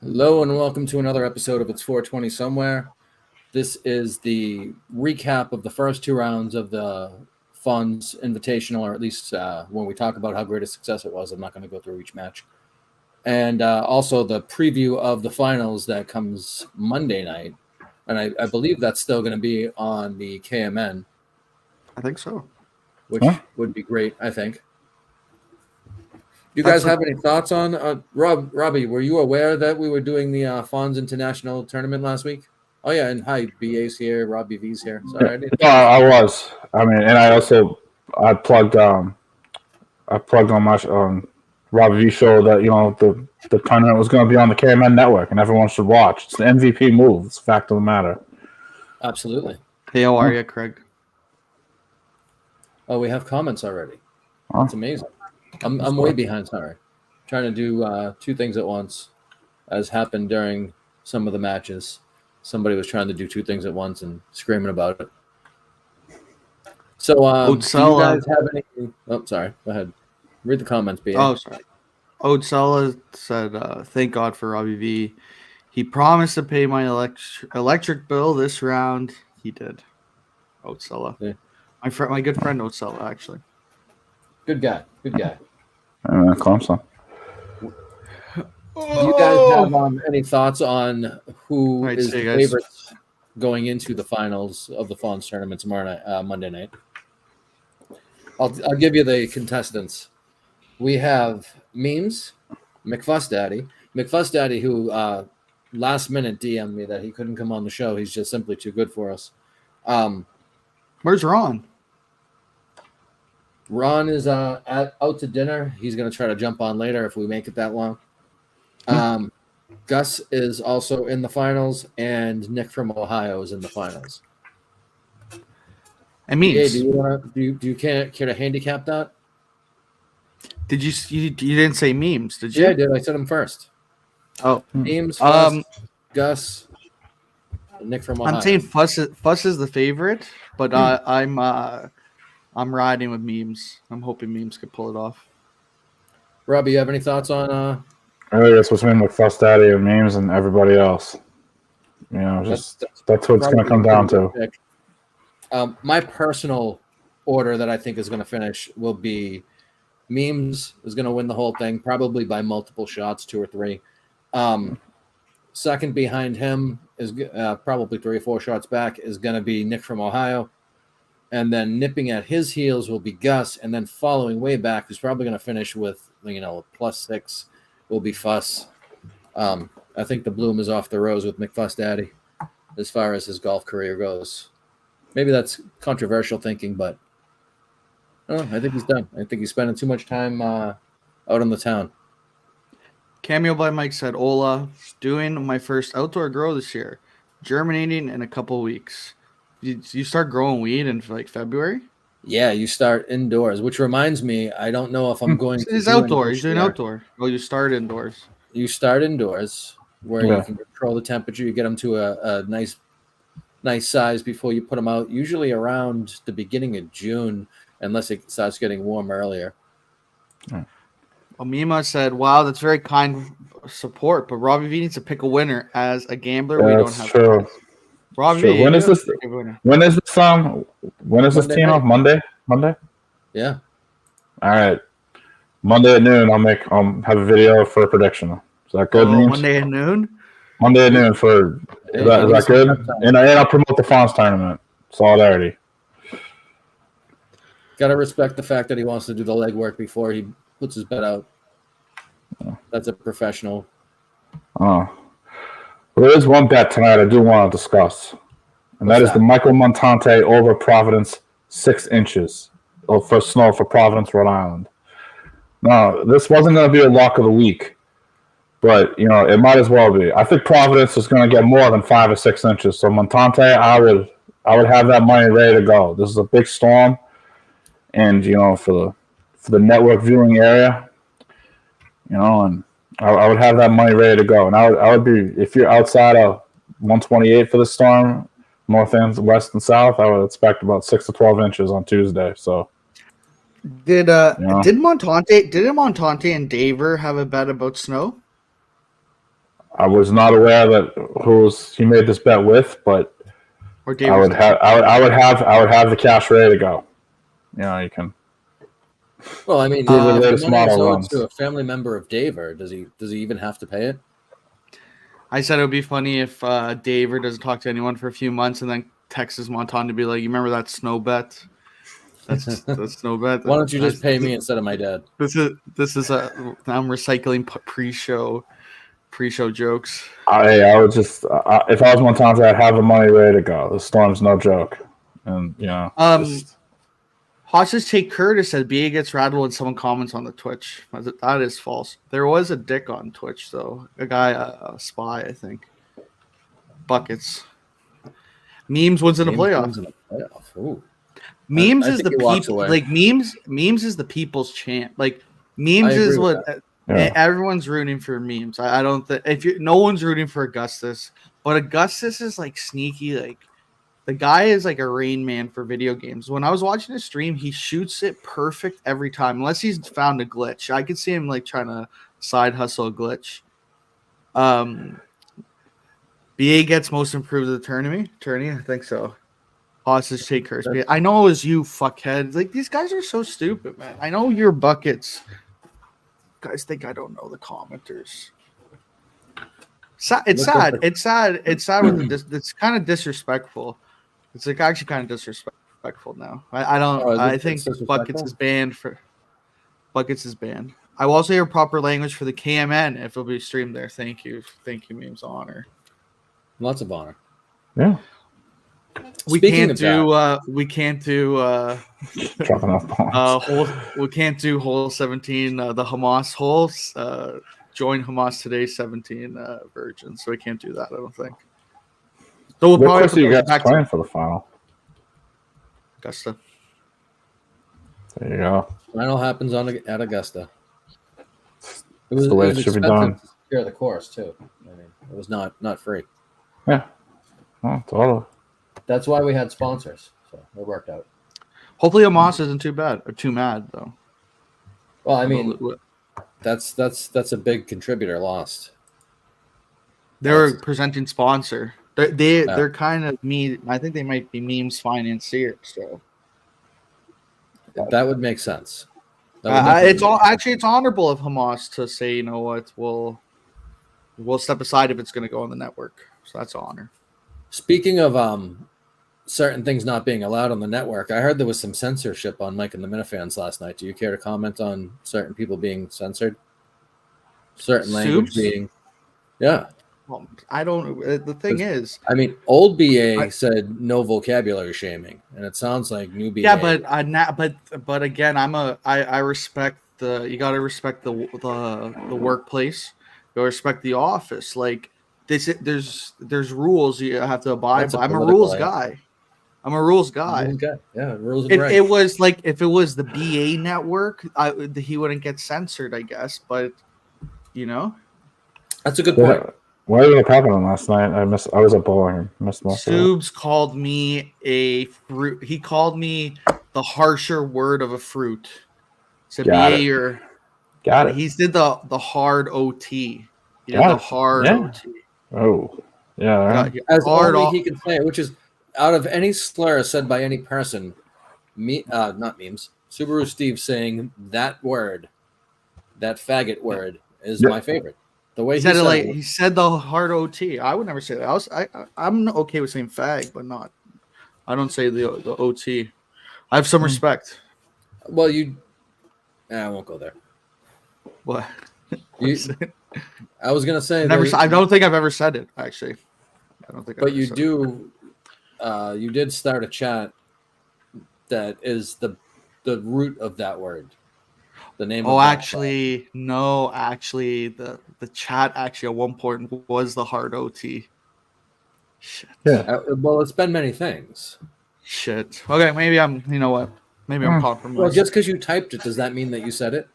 Hello and welcome to another episode of It's 420 Somewhere. This is the recap of the first two rounds of the Fonz Invitational, or at least when we talk about how great a success it was. I'm not going to go through each match. And also the preview of the finals that comes Monday night. And I believe that's still going to be on the KMN. I think so. Which would be great, I think. Do you guys have any thoughts on Robbie? Were you aware that we were doing the Fonz International Tournament last week? Oh yeah, and hi, BA's here, Robbie V's here. Sorry, I was. I mean, and I plugged on my Robbie V show that the tournament was going to be on the KMN network and everyone should watch. It's the MVP move. It's a fact of the matter. Absolutely. Hey, how are you, Craig? Oh, we have comments already. That's amazing. I'm way behind. Sorry, trying to do two things at once, as happened during some of the matches. Somebody was trying to do two things at once and screaming about it. So, do you guys have any? Oh, sorry. Go ahead. Read the comments, B. Oh, sorry. Odsella said, "Thank God for Robbie V. He promised to pay my electric bill this round. He did." Odsella, yeah. My good friend Odsella, actually. Good guy. Clemson. Do you guys have any thoughts on who is the favorites going into the finals of the Fonz tournament tomorrow night, Monday night? I'll give you the contestants. We have Memes, McFuss Daddy, who last minute DM'd me that he couldn't come on the show. He's just simply too good for us. Where's Ron? Ron is out to dinner. He's going to try to jump on later if we make it that long. Gus is also in the finals, and Nick from Ohio is in the finals. And Memes. Do you care to handicap that? Did you didn't say Memes, did you? Yeah, I did. I said him first. Oh, Memes, Gus, Nick from Ohio. I'm saying Fuss is the favorite, but I'm riding with Memes. I'm hoping Memes could pull it off. Robbie, you have any thoughts on? I think it's between McFuss Daddy and Memes and everybody else. That's what it's going to come down to. My personal order that I think is going to finish will be Memes is going to win the whole thing, probably by multiple shots, 2 or 3. Second behind him is probably 3 or 4 shots back is going to be Nick from Ohio. And then nipping at his heels will be Gus. And then following way back, who's probably going to finish with, +6, will be Fuss. I think the bloom is off the rose with McFuss Daddy as far as his golf career goes. Maybe that's controversial thinking, but I think he's done. I think he's spending too much time out on the town. Cameo by Mike said, "Ola, doing my first outdoor grow this year, germinating in a couple weeks." You start growing weed in February? Yeah, you start indoors, which reminds me, I don't know if I'm going to. He's outdoor. He's doing outdoor. Well, you start indoors. You start indoors where you can control the temperature. You get them to a nice size before you put them out, usually around the beginning of June, unless it starts getting warm earlier. Well, Mima said, "Wow, that's very kind support, but Robbie V needs to pick a winner. As a gambler, we don't have true. Robbie sure. V, When is this? When is this team off? Monday? Yeah. All right. Monday at noon, I'll have a video for a prediction. Is that good? Monday at noon? Monday at noon for is that good? And I'll promote the Fonz tournament. Solidarity. Gotta respect the fact that he wants to do the legwork before he puts his bet out. That's a professional. Oh. Well, there is one bet tonight I do want to discuss. And that is the Michael Montante over Providence 6 inches for snow for Providence, Rhode Island. Now, this wasn't going to be a lock of the week, but it might as well be. I think Providence is going to get more than 5 or 6 inches. So Montante, I would have that money ready to go. This is a big storm, and for the network viewing area, and I would have that money ready to go. And I would be, if you're outside of 128 for the storm, north and west and south, I would expect about 6 to 12 inches on Tuesday. So did Montante and Daver have a bet about snow? I was not aware that he made this bet with, but Or I Davis would did. have the cash ready to go. You know, you can. Well, I mean, Do the if the latest money is model owed runs. to a family member of Dave, or does he even have to pay it? I said it would be funny if Daver doesn't talk to anyone for a few months and then texts Montan to be like, "You remember that snow bet? That's snow bet. Why don't you just pay me instead of my dad?" This is I'm recycling pre-show jokes. I would just if I was Montanza, I'd have the money ready to go. The storm's no joke, and Hodges Take Curtis said BA gets rattled when someone comments on the Twitch. That is false. There was a dick on Twitch though. A guy, a spy, I think. Buckets. Memes wins in a playoff. Ooh. Memes I is think the he walks people away. like memes is the people's chant. Like memes I agree is with what Yeah. everyone's rooting for memes. I don't think no one's rooting for Augustus, but Augustus is like sneaky. Like the guy is like a Rain Man for video games. When I was watching his stream, he shoots it perfect every time, unless he's found a glitch. I could see him like trying to side hustle a glitch. BA gets most improved of the tourney, I think so. Hostage take curse. I know it was you, fuckhead. Like these guys are so stupid, man. I know you're buckets. Guys think I don't know the commenters. It's sad. It's sad. It's sad with it's kind of disrespectful. It's like actually kind of disrespectful now. I don't. Oh, I think Buckets is banned for. Buckets is banned. I will also hear proper language for the KMN if it'll be streamed there. Thank you, memes honor. Lots of honor. Yeah. We can't do we can't do Dropping off bombs. we can't do hole 17 the Hamas holes join Hamas today 17 virgin, so we can't do that, I don't think. So we'll What probably course are you guys back playing for the final? Augusta. There you go. Final happens at Augusta. It the way it should be done. To secure the course too. I mean, it was not free. Yeah. Oh, totally. That's why we had sponsors, so it worked out. Hopefully Hamas isn't too bad or too mad though. Well, I mean, that's a big contributor lost. They're a presenting sponsor. They're kind of I think they might be memes financiers. So that would make sense. It's honorable of Hamas to say, you know what, we'll step aside if it's going to go on the network. So that's honor. Speaking of certain things not being allowed on the network, I heard there was some censorship on Mike and the Minifans last night. Do you care to comment on certain people being censored? Certain language being, yeah. Well, I don't. The thing is, I mean, old BA said no vocabulary shaming, and it sounds like new BA. Yeah, but again, I respect you got to respect the workplace. You respect the office. Like there's rules you have to abide by. I'm a rules guy. Yeah, rules and regs. It was like if it was the BA network, he wouldn't get censored, I guess. But you know, that's a good point. Why did it happen last night? I was at bowling. Missed most of it. Subes called me a fruit. He called me the harsher word of a fruit. So Got BA, it. Got it. He did the hard OT. He did the hard OT. Oh, yeah. As only he can say it, which is out of any slur said by any person, not memes. Subaru Steve saying that word, that faggot word, is my favorite. The way he said the hard OT. I would never say that. I'm okay with saying fag, but not. I don't say the OT. I have some respect. Well, I won't go there. What? I was gonna say. I don't think I've ever said it. Actually, I don't think. But you do. You did start a chat that is the root of that word. The name. Oh, actually, no. Actually, the chat actually at one point was the hard OT. Shit. Yeah. Well, it's been many things. Shit. Okay, maybe I'm. You know what? Maybe I'm compromised. Well, just because you typed it, does that mean that you said it?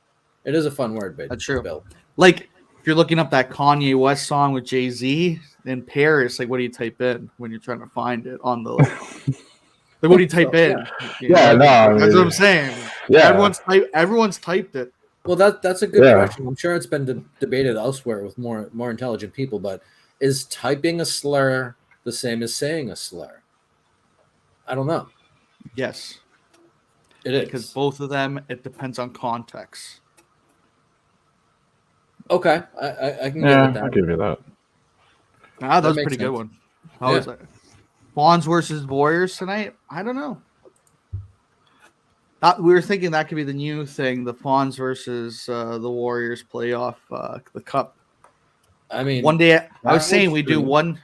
It is a fun word, baby. That's true. Bill. Like if you're looking up that Kanye West song with Jay-Z in Paris, like what do you type in when you're trying to find it on the? Like what do you type in? Yeah, no. That's what I'm saying. Yeah. Everyone's typed it. Well, that's a good Yeah. question. I'm sure it's been debated elsewhere with more intelligent people, but is typing a slur the same as saying a slur? I don't know. Yes, It because is. both of them, it depends on context. Okay, I can get with Yeah, I'll that. give you that. Ah, that That was a makes pretty good sense. one. How was Yeah. that? Fonz versus Warriors tonight? I don't know. We were thinking that could be the new thing, the Fonz versus the Warriors playoff, the cup. I mean, One day, I was that would saying we do one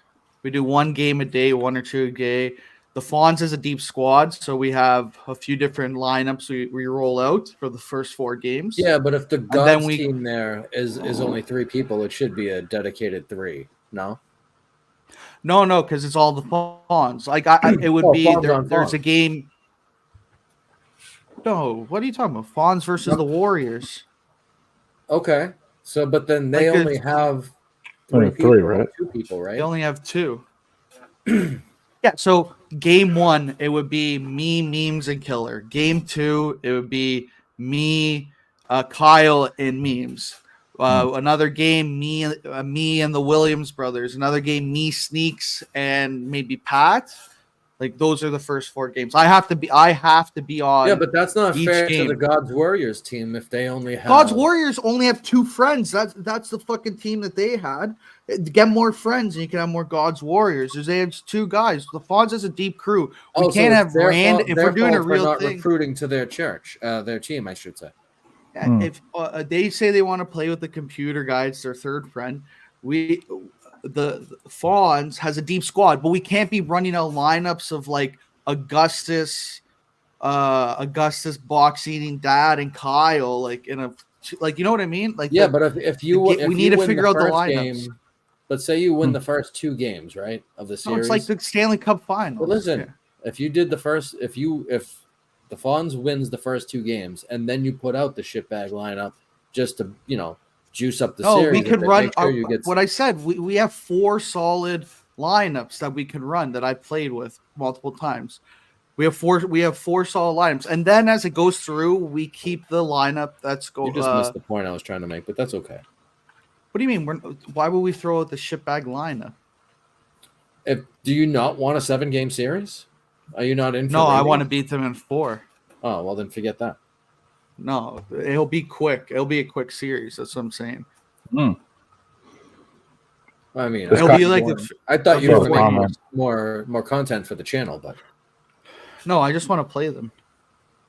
game a day, one or two a day. The Fonz is a deep squad, so we have a few different lineups we roll out for the first 4 games. Yeah, but if the And then Gods we team there is only 3 people, it should be a dedicated 3. No. no, because it's all the Fonz. Like it would Oh, be Fonz on there's a Fonz. game. No, what are you talking about? Fonz versus the Warriors. Okay. So, but then they Like only have 3 Only people, 3, right? 2 people, they right? only have 2. Yeah, so game 1 it would be me, memes, and killer. Game 2 it would be me, Kyle, and memes. Another game me and the Williams brothers. Another game me, Sneaks, and maybe Pat. Like those are the first 4 games. I have to be Yeah, on but that's not each fair to the game. Gods Warriors team if they only have God's Warriors only have 2 friends. That's the fucking team that they had. Get more friends, and you can have more God's Warriors. They have 2 guys. The Fonz is a deep crew. We Oh, can't so it's have random. If their we're doing a fault for real not thing, recruiting to their their team, I should say. if they say they want to play with the computer guy, it's their third friend. The Fonz has a deep squad, but we can't be running out lineups of like Augustus box eating dad and Kyle like in a you know what I mean? Like Yeah, but if you we need to win figure the out the first lineups. game, let's say you win the first 2 games, right, of the No, series. it's like the Stanley Cup Finals. But listen, Yeah. if you did the first, if the Fonz wins the first 2 games, and then you put out the shitbag lineup just to juice up the No, series, we could and run make sure you get. what I said. We have 4 solid lineups that we can run that I've played with multiple times. We have 4 solid lineups, and then as it goes through, we keep the lineup that's You just missed the point I was trying to make, but that's okay. What do you mean? Why would we throw out the shitbag lineup? Do you not want a 7-game series? Are you not in? No, I want to ratings? beat them in 4. Oh well, then forget that. No, it'll be quick. It'll be a quick series. That's what I'm saying. I mean, It'll be like I thought you it'll were be making 4 more content for the channel, but No, I just want to play them.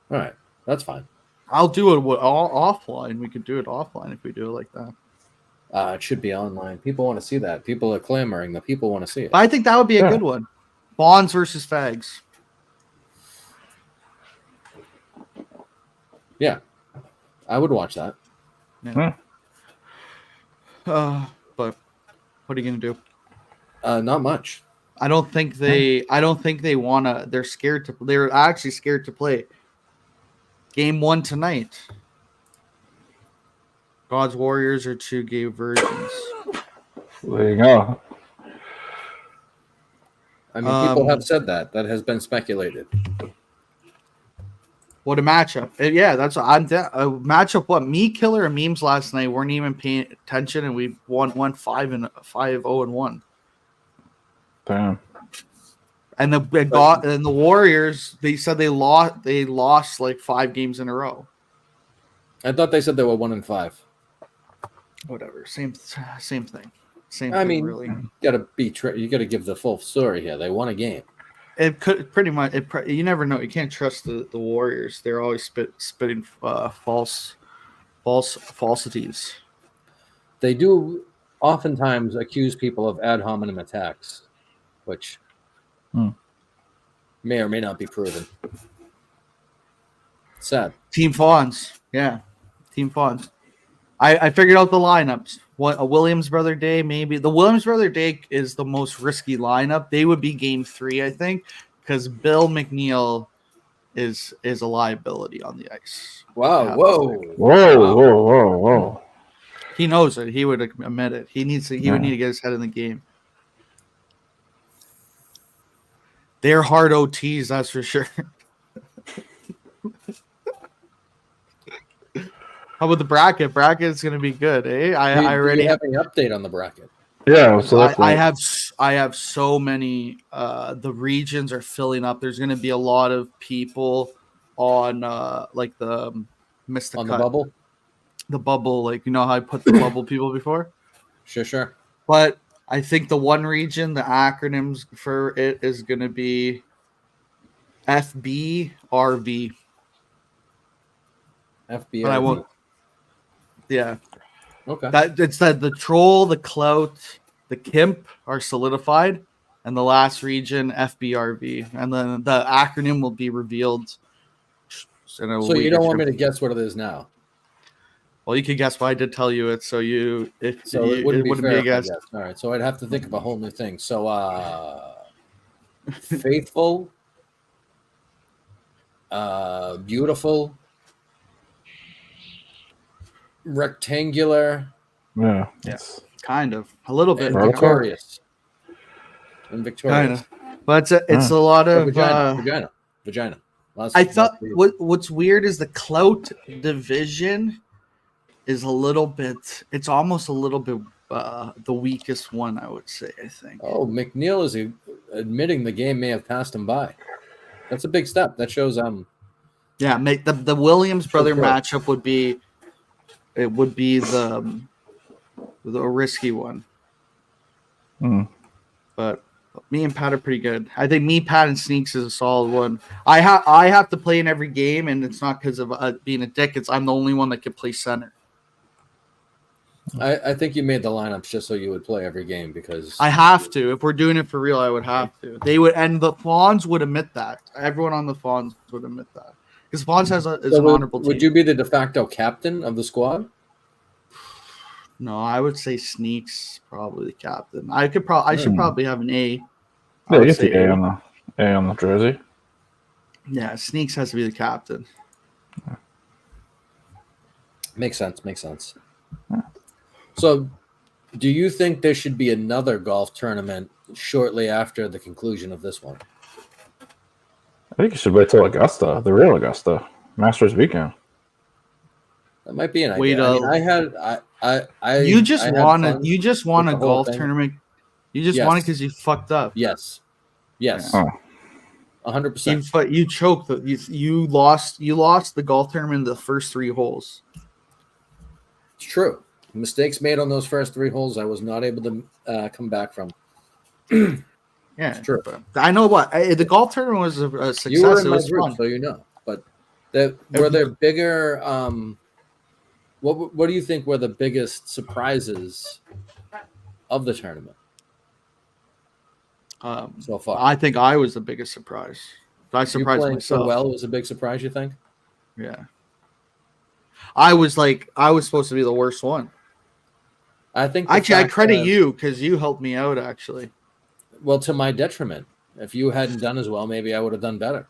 all right, that's fine. I'll do it offline. We could do it offline if we do it like that. It should be online. People want to see that. People are clamoring. The people want to see it. I think that would be a good one. Bonds versus Fags. Yeah, I would watch that. Yeah. But what are you gonna do? Not much. I don't think they wanna. They're actually scared to play. Game 1 tonight. God's Warriors are 2 gay virgins. There you go. I mean, people have said that. That has been speculated. What a matchup! Yeah, that's a matchup. What me, Killer, and Memes last night weren't even paying attention, and we won 5-0-1. Damn. And the Warriors, they said they lost like 5 games in a row. I thought they said they were 1-5. Whatever, same thing. I mean, really. you gotta give the full story here. They won a game. It could pretty much. You never know. You can't trust the Warriors. They're always spitting falsities. They do oftentimes accuse people of ad hominem attacks, which may or may not be proven. Sad. Team Fonz, yeah, Team Fonz. I figured out the lineups. What a Williams brother day, maybe the Williams brother day is the most risky lineup. They would be game 3, I think, because Bill McNeil is a liability on the ice. Wow! Whoa. He knows it. He would admit it. He would need to get his head in the game. They're hard OTs, that's for sure. How about the bracket? Bracket's gonna be good, eh? I Do already you have any update on the bracket? Yeah, so that's I have so many. The regions are filling up. There's gonna be a lot of people on like the missed the On the cut, bubble? the bubble. Like you know how I put the bubble people before. Sure. But I think the one region, the acronyms for it is gonna be FBRV. FBRV. But I won't. Yeah. Okay. That it's that the troll, the clout, the kimp are solidified, and the last region FBRV, and then the acronym will be revealed. So you don't want me to guess what it is now? Well, you could guess, but I did tell you it, so It wouldn't be fair be a if I guess. guessed. All right, so I'd have to think of a whole new thing. So faithful, beautiful, rectangular, yeah. Kind of a little bit, and Vertical? victorious. kind Victorious. of, but it's a lot Or of. vagina. I thought what's weird is the clout division is a little bit. It's almost a little bit the weakest one, I would say. I think. Oh, McNeil is admitting the game may have passed him by. That's a big step. That shows Yeah, make the Williams brother Sure. matchup would be the risky one. Mm. But me and Pat are pretty good. I think me, Pat, and Sneaks is a solid one. I have to play in every game, and it's not because of being a dick. It's I'm the only one that can play center. I think you made the lineups just so you would play every game because I have to. If we're doing it for real, I would have to. They would, and the Fonz would admit that. Everyone on the Fonz would admit that because Fonz is an honorable team. Would you be the de facto captain of the squad? No, I would say Sneaks probably the captain. I should probably have an A. I Yeah, would get say the A on the jersey. Yeah, Sneaks has to be the captain. Makes sense. So, do you think there should be another golf tournament shortly after the conclusion of this one? I think you should wait till Augusta, the real Augusta, Masters weekend. That might be an Wait, idea. I mean, you just had want fun a with the whole golf thing. tournament. You just Yes. want it because you fucked up. Yes, Oh. 100%. But you choked. You lost the golf tournament in the first 3 holes. It's true. Mistakes made on those first 3 holes, I was not able to come back from. Yeah, It's true. I know what the golf tournament was a success. You were in It my was group, fun. so you know. But were there bigger? What do you think were the biggest surprises of the tournament so far? I think I was the biggest surprise. I You surprised playing so myself. well was a big surprise. You think? Yeah. I was supposed to be the worst one. I think the Actually, I fact credit that- you because you helped me out. Actually, Well, to my detriment. If you hadn't done as well, maybe I would have done better.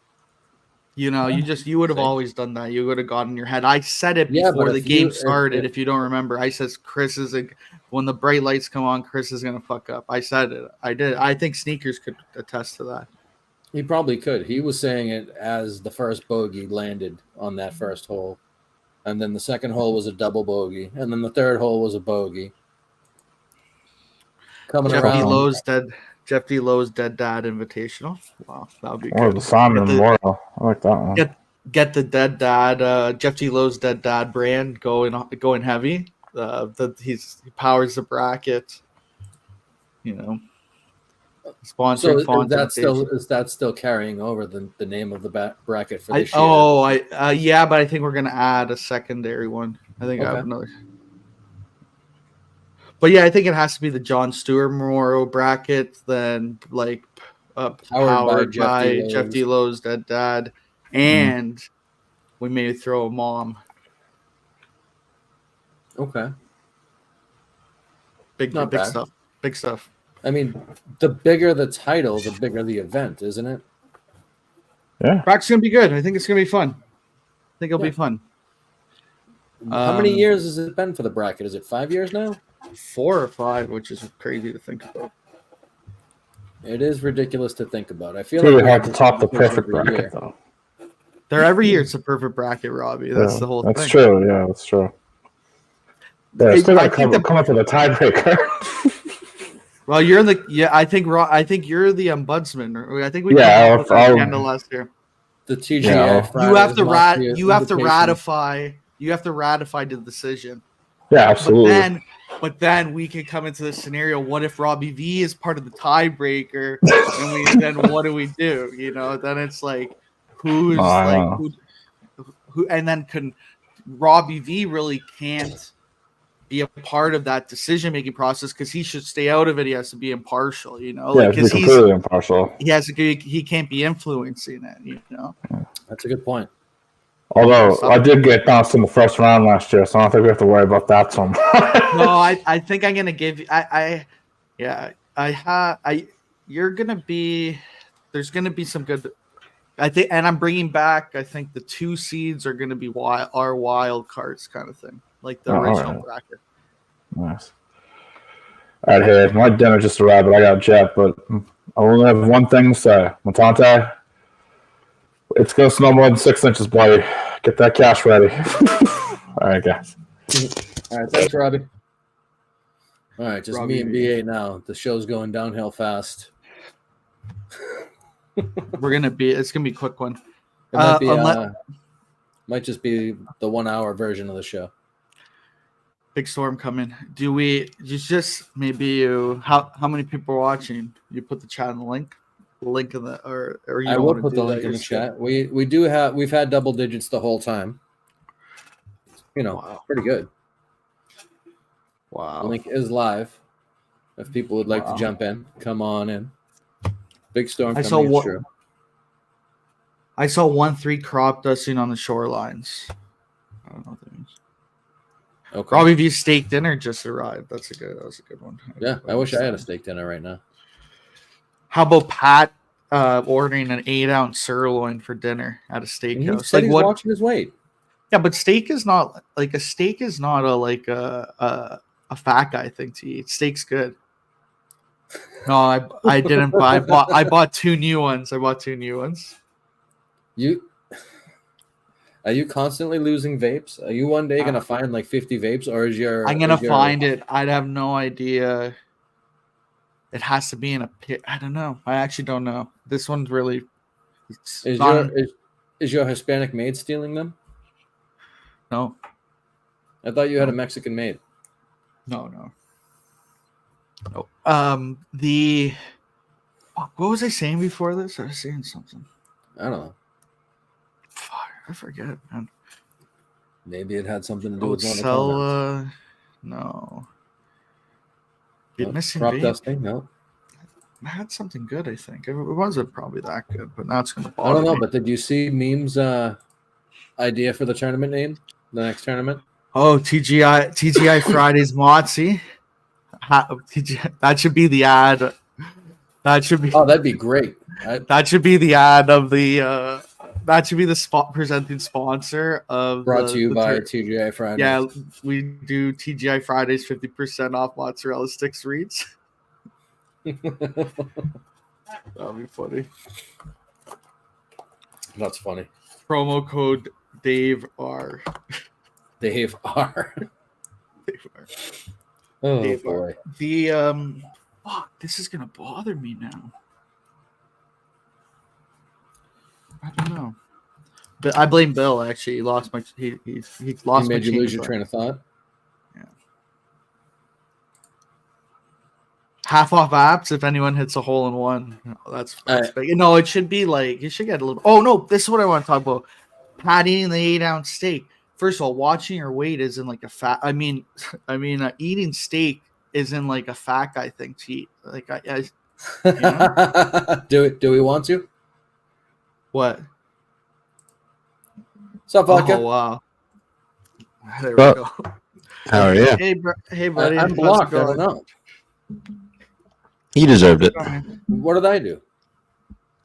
you would have See. always done that. You would have gotten in your head. I said it Yeah, before but the if game you- started. if- If you don't remember, I said Chris is when the bright lights come on, Chris is gonna fuck up. I said it. I did. I think Sneakers could attest to that. He probably could. He was saying it as the first bogey landed on that first hole. And then the second hole was a double bogey. And then the third hole was a bogey. Coming Jeff around. D. Lowe's Dead Dad Invitational. Wow, that would be Or good. the Simon Get the- Memorial. I like that one. Get the Dead Dad, Jeff D. Lowe's Dead Dad brand going heavy. He powers the bracket. You know, So sponsoring Fonz is that still carrying over the name of the bracket for this year? Yeah, but I think we're gonna add a secondary one. I think I have Okay. another. But yeah, I think it has to be the John Stewart Memorial bracket, then like powered by Jeff D. Lowe's Dead Dad, and we may throw a mom. Okay. Big Not bad. stuff. Big stuff. I mean, the bigger the title, the bigger the event, isn't it? Yeah. Bracket's gonna be good. I think it's gonna be fun. I think it'll be fun. How many years has it been for the bracket? Is it 5 years now? 4 or 5, which is crazy to think about. It is ridiculous to think about. I feel It's really like we hard have to top the this perfect every year. bracket, though. Every year it's a perfect bracket, Robbie. That's Yeah, the whole that's thing. true. Yeah, that's true. Yeah, still I got think to come up with a tiebreaker. Well, you're in the I think you're the ombudsman. I think we Yeah, talked about that agenda last year. The TGI Yeah. Fridays Mafia You have to invitation. ratify. You have to ratify the decision. Yeah, absolutely. But then we can come into the scenario. What if Robbie V is part of the tiebreaker? Then what do we do? You know, then it's like who's No, I like know. who, and then can Robbie V really can't be a part of that decision making process because he should stay out of it. He has to be impartial. You know, Yeah, like to be because completely impartial. he can't be influencing it. You know, That's a good point. Although I did get bounced in the first round last year, so I don't think we have to worry about that so much. No, I think I'm gonna give you. You're gonna be. There's gonna be some good. I think, and I'm bringing back. I think the 2 seeds are gonna be wild cards kind of thing, like the original bracket. Nice. All right, hey, my dinner just arrived, but I got jet. But I only have one thing to say, Montante. It's gonna snow more than 6 inches, buddy. Get that cash ready. All right, guys. All right, thanks, Robbie. All right, just Robbie me and B8 now. The show's going downhill fast. It's gonna be a quick one. It might be might just be the 1 hour version of the show. Big storm coming. Do we just maybe you how many people are watching? You put the chat in the link in the or you I don't will wanna put do the that link in the yourself? chat. We've had double digits the whole time. You know, Wow. pretty good. Wow. The link is live. If people would like to jump in, come on in. Big storm I coming. saw True. I saw 1-3 crop dusting on the shorelines. I don't know what that means. Okay. Robbie V steak dinner just arrived. That was a good one. Yeah, I wish I had a steak dinner right now. How about Pat ordering an 8-ounce sirloin for dinner at a And he steakhouse? said Like he's what? watching his weight. Yeah, but steak is not a fat guy thing to eat. Steak's good. No, I didn't buy. I bought 2 new ones. Are you constantly losing vapes? Are you one day gonna find like 50 vapes, or is your? I'm gonna find it. I'd have no idea. It has to be in a pit. I don't know. I actually don't know. This one's really. Is your Hispanic maid stealing them? No. I thought you had a Mexican maid. No. What was I saying before this? I was saying something. I don't know. Fuck, I forget, man. Maybe it had something to do with one of the comments. No. Missing crop dusting? No. I had something good, I think. It wasn't probably that good, but now it's going to bother I don't know, me. but did you see Meme's idea for the tournament name? The next tournament? Oh, TGI Fridays Motzi. That should be the ad. That should be. Oh, that'd be great. That should be the ad of the. That should be the presenting sponsor of. Brought to you by TGI Fridays. Yeah, we do TGI Fridays 50% off mozzarella sticks reads. That'll be funny. That's funny. Promo code Dave R. Dave R. Dave R. Oh Dave boy. R. Fuck, this is gonna bother me now. I don't know. But I blame Bill. Actually, he lost my. He lost. He made you lose your train of thought. Yeah. Half off apps if anyone hits a hole in one. That's big. No, it should be like you should get a little. Oh no, this is what I want to talk about. Pat eating the 8-ounce steak. First of all, watching your weight isn't like a fat. I mean, eating steak isn't like a fat guy thing to eat. Like I you know? Do we want to? What? What's up, Vodka? Oh wow. There we go. How are you? Hey, buddy. I'm blocked. I don't know. You deserved it. What did I do?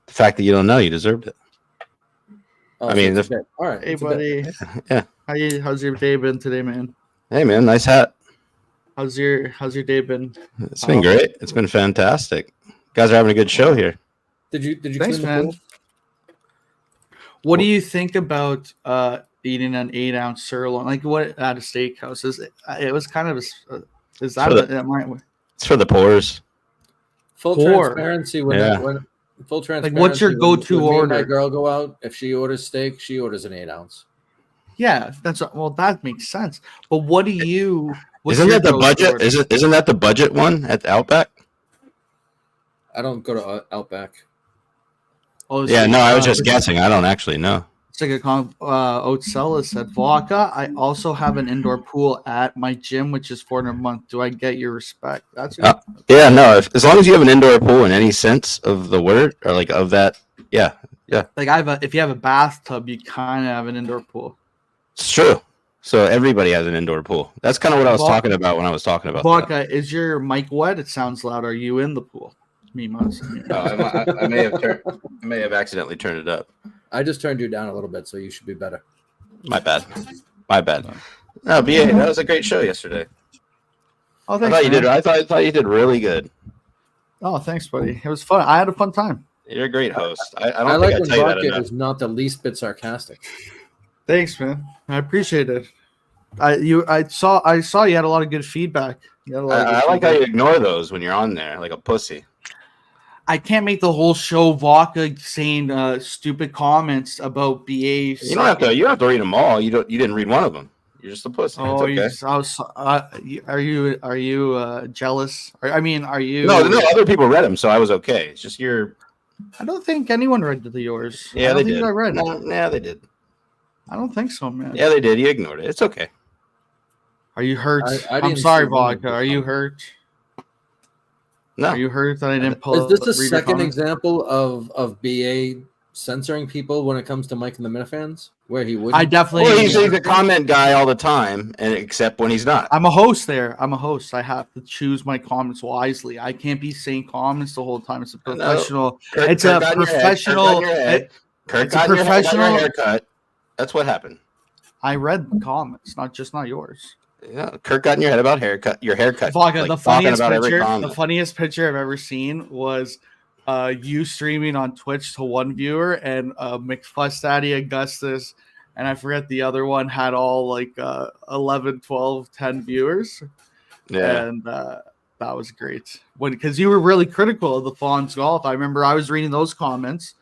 The fact that you don't know, you deserved it. Oh, I mean, all right. Hey, buddy. Yeah. How's your day been today, man? Hey, man, nice hat. How's your day been? It's been great. It's been fantastic. You guys are having a good show here. Did you Thanks, clean the man. pool? What do you think about eating an 8-ounce sirloin, like what at a steakhouse is. It was kind of. Is that? It's for the pores. Full Poor. transparency. Yeah. Full transparency. Like, what's your go-to when me and order? my girl go out. If she orders steak, she orders an 8-ounce. Yeah, that makes sense. But what do you? Isn't that the budget? Isn't that the budget one at the Outback? I don't go to Outback. Oh, Yeah, no, I was just guessing. I don't actually know. It's like a Otsella said, Vodka, I also have an indoor pool at my gym, which is $400 a month. Do I get your respect? That's yeah, no. As long as you have an indoor pool in any sense of the word, or like of that, yeah. Like if you have a bathtub, you kind of have an indoor pool. It's true. So everybody has an indoor pool. That's kind of what I was talking about when I was talking about Vodka, is your mic wet? It sounds loud. Are you in the pool? Me, must. I may have accidentally turned it up. I just turned you down a little bit, so you should be better. My bad. No, BA, that was a great show yesterday. Oh, thanks, I thought you did really good. Oh, thanks, buddy. It was fun. I had a fun time. You're a great host. I I like when Vodka is not the least bit sarcastic. Thanks, man. I appreciate it. I saw you had a lot of good feedback. I like how you ignore those when you're on there, like a pussy. I can't make the whole show Vodka saying stupid comments about BA. You don't have to read them all. You didn't read one of them. You're just a pussy. Oh, it's okay. are you jealous? Are you? No, other people read them, so I was okay. It's just I don't think anyone read yours. Yeah, they did. I read. Yeah, they did. I don't think so, man. Yeah, they did. You ignored it. It's okay. Are you hurt? I'm sorry, Vodka. Are you hurt? No. Are you hurt that I didn't pull? Is this the second example of BA censoring people when it comes to Mike and the Minifans? Where he would? I definitely. Well, he's a comment guy all the time, and except when he's not. I'm a host there. I'm a host. I have to choose my comments wisely. I can't be saying comments the whole time. It's a professional. It's a professional. Kirk got your haircut. That's what happened. I read the comments, not yours. Yeah, Kirk got in your head about your haircut. Vodka, like, the funniest picture I've ever seen was you streaming on Twitch to one viewer and McFuss Daddy Augustus, and I forget the other one had all like 11, 12, 10 viewers. Yeah. And that was great. Because you were really critical of the Fonz golf. I remember I was reading those comments.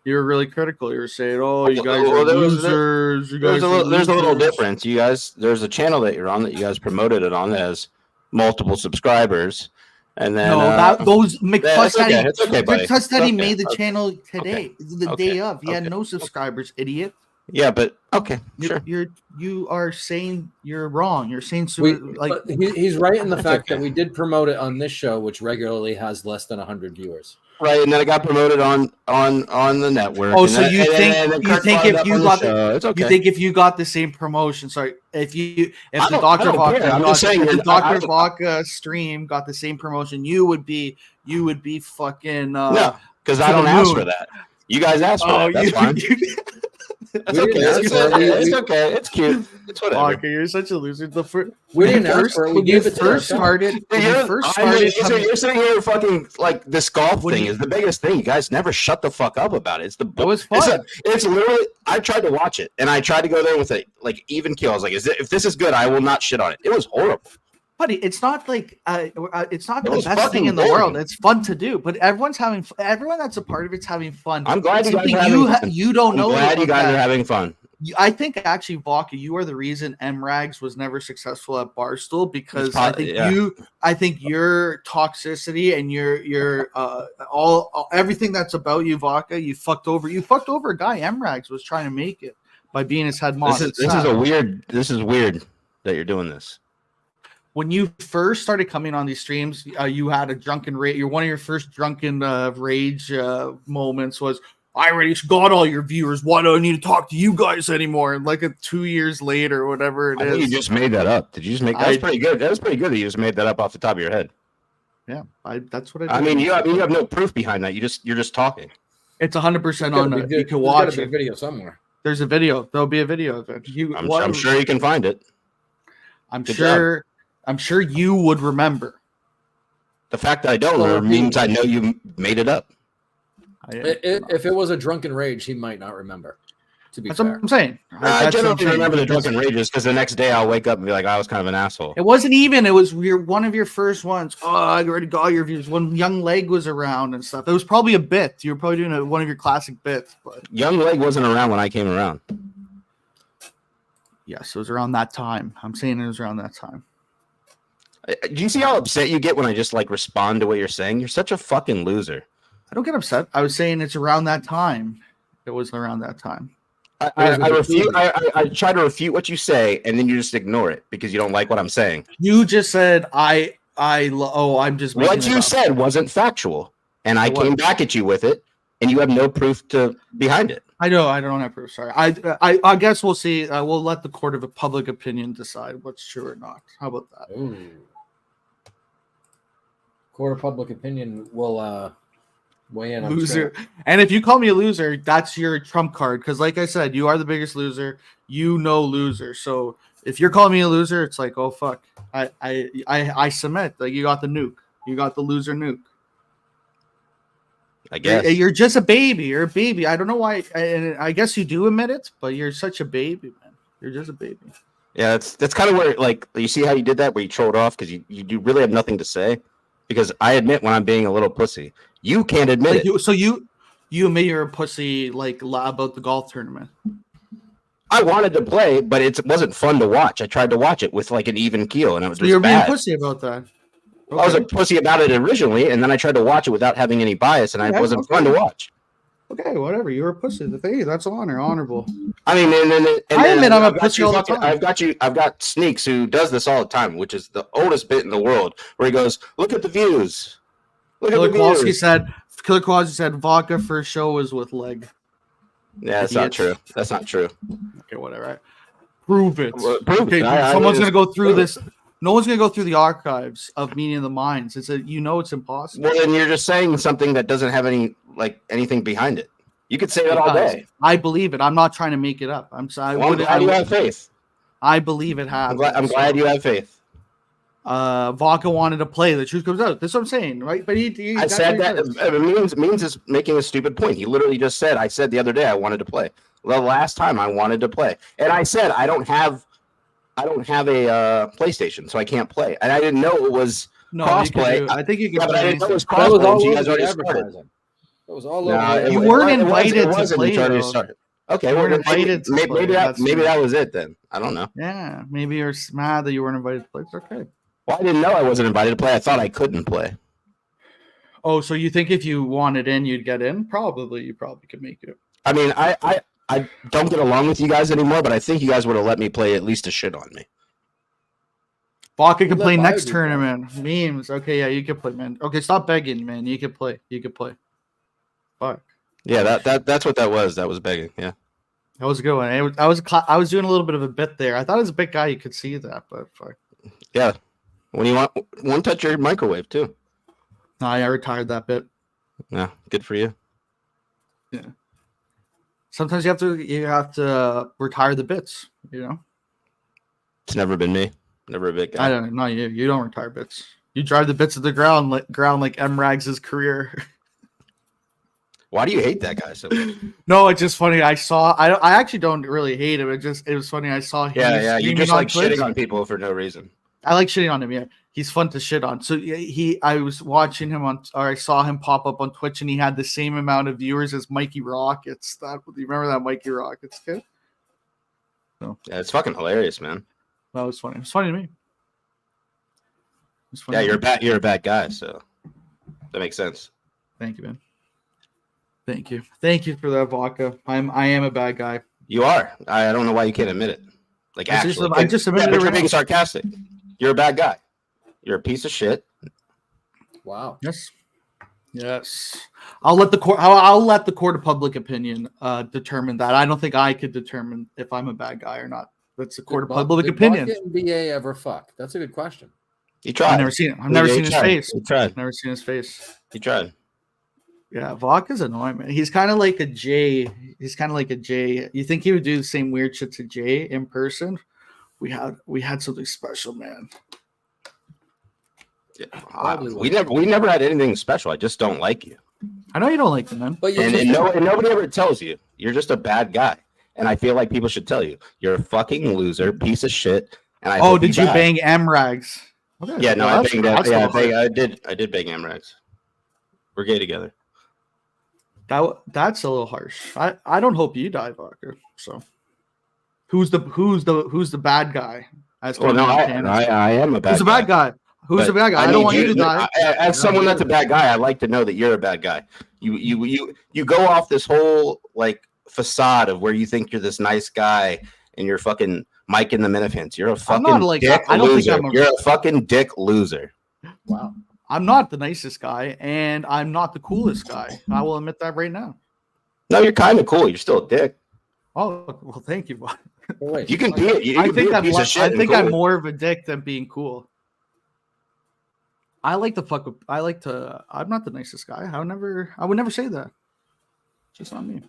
You were really critical. You were saying, "Oh, you guys are losers." There's a little difference. You guys, there's a channel that you're on that you guys promoted it on that has multiple subscribers, and then those McFuss Daddy. It's okay, buddy. McFuss Daddy made the channel today, the day of. He had no subscribers, idiot. Yeah, but okay, sure. You are saying you're wrong. You're saying he's right in the fact that we did promote it on this show, which regularly has less than 100 viewers. Right, and then it got promoted on the network. Oh, so you think if you got okay. You think if you got the same promotion? Sorry, if the Dr. Vodka stream got the same promotion, you would be fucking no, because I don't ask for that. You guys asked for that. That's fine. It's okay. It's okay. It's cute. It's whatever. Vodka, you're such a loser. We didn't ask for it. We gave it to You're sitting here fucking like this golf thing is the biggest thing. You guys never shut the fuck up about it. It was fun. It's literally. I tried to watch it and I tried to go there with a like even keel. I was like, if this is good, I will not shit on it. It was horrible. Buddy, it's not like it's not the best thing in the world. It's fun to do, but everyone that's a part of it's having fun. I'm glad you guys are having fun. You don't know. I'm glad you guys are having fun. I think actually, Vodka, you are the reason MRAGS was never successful at Barstool because I think your toxicity and your all everything that's about you, Vodka, you fucked over a guy. MRAGS was trying to make it by being his head mod. This is weird that you're doing this. When you first started coming on these streams, you had a drunken rage. One of your first drunken rage moments was, I already got all your viewers. Why do I need to talk to you guys anymore? And like 2 years later, whatever it is. You just made that up. Did you just make that? That's pretty good. That was pretty good that you just made that up off the top of your head. Yeah, that's what I do. I mean, you have no proof behind that. You're just talking. It's 100% on it. You can watch a video somewhere. There's a video. There'll be a video of it. I'm sure you can find it. I'm sure you would remember. The fact that I don't remember means I know you made it up. If it was a drunken rage, he might not remember. To be That's fair. what I'm saying. I generally remember the drunken rages because the next day I'll wake up and be like, I was kind of an asshole. It wasn't even. It was one of your first ones. Oh, I already got your views when Young Leg was around and stuff. It was probably a bit. You were probably doing one of your classic bits. But Young Leg wasn't around when I came around. Yes, it was around that time. I'm saying it was around that time. Do you see how upset you get when I just like respond to what you're saying? You're such a fucking loser. I don't get upset. I was saying it's around that time. It was around that time. I refute. I try to refute what you say, and then you just ignore it because you don't like what I'm saying. You just said I'm just what you said wasn't factual, and I came back at you with it, and you have no proof behind it. I don't have proof. Sorry. I guess we'll see. We'll let the court of public opinion decide what's true or not. How about that? Ooh. Court of public opinion will weigh in. Loser. And if you call me a loser, that's your trump card. Because, like I said, you are the biggest loser. You know, loser. So if you're calling me a loser, it's like, oh fuck, I submit. Like you got the nuke. You got the loser nuke. I guess you're just a baby. You're a baby. I don't know why. I guess you do admit it, but you're such a baby, man. You're just a baby. Yeah, that's kind of where like you see how you did that, where you trolled off because you really have nothing to say. Because I admit when I'm being a little pussy. You can't admit it. So you admit you're a pussy like about the golf tournament. I wanted to play, but it wasn't fun to watch. I tried to watch it with like an even keel, and it was so you're bad. being pussy about that. Okay. I was a pussy about it originally, and then I tried to watch it without having any bias, and it wasn't fun to watch. Okay, whatever. You were a pussy. That's honorable. I mean, I admit I'm a pussy all the time. I've got Sneaks who does this all the time, which is the oldest bit in the world, where he goes, "Look at the views." Killer Kowalski said vodka first show was with leg. Yeah, that's not true. That's not true. Okay, whatever. Prove it. Prove it. Someone's gonna go through this. No one's gonna go through the archives of Meeting of the Minds. It's it's impossible. Well, then you're just saying something that doesn't have anything behind it. You could say that all day. I believe it. I'm not trying to make it up. I'm sorry. Well, I'm glad you have faith. I believe it happened. I'm glad you have faith. Vodka wanted to play. The truth comes out. That's what I'm saying, right? But I said that. Means is making a stupid point. He literally just said, "I said the other day I wanted to play. The last time I wanted to play, and I said I don't have a PlayStation, so I can't play. And I didn't know it was crossplay. I think you can. Yeah, but I didn't know it was crossplay. That was all you guys already advertising. That was all over. You weren't invited to play. Okay, well, maybe that was it then. I don't know. Yeah, maybe you're mad that you weren't invited to play. It's okay. Well, I didn't know I wasn't invited to play. I thought I couldn't play. Oh, so you think if you wanted in, you'd get in? Probably. You probably could make it. I mean, I don't get along with you guys anymore, but I think you guys would have let me play at least a shit on me. Vodka can play next tournament. Memes. Okay, yeah, you can play, man. Okay, stop begging, man. You can play. Fuck. Yeah, that's what that was. That was begging. Yeah. That was a good one. I was doing a little bit of a bit there. I thought as a big guy you could see that, but fuck. Yeah. When you want touch your microwave too. No, I retired that bit. Yeah, good for you. Yeah. Sometimes you have to retire the bits, you know. It's never been me. Never a big guy. I don't know. You don't retire bits. You drive the bits of the ground like M. Rags' career. Why do you hate that guy so much? No, it's just funny. I actually don't really hate him. It was funny. I saw him. Yeah. You just like shitting on people for no reason. I like shitting on him. Yeah, he's fun to shit on. So I was watching him I saw him pop up on Twitch, and he had the same amount of viewers as Mikey Rockets. Do you remember that Mikey Rockets kid? So yeah, it's fucking hilarious, man. That was funny. It was funny to me. Yeah, you're a bad guy, so that makes sense. Thank you, man. Thank you for that vodka. I am a bad guy. You are. I don't know why you can't admit it. Like actually, I just admitted it. You're being sarcastic. You're a bad guy. You're a piece of shit. Wow. Yes. I'll let the court of public opinion determine that. I don't think I could determine if I'm a bad guy or not. That's the court of public opinion. Did BA ever fuck? That's a good question. He tried. I've never seen it. I've never seen his face. He tried. Never seen his face. He tried. Yeah, Vodka's annoying, man. He's kind of like a Jay. You think he would do the same weird shit to Jay in person? We had something special, man. Yeah, we never had anything special. I just don't like you. I know you don't like him, man. But and nobody ever tells you. You're just a bad guy. and I feel like people should tell you, you're a fucking loser, piece of shit. And I Oh, hope did you die. bang M-Rags? Okay, Yeah, no, well, I banged that. that's Yeah, fine. I did bang Amrex. We're gay together. That's a little harsh. I don't hope you die, Vodka. So, who's the bad guy? As Well, no, tournament champion? I am a bad Who's the bad guy? Who's the But bad guy? I don't mean, want you to die. As someone that's a bad guy, I'd like to know that you're a bad guy. You go off this whole like facade of where you think you're this nice guy and you're fucking Mike in the Minifans. You're a fucking dick I don't loser. think You're a fucking dick loser. Wow. I'm not the nicest guy, and I'm not the coolest guy. I will admit that right now. No, you're kind of cool. You're still a dick. Oh well, thank you. Well, wait. You can be it. You I can be think a piece of shit. I and think cool. I'm more of a dick than being cool. I like to fuck with. I'm not the nicest guy. I would never say that. It's just not me.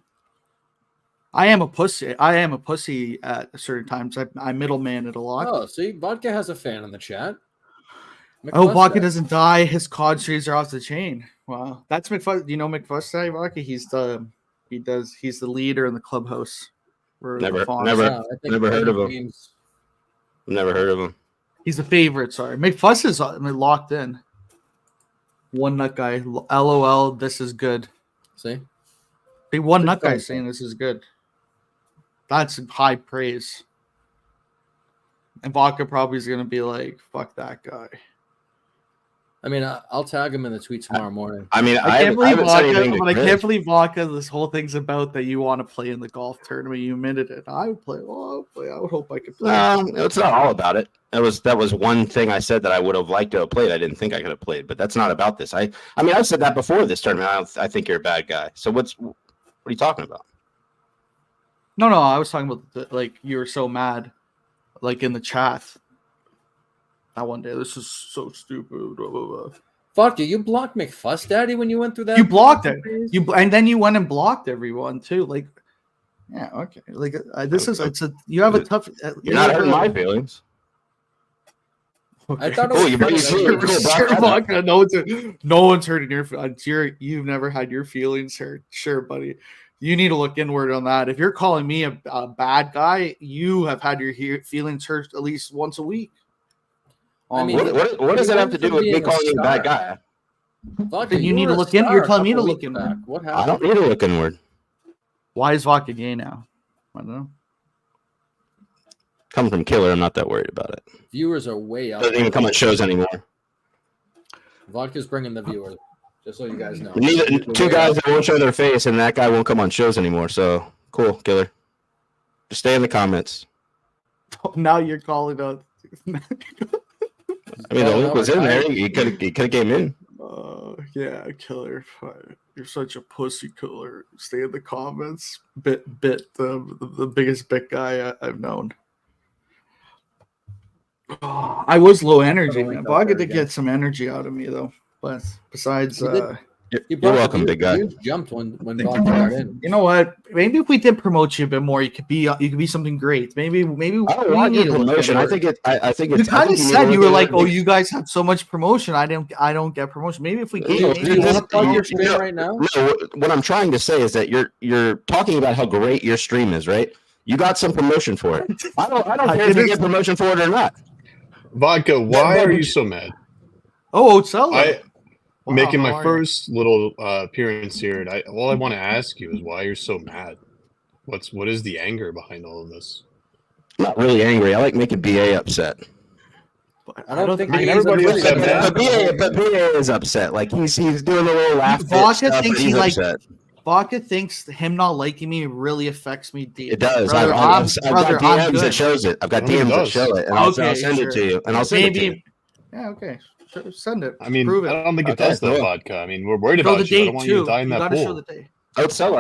I am a pussy. I am a pussy at certain times. I middleman it a lot. Oh, see, Vodka has a fan in the chat. Oh, McFuss Vodka said- doesn't die. His COD streams are off the chain. Wow, that's McFuss. Do you know McFuss guy, Vodka? He's the leader in the clubhouse. Where the Never- Fonz- never- Yeah, I think never heard of him. games- Never heard of him. He's the favorite. Sorry, McFuss is locked in. One nut guy. LOL. This is good. See, Big one nut guy fun. saying this is good. That's high praise. And Vodka probably is gonna be like, "Fuck that guy." I mean, I'll tag him in the tweet tomorrow morning. I mean, I can't believe haven't said Vodka. anything to But I Chris. can't believe Vodka. This whole thing's about that you want to play in the golf tournament. You admitted it. I would play. Well, I'll play. I would hope I could play. No, it's not all about it. That was one thing I said that I would have liked to have played. I didn't think I could have played, but that's not about this. I mean, I've said that before this tournament. I think you're a bad guy. So what are you talking about? No. I was talking about like you were so mad, like in the chat. That one day, this is so stupid. Blah, blah, blah. Vodka, you blocked McFuss Daddy when you went through that. You blocked it. phase? And then you went and blocked everyone too. Like, yeah, okay. Like this is you have a tough. You're not hurting my feelings. I thought it Cool, was you pretty bring- good. cool, Sure, Brock. Vodka, no one's hurting your feelings. You've never had your feelings hurt. Sure, buddy. You need to look inward on that. If you're calling me a bad guy, you have had your feelings hurt at least once a week. I mean, What does that have to do with me being a calling you a bad star. guy? Vodka, Then you need were to a look in- star you're a telling me couple to look weeks inward. back. What I happened? don't need to look inward. Why is Vodka gay now? I don't know. Coming from Killer, I'm not that worried about it. Viewers are way up. Doesn't even come on shows anymore. Vodka's bringing the viewers, just so you guys know. Two guys that won't show their face, and that guy won't come on shows anymore. So cool, Killer. Just stay in the comments. Now you're calling out. I mean, the link was in there. You could have came in. Yeah, Killer. You're such a pussy killer. Stay in the comments. The biggest bit guy I've known. I was low energy, Put a link man. up Vodka there did again. get some energy out of me though. But besides, You did. You're You brought the welcome, views- big guy. views jumped when Vodka got in. you know what? Maybe if we did promote you a bit more, you could be something great. Maybe I don't we want need your to look promotion. I inward. think I think You it's. I kind of think said need you to were look like, "Oh, at- you guys have so much promotion. I don't get promotion." Maybe if we gave, No, Do maybe you want to this- plug your you- stream no. right now? No, what I'm trying to say is that you're talking about how great your stream is, right? You got some promotion for it. I don't care if you get promotion for it or not. Vodka, why are you so mad? Oh, Ocello. Wow, Making how my are you? first little appearance here, and all I want to ask you is why you're so mad. What is the anger behind all of this? I'm not really angry. I like making BA upset. I don't think I mean, he's everybody really upset, good. man. But BA is upset. Like he's doing a little laugh. fit Vodka stuff, thinks and he like- upset. Vodka thinks him not liking me really affects me deep. It does. Brother, I've brother, got I'm DMs that good. shows it. I've got No, it DMs that does. show it, and I'll Okay, send sure. it to you. And I'll send it to you. Maybe. Yeah. Okay. Sure, send it. I mean, Prove it. I don't think it Okay, does though, cool. Vodka. I mean, we're worried Show about the you. I date don't want too. you to die in You that gotta show pool. the date. Ocello,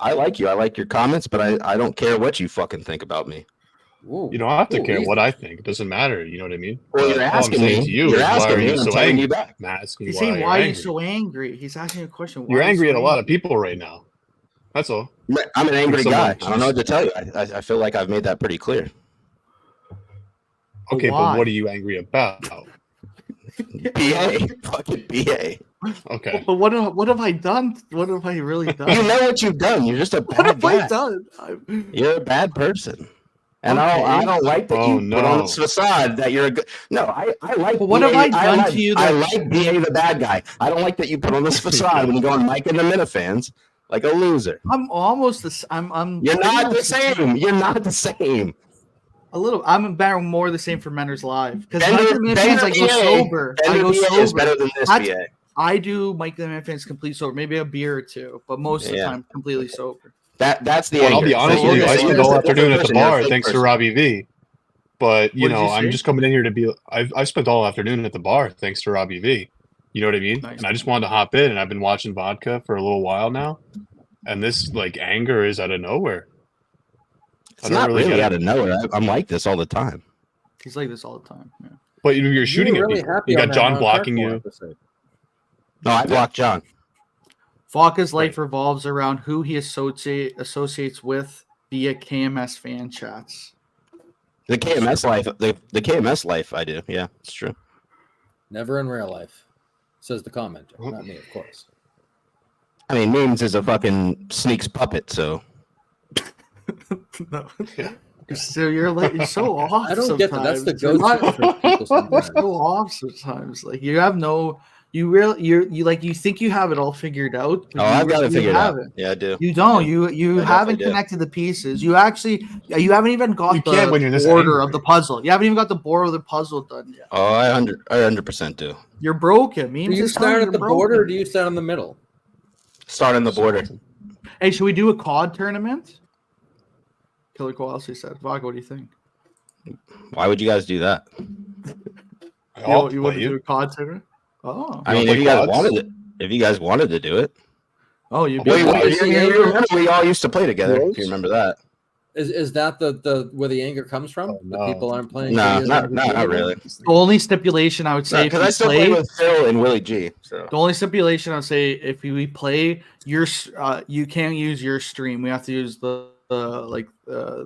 I like you. I like your comments, but I don't care what you fucking think about me. Ooh. You don't have to Ooh, care easy. what I think. It doesn't matter. You know what I mean? Well, But you're all I'm asking saying me. to you You're is, why asking are me, you and I'm so telling angry? you back. I'm asking He's why saying, you're "Why are you angry. so angry?" He's asking a question. You're Why are you angry so at a lot of people right now. That's all. I'm an angry Someone- guy. I don't know what to tell you. I feel like I've made that pretty clear. Okay, Why? but what are you angry about? BA, fucking BA. Okay. But what have I done? What have I really done? You know what you've done. You're just a What bad have I guy. done? You're a bad person. And Okay. I don't like that Oh, you put on no. this facade that you're a good. No, I like. But what have I done like, to you I that- like BA the bad guy. I don't like that you put on this facade when you go on Mike and the Minifans like a loser. I'm almost the. I'm. You're not the almost same. You're not the same. A little. I'm about more the same for Mentor's Live because Bender I go BA sober. I Bender go BA is better sober. than this That's- BA. I do Mike the Minifans complete sober, maybe a beer or two, but most of the Yeah. time completely sober. That's the. Well, I'll be anger. honest So with you. you're I just- spent you're all just a afternoon at different the person. You're a bar fake thanks to person. Robbie V. But What did you I'm say? just coming in here to be. I've spent all afternoon at the bar thanks to Robbie V. You know what I mean? Nice. And I just wanted to hop in, and I've been watching vodka for a little while now, and this like anger is out of nowhere. It's not get really it. out of nowhere. I'm like this all the time. He's like this all the time. Yeah. But you're shooting You were at really people. happy You on got that John Ron blocking Kirkmore you. episode. No, I blocked John. Vodka's life revolves around who he associates with via KMS fan chats. The KMS life. The KMS life. I do. Yeah, it's true. Never in real life, says the commenter, not me, of course. I mean, Memes is a fucking Sneaks puppet, so No. So you're so off. I don't get that. That's the sometimes. You're go-to for people You're sometimes. so off sometimes. Like you have no. You think you have it all figured out. But I've got it figured out. haven't. Yeah, I do. You don't. Yeah. You I haven't definitely do. connected the pieces. You haven't even got You can't when the you're this border angry. of the puzzle. You haven't even got the border of the puzzle done yet. Oh, I 100% do. You're broken. Memes Do you is start telling at you're the broken. border or do you start in the middle? Start on the border. Hey, should we do a COD tournament? Killer Kowalski said. Vodka, what do you think? Why would you guys do that? I'll You play want to do a COD tournament? Oh. I You mean, wanna if you play guys quads? wanted it, if you guys wanted to do it. Oh, you Wait, Well, wait, you remember we all used to play together. If Rose? you remember that? Is that the where the anger comes from? Oh, The no. people aren't playing. No, videos not anymore? really. The only stipulation I would say if Because you I still play play, with Phil and Willie G. So the only stipulation I would say if we play you can't use your stream. We have to use the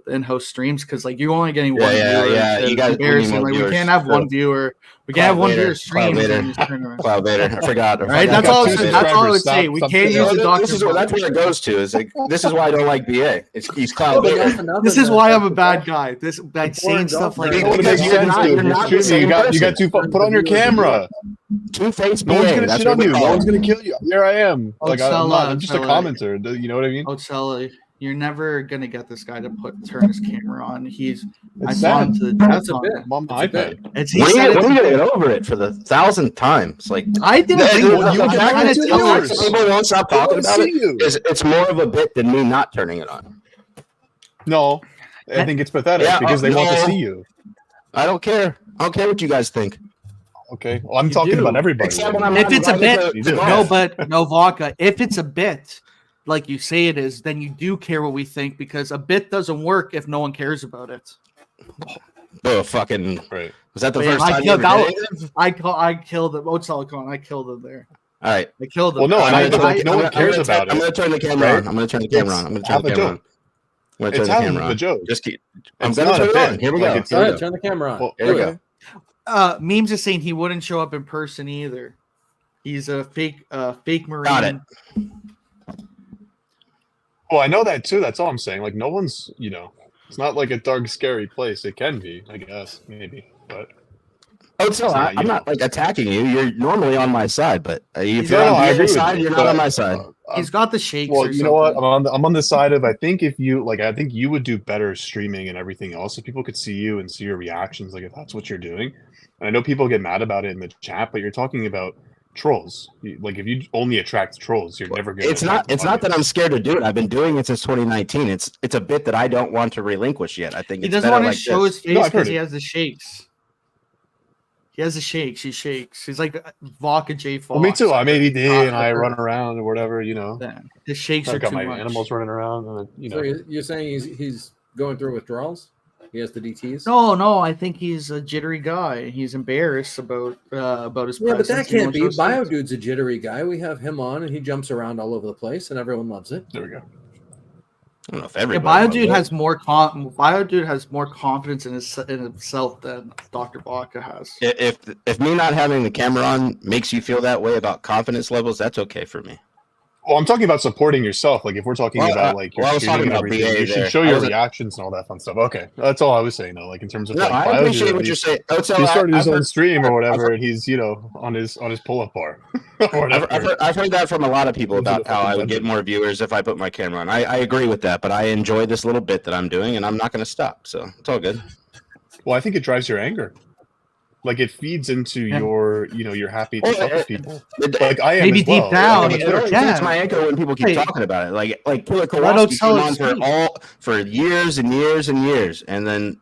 in-house streams because like you're only getting one viewer. yeah. It's You guys, embarrassing. Like we can't have one viewer. We can't have one viewer stream Vader. in this tournament. Cloud Vader. I forgot. Right? got That's all. two That's all I would subscribers. say. We Stop can't saying use that. the Doctor. That's where it goes to. Is like this is why I don't like BA. He's Cloud But that's Vader. another This is thing. why I'm a bad guy. This like saying Boring stuff like golf It Because makes you're sense, not- dude. you're You're not the streaming. You same got person. put on your camera. Two-faced No one's BA. gonna That's shit what on we you. No call one's him. gonna kill you. Here I am. Oh, Like I'm just a Sella. commenter. You know what I mean? Otsella, you're never gonna get this guy to turn his camera on. I It's saw sad. him to the That's death a on bit. it. I'm on my It's a bit. iPad. It's, he When said are you it's gonna get over it for the 1,000th time? It's like I didn't Yeah, think dude, about you that. can I'm trying have to two tell viewers. you. people won't stop They talking wanna about see it. you. It's more of a bit than me not turning it on. No, I think it's pathetic Yeah, because they want to no. see you. I don't care. I don't care what you guys think. Okay, well, I'm You talking do. about everybody. Except when I'm If it's a invited bit, to You do. no, golf. but no vodka. If it's a bit, like you say it is, then you do care what we think because a bit doesn't work if no one cares about it. Oh, fucking. Right. Was that the Man, first I time you killed ever did it? I killed him. Otsella, I killed him there. All right. I killed him. Well, no, I'm and gonna like, turn- no I'm one gonna- cares I'm gonna about turn- I'm it. gonna turn the camera Right? on. I'm gonna turn the camera on. I'm gonna turn half the a camera on. joke. I'm gonna It's turn the half camera of on. a joke. Just keep. I'm It's gonna not a turn it bit. on. Here we Like, go. it's Go Here we ahead, go. turn the camera on. Well, Here we go. Memes is saying he wouldn't show up in person either. He's a fake Marine. Got it. Well, I know that too. That's all I'm saying. Like, no one's, it's not like a dark, scary place. It can be, I guess, maybe, but Oh, so It's not, I'm not like attacking you. You're normally on my side, but if No, you're no, on I the agree other with side, you, you're not but, on my side. He's got the shakes. Well, or you know what? something. I'm on the side of I think if you like, I think you would do better streaming and everything else if people could see you and see your reactions. Like if that's what you're doing, and I know people get mad about it in the chat, but you're talking about trolls. Like if you only attract trolls, you're never going. It's not that I'm scared to do it. I've been doing it since 2019. It's a bit that I don't want to relinquish yet. I think He it's doesn't better want to like show this. his face No, I've heard because he it. has the shakes. He has the shakes. He shakes. He's like Vodka J Fox. Well, me too. I'm ADD and I Vodka. run around or whatever. Yeah. His shakes are I've got too my much. animals running around. And, So you're saying he's going through withdrawals? He has the DTs? No. I think he's a jittery guy. He's embarrassed about his. Yeah, but that presence. He can't won't be. show face. Biodude's a jittery guy. We have him on, and he jumps around all over the place, and everyone loves it. there we go. I don't know if Yeah, everybody. Biodude has more Biodude has more confidence in himself than Dr. Vodka has. If me not having the camera on makes you feel that way about confidence levels, that's okay for me. Well, I'm talking about supporting yourself. Like if we're talking about like your I was streaming talking and about everything, BA you should there. show your reactions and all that fun stuff. Okay, that's all I was saying though. Like in terms of No, like I Biodude, appreciate at what you're least, saying. he started his own stream or I've whatever, heard- and he's on his pull-up bar. Or whatever. I've heard that from a lot of people Lives in about a how fucking I would get dungeon. more viewers if I put my camera on. I agree with that, but I enjoy this little bit that I'm doing, and I'm not going to stop. So it's all good. Well, I think it drives your anger. Like it feeds into your, you're happy to Well, fuck with people. It, Like I am Maybe as deep well. down, Like, it on Twitter. only yeah. feeds my anger when people keep Hey, talking about it. Like Killer let Kowalski came Ocelot on speak. for years and years and years, and then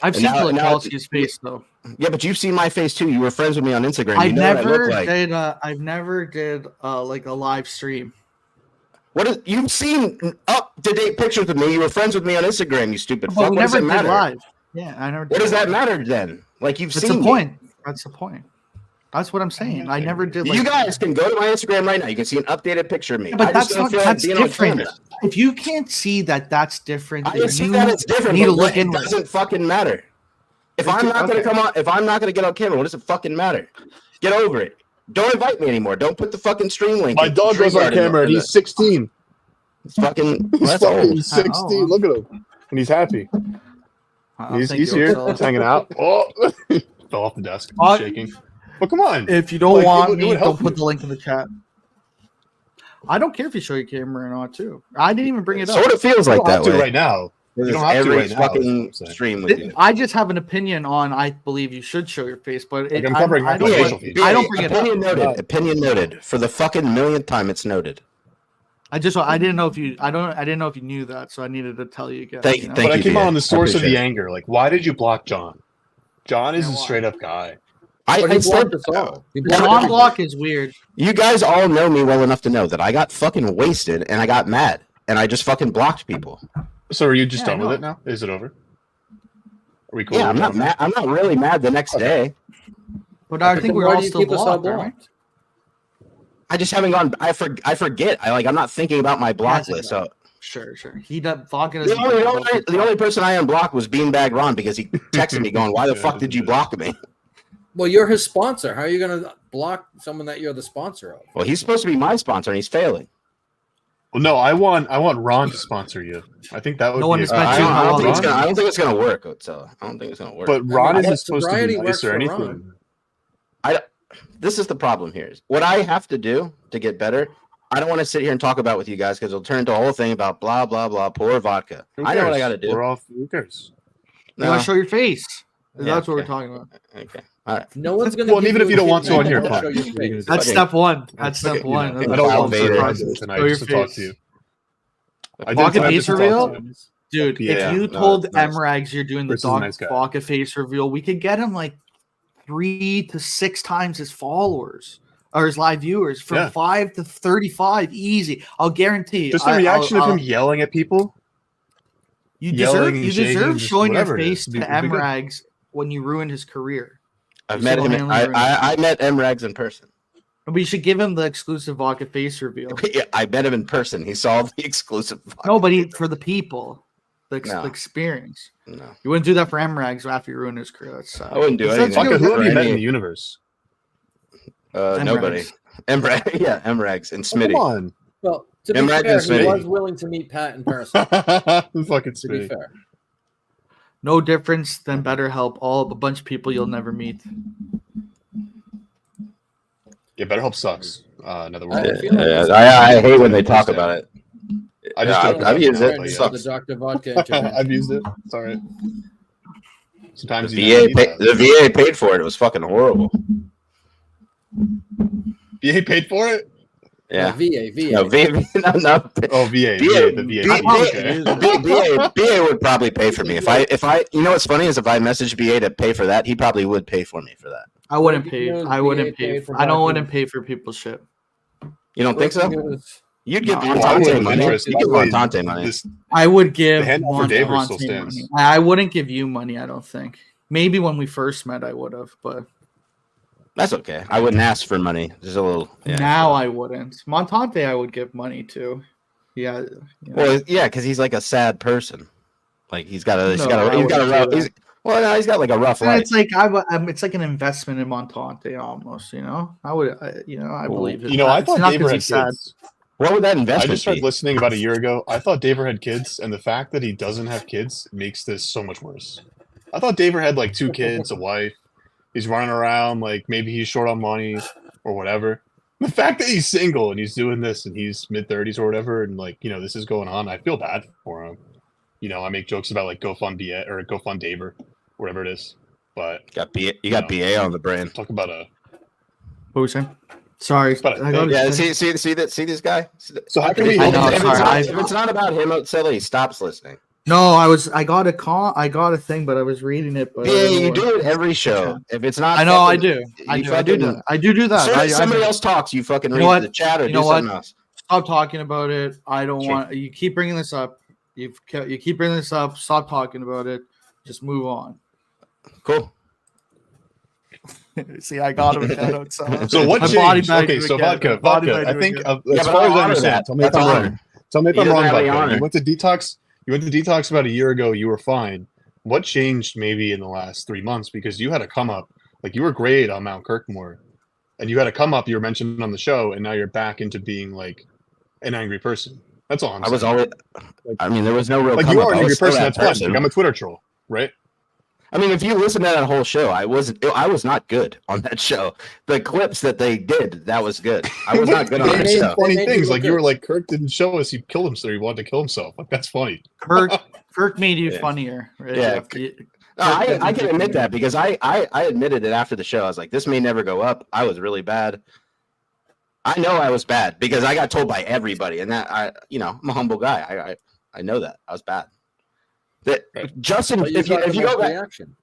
I've And seen now- Killer now- Kowalski's face though. yeah, but you've seen my face too. You were friends with me on Instagram. I You know what I never look like. did. I've never did like a live stream. You've seen up to date pictures with me? You were friends with me on Instagram. You stupid But fuck. we What does never it did matter? live. Yeah, I never. What did does that live. matter then? Like you've That's seen the me. point. That's the point. That's what I'm saying. I never did. You guys can go to my Instagram right now. You can see an updated picture of me. Yeah, but I just don't feel like that's being on different. camera. If you can't see that, that's different. I then can see you that it's different. need to But look it inward. doesn't fucking matter. If I'm not gonna come on, if I'm not gonna get on camera, what does it fucking matter? Get over it. Don't invite me anymore. Don't put the fucking stream link. My dog goes on camera and he's 16. It's fucking. He's That's fucking old. 16. Oh. Look at him. And he's happy. He's here. He's hanging out. Oh, fell off the desk. He's shaking. But come on. If you don't Like, want it would me, help don't put you. the link in the chat. I don't care if you show your camera or not, too. I didn't even bring it up. Sort of feels You like don't have that to way. right now. You This don't is have to every right now. is what fucking I'm saying. stream with you. I just have an opinion on. I believe you should show your face, but Like, I'm covering I half don't. my BA, facial features. I don't bring it opinion up. noted. Opinion noted. For the fucking millionth time, it's noted. I didn't know if you. I didn't know if you knew that, so I needed to tell you again. Thank you know? thank But I you, came BA. on the source of appreciate the it. anger. Like, why did you block John? John is Yeah, a why? straight up guy. But he Instead, blocked us all. He The blocked John everybody. block is weird. you guys all know me well enough to know that I got fucking wasted and I got mad and I just fucking blocked people. So are you just Yeah, I done with know. it now? Is it over? Are we cool? Yeah, with I'm not it? mad. I'm not really mad the next day. But I But think then we're why all do you still keep us all blocked, right? blocked? I just haven't gone. I forget. I'm not thinking about my block Hasn't list. gone. So Sure. He does. Vodka the only person I unblocked was Beanbag Ron because he texted me going, "Why the fuck did you block me?" Well, you're his sponsor. How are you going to block someone that you're the sponsor of? Well, he's supposed to be my sponsor and he's failing. Well, no, I want Ron to sponsor you. I think that would No be one a has good met I you. idea. don't, I don't think it's Ron- gonna. I don't think it's gonna work. So I don't think it's gonna work. But Ron I mean, isn't supposed to be sobriety nice works or for anything. Ron. This is the problem here. Is what I have to do to get better. I don't want to sit here and talk about with you guys because it'll turn into a whole thing about blah blah blah. Poor vodka. Who I know what I cares? got to do. We're all who cares? You gotta show your face. Yeah, That's what we're okay. talking about. Okay. All right. No one's going to. Well, and even if you don't want to on here, show fine. your face. That's Okay. step one. That's Look step at- one. I That's don't Val want to Vader. surprise you tonight Show just to your talk to you. face. I Vodka time face just to talk reveal? to you. Dude, Yeah, if you no, told it's nice. Emrags you're doing the Chris is a nice guy. Vodka face reveal, we could get him like 3 to 6 times his followers or his live viewers from Yeah. 5 to 35 easy. I'll guarantee you. Just the reaction of him yelling at people. You yelling and deserve shaking, just showing your whatever it face is. to It'd be good. Emrags when you ruined his career. I've met him. Single-handedly I met M Rags in person. But you should give him the exclusive Vodka face reveal. Yeah, I met him in person. He saw the exclusive. No, but for the people, the No. experience. No, You wouldn't do that for Emrags after you ruined his career. That's sad. I wouldn't do That's anything. good. Vodka, who have you for met in any- the universe? Nobody. M Rags. Yeah, M Rags and Oh, come Smitty. on. Well, to be Imran fair, and he Smitty. was willing to meet Pat in person. Fucking To be Smitty. fair, No difference than BetterHelp. All a bunch of people you'll never meet. Yeah, BetterHelp sucks. Another I word. feel like I hate when they talk about it. I just Yeah, don't I've know, used it. but It yeah. sucks. the Dr. Vodka interview. I've used it. It's all right. Sometimes The you VA, need that. the VA paid for it. It was fucking horrible. VA paid for it? Yeah. VA. No, VA, no. Oh, VA. VA, the VA. VA, BA would probably pay for me if I. You know what's funny is if I messaged BA to pay for that, he probably would pay for me for that. I wouldn't Breaking pay. news, I VA wouldn't pay. paid for I don't Vodka. wouldn't pay for people's shit. You don't think so? News. You'd give No, I Montante wouldn't money. interest. You give Luckily, Montante money. this- I would give The handout for Dave still Montante stands. money. I wouldn't give you money. I don't think. Maybe when we first met, I would have, but That's okay. I wouldn't ask for money. Just a little. Yeah, now I wouldn't. Montante, I would give money to. Yeah. Well, yeah, because he's like a sad person. Like he's got a like a rough And life. it's like it's like an investment in Montante almost. I believe it. I It's thought not Daver 'cause had he's sad. kids. What would that I investment just started be? listening about a year ago. I thought Daver had kids, and the fact that he doesn't have kids makes this so much worse. I thought Daver had like 2 kids, a wife. He's running around like maybe he's short on money or whatever. The fact that he's single and he's doing this and he's mid-30s or whatever, and like this is going on, I feel bad for him. I make jokes about like GoFund or GoFund Daver, whatever it is. But You got BA on the brain. talk about a. What was saying? Sorry. But Yeah, see this guy. So how can we? I know, sorry, If it's not about him, Otsella, he stops listening. No, I got a thing, but I was reading it. But Yeah, you do it every show. If it's not, I know, I fucking- do. I you do fucking- that. I do that. As soon as somebody I else talks, you fucking You read know what? the chat or You do know what? something else. Stop talking about it. I don't Sure. want you keep bringing this up. You keep bringing this up. Stop talking about it. Just move on. Cool. See, I got him again. So what My changed? body bag Okay, him so again. vodka. Body Vodka. bag I him think again. Yeah, as but far I'll as I honor understand, that. tell me if That's I'm honor. wrong. Tell me if He I'm doesn't wrong, have any Vodka. honor. You went to detox. You went to detox about a year ago. You were fine. What changed maybe in the last 3 months? Because you had a come up. Like you were great on Mount Kirkmore, and you had a come up. You were mentioned on the show, and now you're back into being like an angry person. That's all I'm saying. I was always. I mean, there was no real. Like come you up. are an I angry was still person. that That's fine. Like I'm a Twitter troll, right? I mean, if you listen to that whole show, I was not good on that show. The clips that they did, that was good. I was not good on They that made show. funny They made things. you Like look you were good. like Kirk didn't show us he killed himself. He wanted to kill himself. Like that's funny. Kirk made you Yeah. funnier. Right? Yeah. No, I can admit that because I admitted it after the show. I was like, this may never go up. I was really bad. I know I was bad because I got told by everybody, and that I'm a humble guy. I know that I was bad. That Justin, But you if you got the go most back, reaction.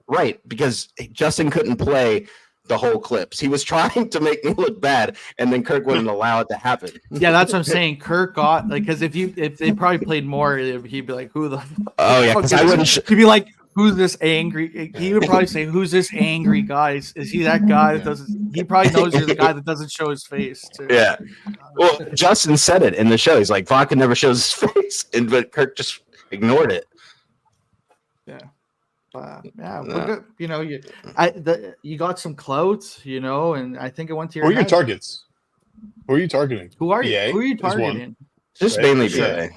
right, because Justin couldn't play the whole clips. He was trying to make me look bad, and then Kirk wouldn't allow it to happen. Yeah, that's what I'm saying. Kirk got because if they probably played more, he'd be like, "Who the?" Oh yeah, because I wouldn't. He'd be like, "Who's this angry?" He would probably say, "Who's this angry guy? Is he that guy that doesn't?" He probably knows you're the guy that doesn't show his face. Too. Yeah. Well, Justin said it in the show. He's like, Vodka never shows his face, but Kirk just ignored it. Yeah, we're good. You got some clout, and I think it went to your. Who are your head. targets? Who are you targeting? Who are you? BA Who are you is one. targeting? Just Right, mainly sure. BA.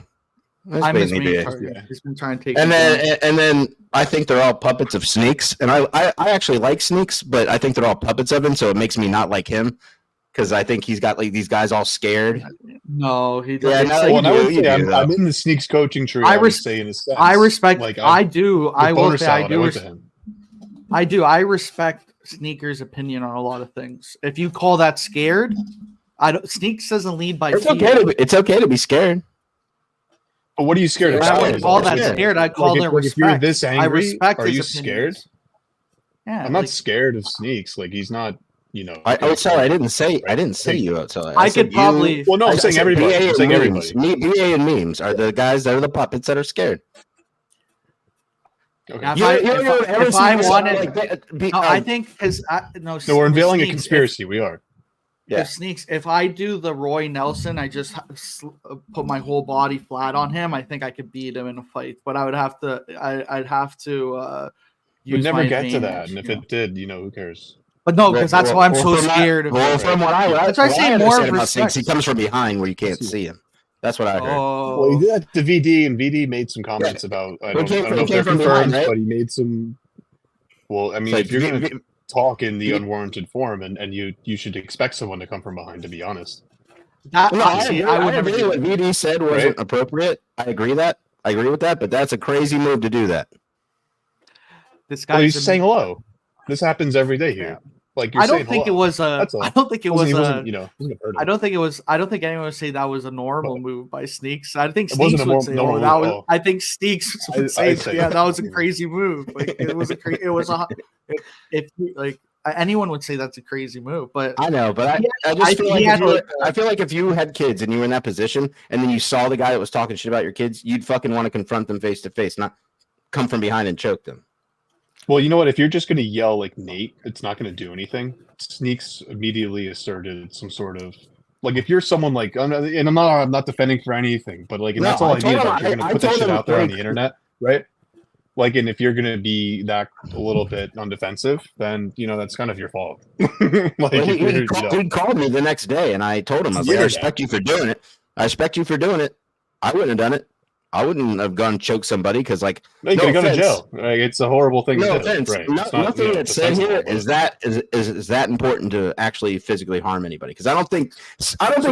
Just I'm his mainly main BA. target. Yeah. He's been trying to take. And me down. then I think they're all puppets of Sneaks, and I actually like Sneaks, but I think they're all puppets of him, so it makes me not like him because I think he's got like these guys all scared. No, he Yeah, doesn't. no, It's you Well, like- and I do, would you say do, though. I'm in the Sneaks coaching tree. I I would res- say in a sense. I respect. Like I do. I will boner say. I salad, do. went to him. I do. I respect Sneaker's opinion on a lot of things. If you call that scared, I don't. Sneaks doesn't lead by It's fear. it's okay to be scared. But what are you scared of? I Yeah, wouldn't Scared call of? that Yeah. scared. I call Like, it if respect. you're this I angry, respect are his you opinions. scared? Yeah, I'm not scared of Sneaks. Like he's not. I would tell. I didn't say you. I would I could probably. Well, no, I'm saying everybody. I'm saying everybody. BA and memes are the guys that are the puppets that are scared. Okay. Now, Ever if I seen wanted- like No, I think because No, we're unveiling a Sneaks, conspiracy. We are. Yeah. If Sneaks, if I do the Roy Nelson, I just put my whole body flat on him. I think I could beat him in a fight, but I would have to. I'd have to. You'd use never my get to advantage, that, and if you know. it did, who cares? But no, because that's why I'm so from scared of. Well, from what That's why I say more understand about respect. Sneaks, he comes from behind where you can't see him. That's what I heard. Well, he Oh, did that to VD, and VD made some comments about. I don't know if they're confirmed, but he made some. Well, I mean, It's if you're like, going to talk in the unwarranted form, and you should expect someone to come from behind, to be honest. that, No, I see, agree. I would I never agree do what that. VD said wasn't appropriate. I agree with that, but that's a crazy move to do that. This Well, guy's he's saying hello. This happens every day here. Like you're I don't saying think it hello. was a. That's all. I don't think it was He a. wasn't, wasn't a I don't think it was. I don't think anyone would say that was a normal move by Sneaks. I think It wasn't Sneaks a would say, normal "Oh, move that at was." all. I think Sneaks would I say, say "Yeah, that. that was a crazy move." Like it was a. It was a. If like anyone would say that's a crazy move, but I know, but I just feel like, I feel like if you had kids and you were in that position, and then you saw the guy that was talking shit about your kids, you'd fucking want to confront them face to face, not come from behind and choke them. Well, you know what? If you're just going to yell like Nate, it's not going to do anything. Sneaks immediately asserted some sort of Like if you're someone like, and I'm not defending for anything, but like, and No, that's all I I told need. him- Like, you're I gonna put that told shit him, out there on like- the internet, right? Like, and if you're gonna be that a little bit on defensive, then that's kind of your fault. Like, Well, if you're, he called me the next day, and I told him, I was It's like, I the respect you for doing it. I respect you for doing it. I wouldn't have done it. I wouldn't have gone choke somebody because, like, you no could go to offense. jail. Like, it's a horrible thing No to do. offense. Right? No- It's not, nothing that's said defensible, here but- is that important to actually physically harm anybody. Because I don't think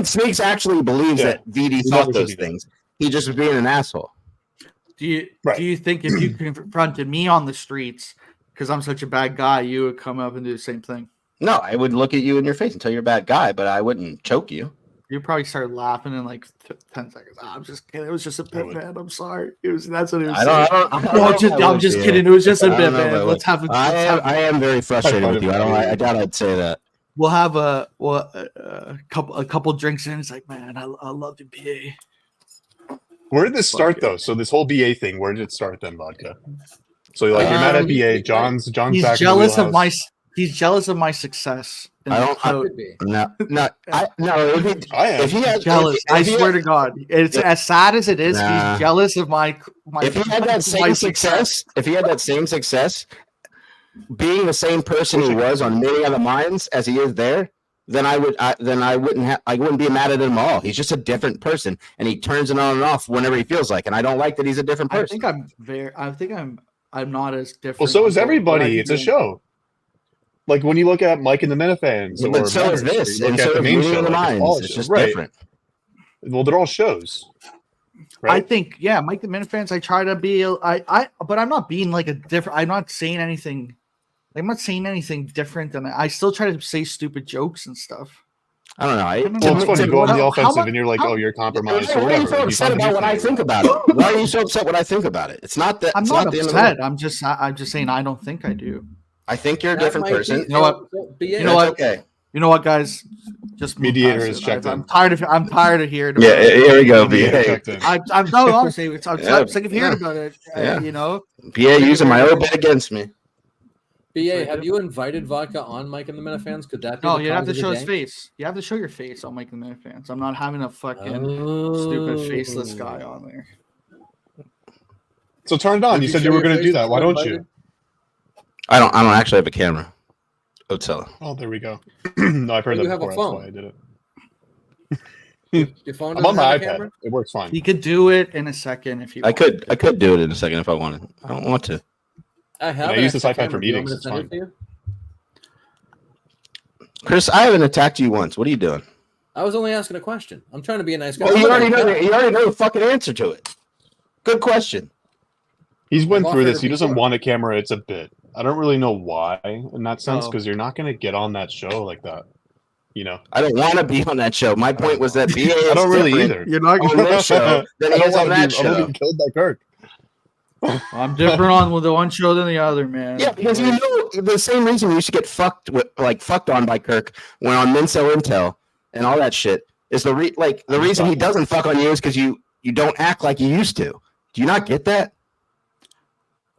Snakes actually believes Yeah. that VD He thought never should those be done. things. He just was being an asshole. Do you Right. do you think if you confronted me on the streets because I'm such a bad guy, you would come up and do the same thing? No, I would look at you in your face and tell you're a bad guy, but I wouldn't choke you. You'd probably start laughing in like 10 seconds. I'm just kidding. It was just a bit, would. man. I'm sorry. That's what it was. I don't No, know I'm just if I would, kidding. It was just a I don't bit, know if I man. would. Let's have a. I am very frustrated with you. I doubt I'd say that. We'll have a couple drinks in. It's like, man, I love you, PA. Where did this start though? So this whole BA thing, where did it start then, Vodka? So like you're mad at BA. John's He's back in the jealous of wheelhouse. He's jealous of my success. in I the don't- code. Could be. No. I am. If he had, Jealous. I if he swear had- to God, it's as sad as it is. Nah. He's jealous of my. if he had that my same success, being the same person he was on many other minds as he is there, then I wouldn't be mad at him at all. He's just a different person, and he turns it on and off whenever he feels like. And I don't like that he's a different I person. think I'm not as different. Well, so is but I everybody. It's a think- show. Like when you look at Mike and the Minifans, But or so is Matters, this, or you and look so at the is main Meeting show. of the like, Minds. all It's shows, just right. different. Well, they're all shows. I Right? think, yeah, Mike the Minifans. I try to be, but I'm not being like a different. I'm not saying anything. I'm not saying anything different than I still try to say stupid jokes and stuff. I don't know. Well, it's funny. You go on the How offensive much- and you're like, how- oh, you're compromised Why or are you whatever. so He's upset not about what I anything. think about it? Why are you so upset what I think about it? It's not that. I'm it's not the end of the world. upset. I'm just saying I don't think I do. I think you're a That different might be- person. You know what? BA, You know what? Okay. You know what, guys? Just move Mediator past has it. checked I'm in. tired of. I'm tired of hearing. Yeah, about it. here we go. Mediator BA. checked in. I'm no, honestly, I'm Yeah, sick of hearing yeah. about it. Yeah. You know, BA using my own bet against me. BA, have you invited Vodka on Mike and the Minifans? Could that be no, the you have to cause of show the his day? face. You have to show your face on Mike the Minifans. I'm not having a fucking Oh. stupid faceless guy on there. So turn it on. Did You you said show you were your going to face do that. if Why you don't invited? you? I don't actually have a camera. Otella. Oh, there we go. No, I've heard You that have a before. That's phone. why I did it. Your phone I'm doesn't on my have a iPad. camera? It works fine. He could do it in a second if he. I could do it in a second if I wanted. I don't want to. I have. I an use this extra iPad for camera. Do you want meetings, me to it's send it fine. to you? Chris, I haven't attacked you once. What are you doing? I was only asking a question. I'm trying to be a nice guy. Well, I'm you a already nice know. guy. You already know the fucking answer to it. Good question. He's went I've through offered this. it He doesn't before. want a camera. It's a bit. I don't really know why in that sense Oh. because you're not going to get on that show like that. You know, I don't want to be on that show. My point was that BA is I don't really different either. You're not. on this show than I he don't is on want that to be. I don't show. get killed by Kirk. I'm different on with the one show than the other, man. Yeah, because you know the same reason we used to get fucked on by Kirk when on Minso Intel and all that shit is the reason he doesn't fuck on you is because you don't act like you used to. Do you not get that?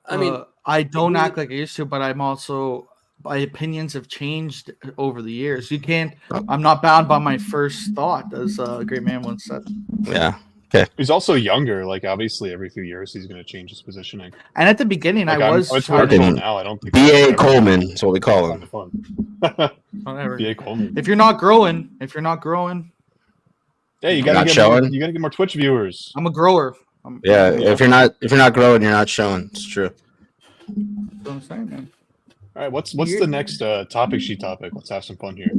I mean, I don't we- act like I used to, but I'm also my opinions have changed over the years. You can't. I'm not bound by my first thought, as a great man once said. Yeah. He's also younger. Like obviously, every few years he's going to change his positioning. And at the beginning, Like, I was It's trying working to. now. I don't think BA Coleman is what we call him. Fun. Whatever. BA Coleman. If you're not growing, Hey, you Not got to get showing? more. You got to get more Twitch viewers. I'm a grower. Yeah, if you're not growing, you're not showing. It's true. That's what I'm saying, man. All right, what's the next topic sheet topic? Let's have some fun here.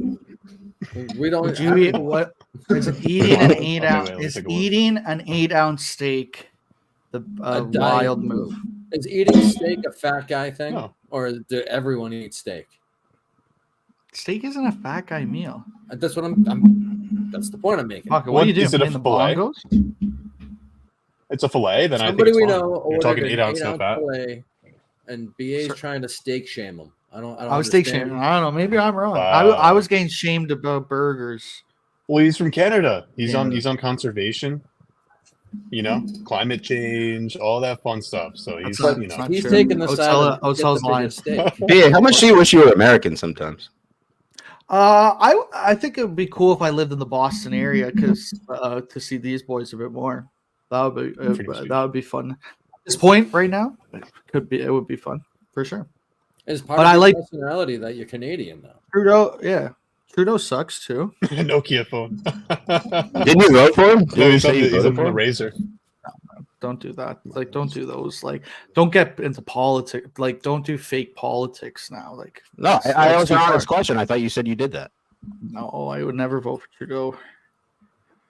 we don't. Would you eat what? Is eating an Okay, 8 wait, ounce? let me Is take a look. eating an 8-ounce steak the A diet wild move? Is eating steak a fat guy thing, No. or do everyone eat steak? Steak isn't a fat guy meal. That's what I'm. That's the point I'm making. Fuck it, what What- do you do? is it a In the fillet? bongos? It's a fillet. Then Somebody I think we it's know fine. You're talking ordered 8 an ounce, no 8-ounce fat. fillet, and BA's Sir. trying to steak shame him. I don't. I was steak understand. shaming. I don't know. Maybe I'm wrong. Wow. I was getting shamed about burgers. Well, he's from Canada. He's on Canada. conservation. You know, climate change, all that fun stuff. So he's That's not- you that's know. not He's true. taking the side Otella- of get Otella's the lying. biggest steak. BA, how much do you wish you were American sometimes? I think it would be cool if I lived in the Boston area because to see these boys a bit more. That would be fun. At this point right now, it would be fun for sure. It's part But of I your like personality that you're Canadian, though. Trudeau. Yeah, Trudeau sucks too. Nokia phone. Didn't you vote for him? No, he's on you the voted for him? Razor. Don't do that. Like, don't do those. Like, don't get into politics. Like, don't do fake politics now. Like, No, I that's was too an far. honest question. I thought you said you did that. No, I would never vote for Trudeau.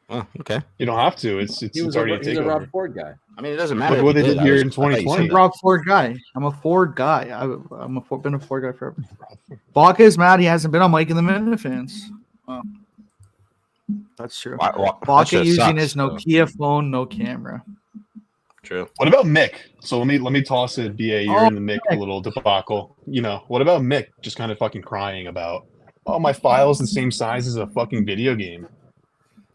Oh, okay. You don't have to. It's He was already a he's a Rob takeover. Ford guy. I mean, it doesn't matter. Look what if they you did I here was- in I thought you 2020. said I'm that. a Ford guy. I'm a Ford guy. Been a Ford guy forever. Baca is mad he hasn't been on Mike and the Minifans. Well, that's true. That Baca shit using sucks, his though. Nokia phone, no camera. True. What about Mick? So let me toss it. BA, you're Oh, in the Mick Mick. little debacle. What about Mick just kind of fucking crying about, oh, my file's the same size as a fucking video game.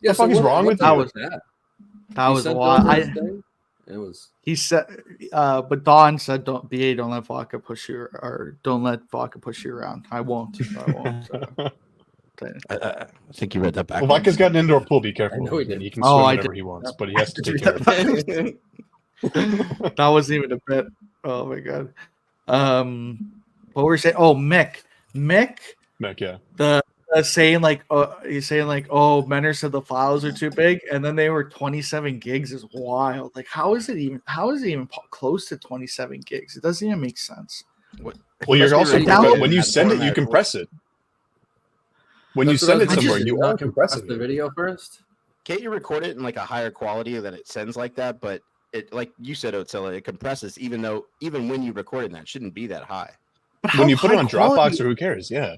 Yeah, fuck is wrong with that you? was that? That He was a sent lot. over his thing? It was. He said, but Don said, "Don't let vodka push you, or don't let vodka push you around." I won't. I think you read that back. Well, Vodka's got an indoor pool. Be careful. I know he And did. he can Oh, swim I whenever did. he wants, Yep. but he has to I take did care of it. that wasn't even a bit. Oh my god. What were we saying? Oh, Mick, Mick, yeah. the saying like, he's saying like, oh, Menor said the files are too big, and then they were 27 gigs is wild. Like, how is it even close to 27 gigs? It doesn't even make sense. Well, you're also when you send it, you compress it. When you That's what send I it was thinking. somewhere, Did you not are compressing the it. video first. Can't you record it in like a higher quality that it sends like that? But it, like you said, Otsilla, it compresses even when you record it, that shouldn't be that high. But When you put it high on quality- Dropbox, or who cares? Yeah.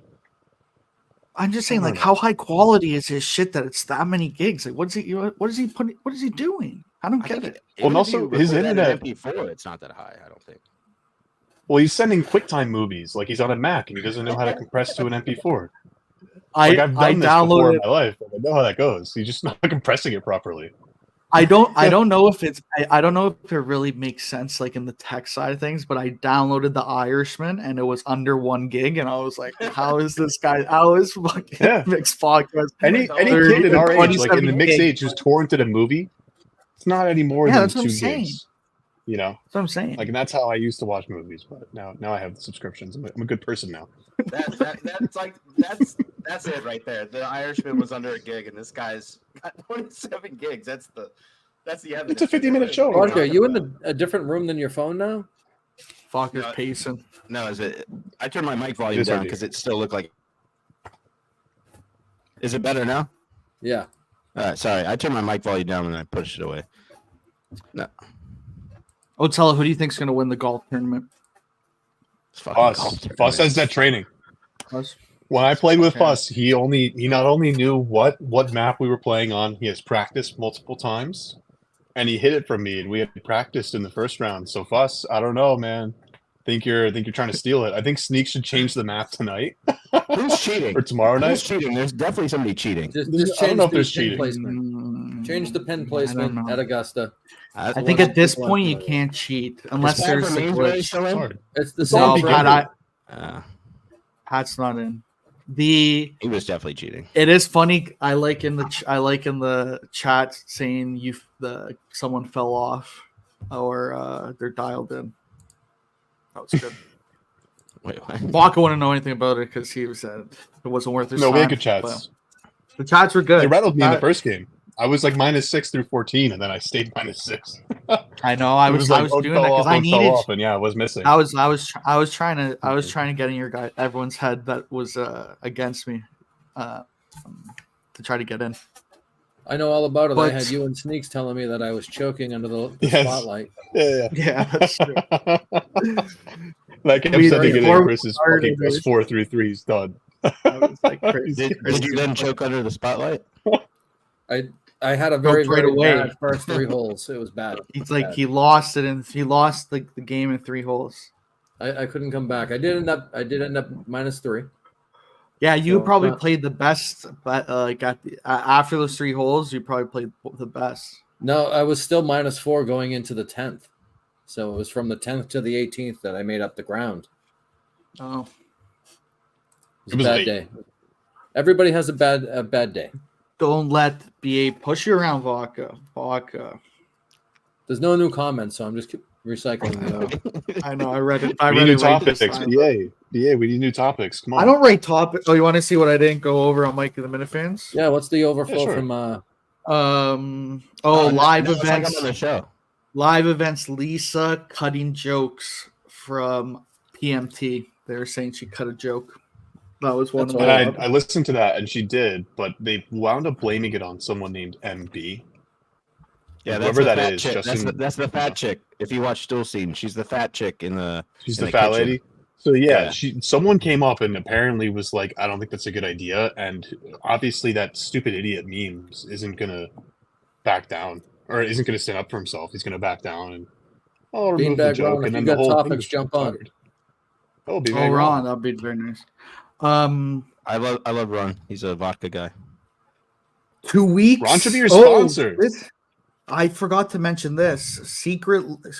I'm just saying, I don't like, know. how high quality is his shit that it's that many gigs? Like, what is he putting? What is he doing? I don't get it. Well, and also his internet. MP4, it's not that high. I don't think. Well, he's sending QuickTime movies. Like, he's on a Mac and he doesn't know how to compress to an MP4. I Like, I've done this before downloaded. in my life. I know how that goes. He's just not compressing it properly. I don't know if it's. I don't know if it really makes sense, like in the tech side of things. But I downloaded The Irishman and it was under 1 gig, and I was like, "How is this guy? How is fucking Yeah. mixed podcast? Any 30 kid in our age, like in 27 the mixed gigs. age, who's torrented a movie, it's not any more Yeah, than that's what 2 I'm saying. gigs. You know, That's what I'm saying. like, and that's how I used to watch movies. But now I have the subscriptions. I'm a good person now. That's it right there. The Irishman was under a gig, and this guy's got 27 gigs. That's the evidence. It's a 50-minute show. Roger, are you in a different room than your phone now? Fuck is No. pacing. No, is it? I turned my mic volume Yes, I down do. because it still looked like. Is it better now? Yeah. All right, sorry. I turned my mic volume down and I pushed it away. No, Otella, who do you think's gonna win the golf tournament? it's fucking golf Fuss. tournament. Fuss has that training. Us? When I played with Okay. Fuss, he not only knew what map we were playing on, he has practiced multiple times, and he hit it from me, and we had practiced in the first round. So Fuss, I don't know, man. Think you're trying to steal it. I think Sneak should change the map tonight Who's cheating? or tomorrow Who's night. cheating? There's definitely somebody cheating. Just I don't change know if the there's pin cheating. placement. Change the pin I don't placement know. at Augusta. I So think what at this people are point you doing. can't cheat unless Is there's a Piper Mainsbury glitch. still It's in? hard. It's the It's all same. No, for beginning. Pat, Pat's not in. The He was definitely cheating. it is funny. I like in the chat saying someone fell off or they're dialed in. That was good. Wait, what? Baca wouldn't know anything about it because he was it wasn't worth his No, time. we had good chats. but the chats were good. They rattled me in the Pat- first game. I was like -6 through 14, and then I stayed -6. I know. I It was like, doing that because I fell needed. off, and yeah, I was missing. I was trying to get in your guy everyone's head that was against me to try to get in. I know all about it. I But- had you and Sneaks telling me that I was choking under the Yes. spotlight. Yeah. Yeah, that's true. Like I kept We- sending it before in we versus started, fucking plus 4 through 3 is done. I was like crazy. Did you then choke under the spotlight? I had a very, right very away. bad first 3 holes. It was bad. He's like Bad. he lost the game in 3 holes. I couldn't come back. I did end up -3. Yeah, you So, probably not- played the best, but like after those 3 holes, you probably played the best. No, I was still -4 going into the 10th. So it was from the 10th to the 18th that I made up the ground. Oh, It was It was a bad late. day. Everybody has a bad day. Don't let BA push you around, Vodka. There's no new comments, so I'm just recycling. I know. I read it. We I need read new it right this topics. time. BA, we need new topics. Come on. I don't write topics. Oh, you want to see what I didn't go over on Mike and the Minifans? Yeah, what's the overflow sure. from? Live no, it's like events. I'm on the show. Live events. Lisa cutting jokes from PMT. They were saying she cut a joke. That was one That's of all my. And I listened to that, and she did, but they wound up blaming it on someone named MB. Yeah, Whoever that's the that fat is, chick. Justin. That's the fat chick. If you watch Stool Scene, she's the fat chick in the. She's in the fat kitchen. lady. So yeah, Yeah. someone came up and apparently was like, I don't think that's a good idea. And obviously that stupid idiot memes isn't gonna back down or isn't gonna stand up for himself. He's gonna back down and remove the Beanbag joke, Ron, and if then you the got whole topics, thing's jump on. fired. Oh, Beanbag Ron, Ron. that'd be very nice. I love Ron. He's a vodka guy. 2 weeks. Ron should be your sponsor. I forgot to mention this.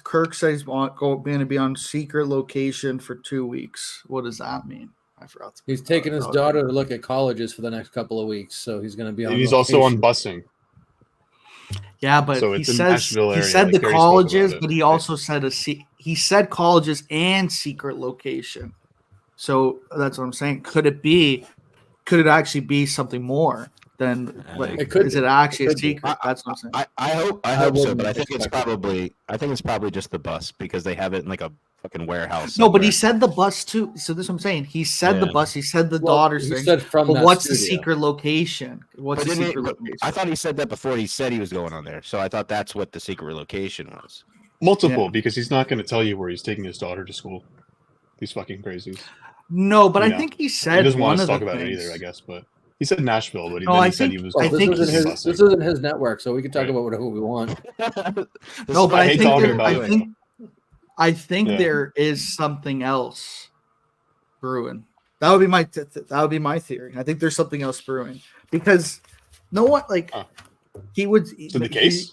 Kirk says going to be on secret location for 2 weeks. What does that mean? I forgot. He's taking his daughter to look at colleges for the next couple of weeks, so he's going to be on. And he's also on location. busing. Yeah, but So he it's in says Nashville he area, said like the Gary spoke colleges, about it. but he also said he said colleges and secret location. So that's what I'm saying. Could it actually be something more than like? It could is be. it actually It a could be. secret? That's what I'm saying. I hope so, wouldn't but I think it's expect probably just the bus because they have it in like a fucking warehouse. No, but he somewhere. said the bus too. So this is what I'm saying. He said the Yeah. bus. He said the Well, daughter's he thing. said from But that what's the studio. secret location? What's But the didn't secret he- location? I thought he said that before he said he was going on there. So I thought that's what the secret location was. Multiple, Yeah. because he's not going to tell you where he's taking his daughter to school. These fucking crazies. No, but You I know, think he He said doesn't one want us of to talk the about it things. either, I guess. But he said Nashville, but No, then I he said think- he was. I think this isn't he's- this isn't his network, so we can talk Right. about whatever we want. No, but I I hate think talking there, about it. I think Yeah. there is something else brewing. That would be my theory. I think there's something else brewing because no one like Huh. he would So the case?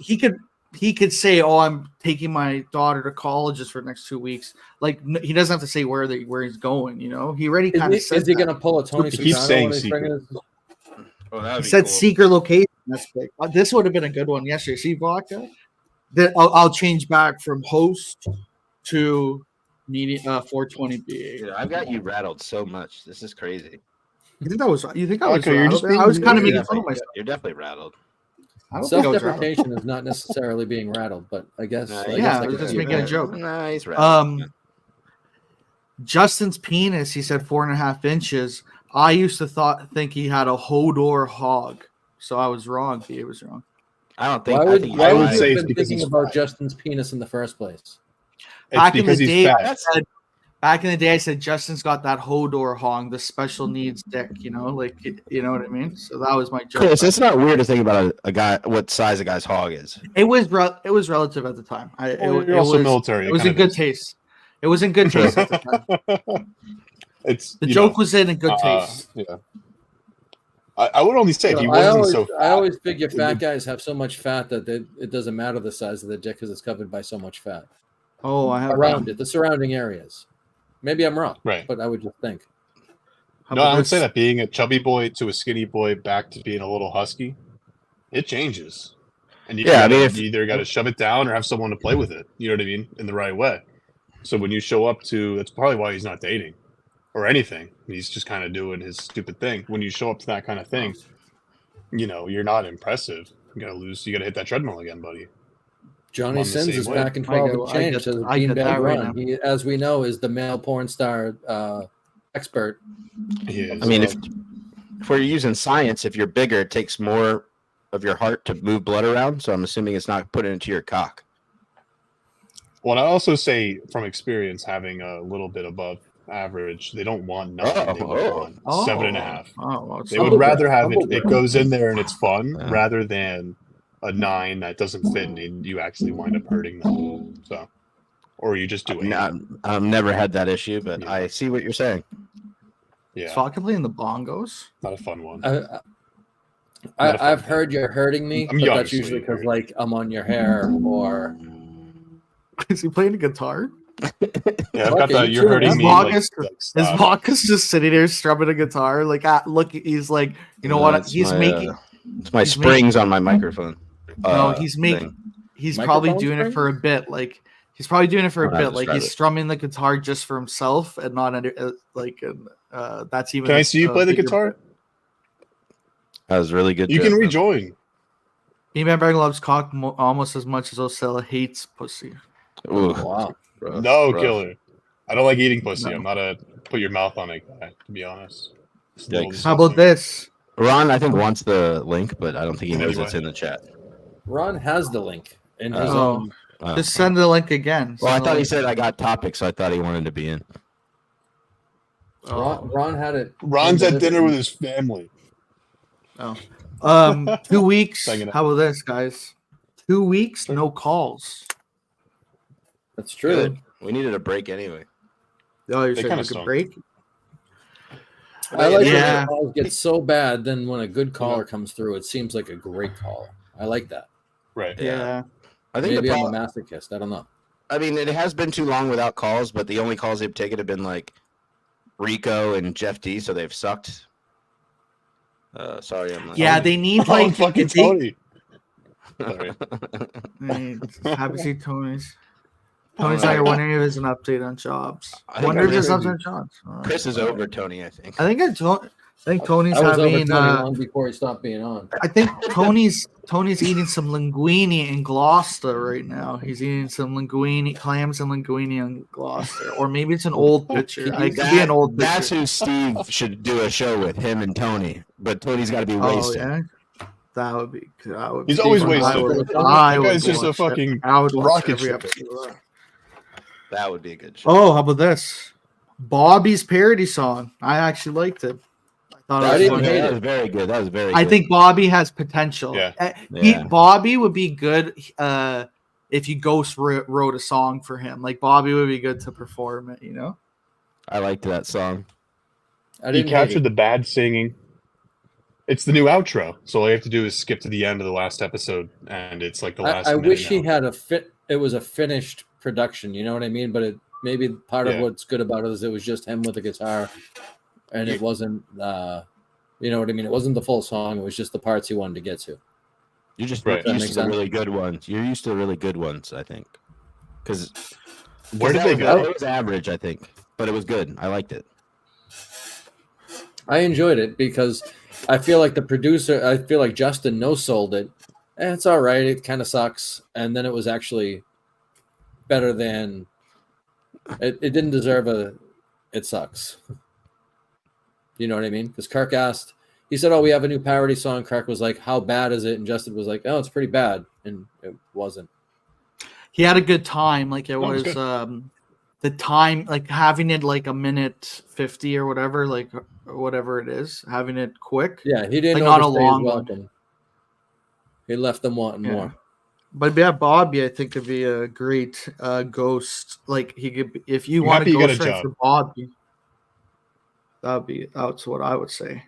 he could say, "Oh, I'm taking my daughter to colleges for the next 2 weeks." Like he doesn't have to say where he's going. You know, he already kind of said Is he that. going to pull a Tony He keeps Soprano saying when he's secret. bringing his- Oh, He said secret location. That's big. This would have been a good one yesterday. See, Vodka. I'll change back from host to media 420 Dude, I've got you rattled so much. This is crazy. You think I was? You think I was? Okay, you're rattled just there? being I was kind of weird. making fun of myself. You're definitely rattled. I don't think I was rattled. Self-deprecation is not necessarily being rattled, but I guess. Nah, I yeah, guess I that was could just be making a it. joke. Nah, he's rattled. Justin's penis. He said 4.5 inches. I used to think he had a Hodor hog, so I was wrong. He was wrong. I don't think. Why I would, think why I would would you say have it's been because thinking he's about fat. Justin's penis in the first place? It's Back in because the he's day, fat. back in the day, I said Justin's got that Hodor hog, the special needs dick. You know, like you know what I mean. So that was my joke. Chris, it's not weird to think about a guy what size a guy's hog is. It was relative at the time. You're also military. It was in good taste. It was in good taste at the time. It's The joke was in good taste. Yeah. I would only say if he You know, wasn't so fat. I always figure fat guys have so much fat that it doesn't matter the size of the dick because it's covered by so much fat Oh, I have around it, the surrounding areas. Maybe I'm wrong, Right. but I would just think. How No, about I would this? say that being a chubby boy to a skinny boy back to being a little husky, it changes. And you, Yeah, I mean, if- you either got to shove it down or have someone to play with it. You know what I mean? In the right way. So when you show up to, that's probably why he's not dating or anything. He's just kind of doing his stupid thing. When you show up to that kind of thing, you know, you're not impressive. You got to lose. You got to hit that treadmill again, buddy. Johnny I'm the Sins same is way. back in I 12 get- and I change. get- Says I get Beanbag that right Ron. now. He, as we know, is the male porn star expert. He is. I mean, if we're using science, if you're bigger, it takes more of your heart to move blood around. So I'm assuming it's not put into your cock. Well, I also say from experience, having a little bit above average, they don't want 9. They would want 7.5. Oh, well, They would Humble rather brag, have it. humble It brag. goes in there and it's fun, Yeah. rather than a 9 that doesn't fit and you actually wind up hurting them. So, or you just do it. I've never had that issue, but Yeah. I see what you're saying. Yeah, So I can play in the bongos. not a fun one. I, Not a fun I've thing. heard you're hurting me, I'm but young, that's usually sweetie. because like I'm on your hair or Is he playing a guitar? Yeah, I've Fuck got it, that. you You're too, hurting man. me. Marcus- Like, Is stop. Marcus just sitting there strumming a guitar? Like, look, he's like, you know what? It's He's my, making. it's my he's springs on my microphone. No, he's thing. making. He's probably Microphone doing it string? for a bit. Like, he's probably doing it for I a don't know how bit. to Like, describe he's it. strumming the guitar just for himself and not that's even. Can I see you a play the bigger guitar? bit. That was really good. You joke, can man. rejoin. Beanbag loves cock almost as much as Osella hates pussy. Ooh, Wow. rough, No, rough. killer. I don't like eating pussy. No. I'm not a put your mouth on it guy, to be honest. It's a little Yikes. How about disgusting. this? Ron, I think wants the link, but I don't think he knows Anyway. it's in the chat. Ron has the link in his Oh. own. Just send the link again. Well, I Send the thought he link. said I got topics, so I thought he wanted to be in. Ron had it. Ron's at dinner with his. his family. 2 weeks. Bang it up. How about this, guys? 2 weeks, no calls. That's true. Good. We needed a break anyway. Oh, you're They saying kinda like a stunk. break? I like Yeah. when calls get so bad. Then when a good caller comes through, it seems like a great caller. I like that. Right. Yeah. I think Maybe the I'm a problem. masochist. I don't know. I mean, it has been too long without calls, but the only calls they've taken have been like Rico and Jeff D, so they've sucked. Sorry, I'm not. Yeah, they need Oh, like fucking if they- Tony. Sorry. Happy to see Tony's. All Tony's right. not wondering if there's an update on jobs. I think Wonder I if there's should something on jobs. Chris is over Tony, I think. I think Tony's I was over having. Tony long before he stopped being on. I think Tony's eating some linguine in Gloucester right now. He's eating some linguine, clams and linguine in Gloucester, or maybe it's an old picture. It could be an old picture. That's who Steve should do a show with, him and Tony. But Tony's got to be Oh wasted. yeah, that would be. That would He's be always fun. wasted. I That would guy's just a watch fucking I would watch rocket every ship. episode of that. That would be a good show. Oh, how about this? Bobby's parody song. I actually liked it. I thought I it was didn't funny. hate That it. was very good. That was very good. I think Bobby has potential. Yeah. Yeah. Bobby would be good if you Ghost wrote a song for him. Like Bobby would be good to perform it, you know? I liked that song. I He didn't hate captured it. the bad singing. It's the new outro. So all you have to do is skip to the end of the last episode, and it's like the last. I minute wish he now. had a fit. It was a finished production. You know what I mean? But it maybe part of Yeah. what's good about it is it was just him with a guitar, and it wasn't. You know what I mean? It wasn't the full song. It was just the parts he wanted to get to. You're just Right. That used makes to the sense. really good ones. You're used to the really good ones, I think. Because Where did they go? It was average, I think, but it was good. I liked it. I enjoyed it because I feel like the producer. I feel like Justin no sold it. It's all right. It kind of sucks, and then it was actually better than. It didn't deserve a. It sucks. You know what I mean? Because Kirk asked. He said, "Oh, we have a new parody song." Kirk was like, "How bad is it?" And Justin was like, "Oh, it's pretty bad," and it wasn't. He had a good time. Like it Oh, it was was good. the time, like having it like a minute 50 or whatever, like whatever it is, having it quick. Yeah, he didn't Like, not a overstay his long one. welcome. He left them wanting Yeah. more. But yeah, Bobby, I think could be a great ghost. Like he could, if you I'm want happy to you got a ghost write job. for Bobby, that's what I would say.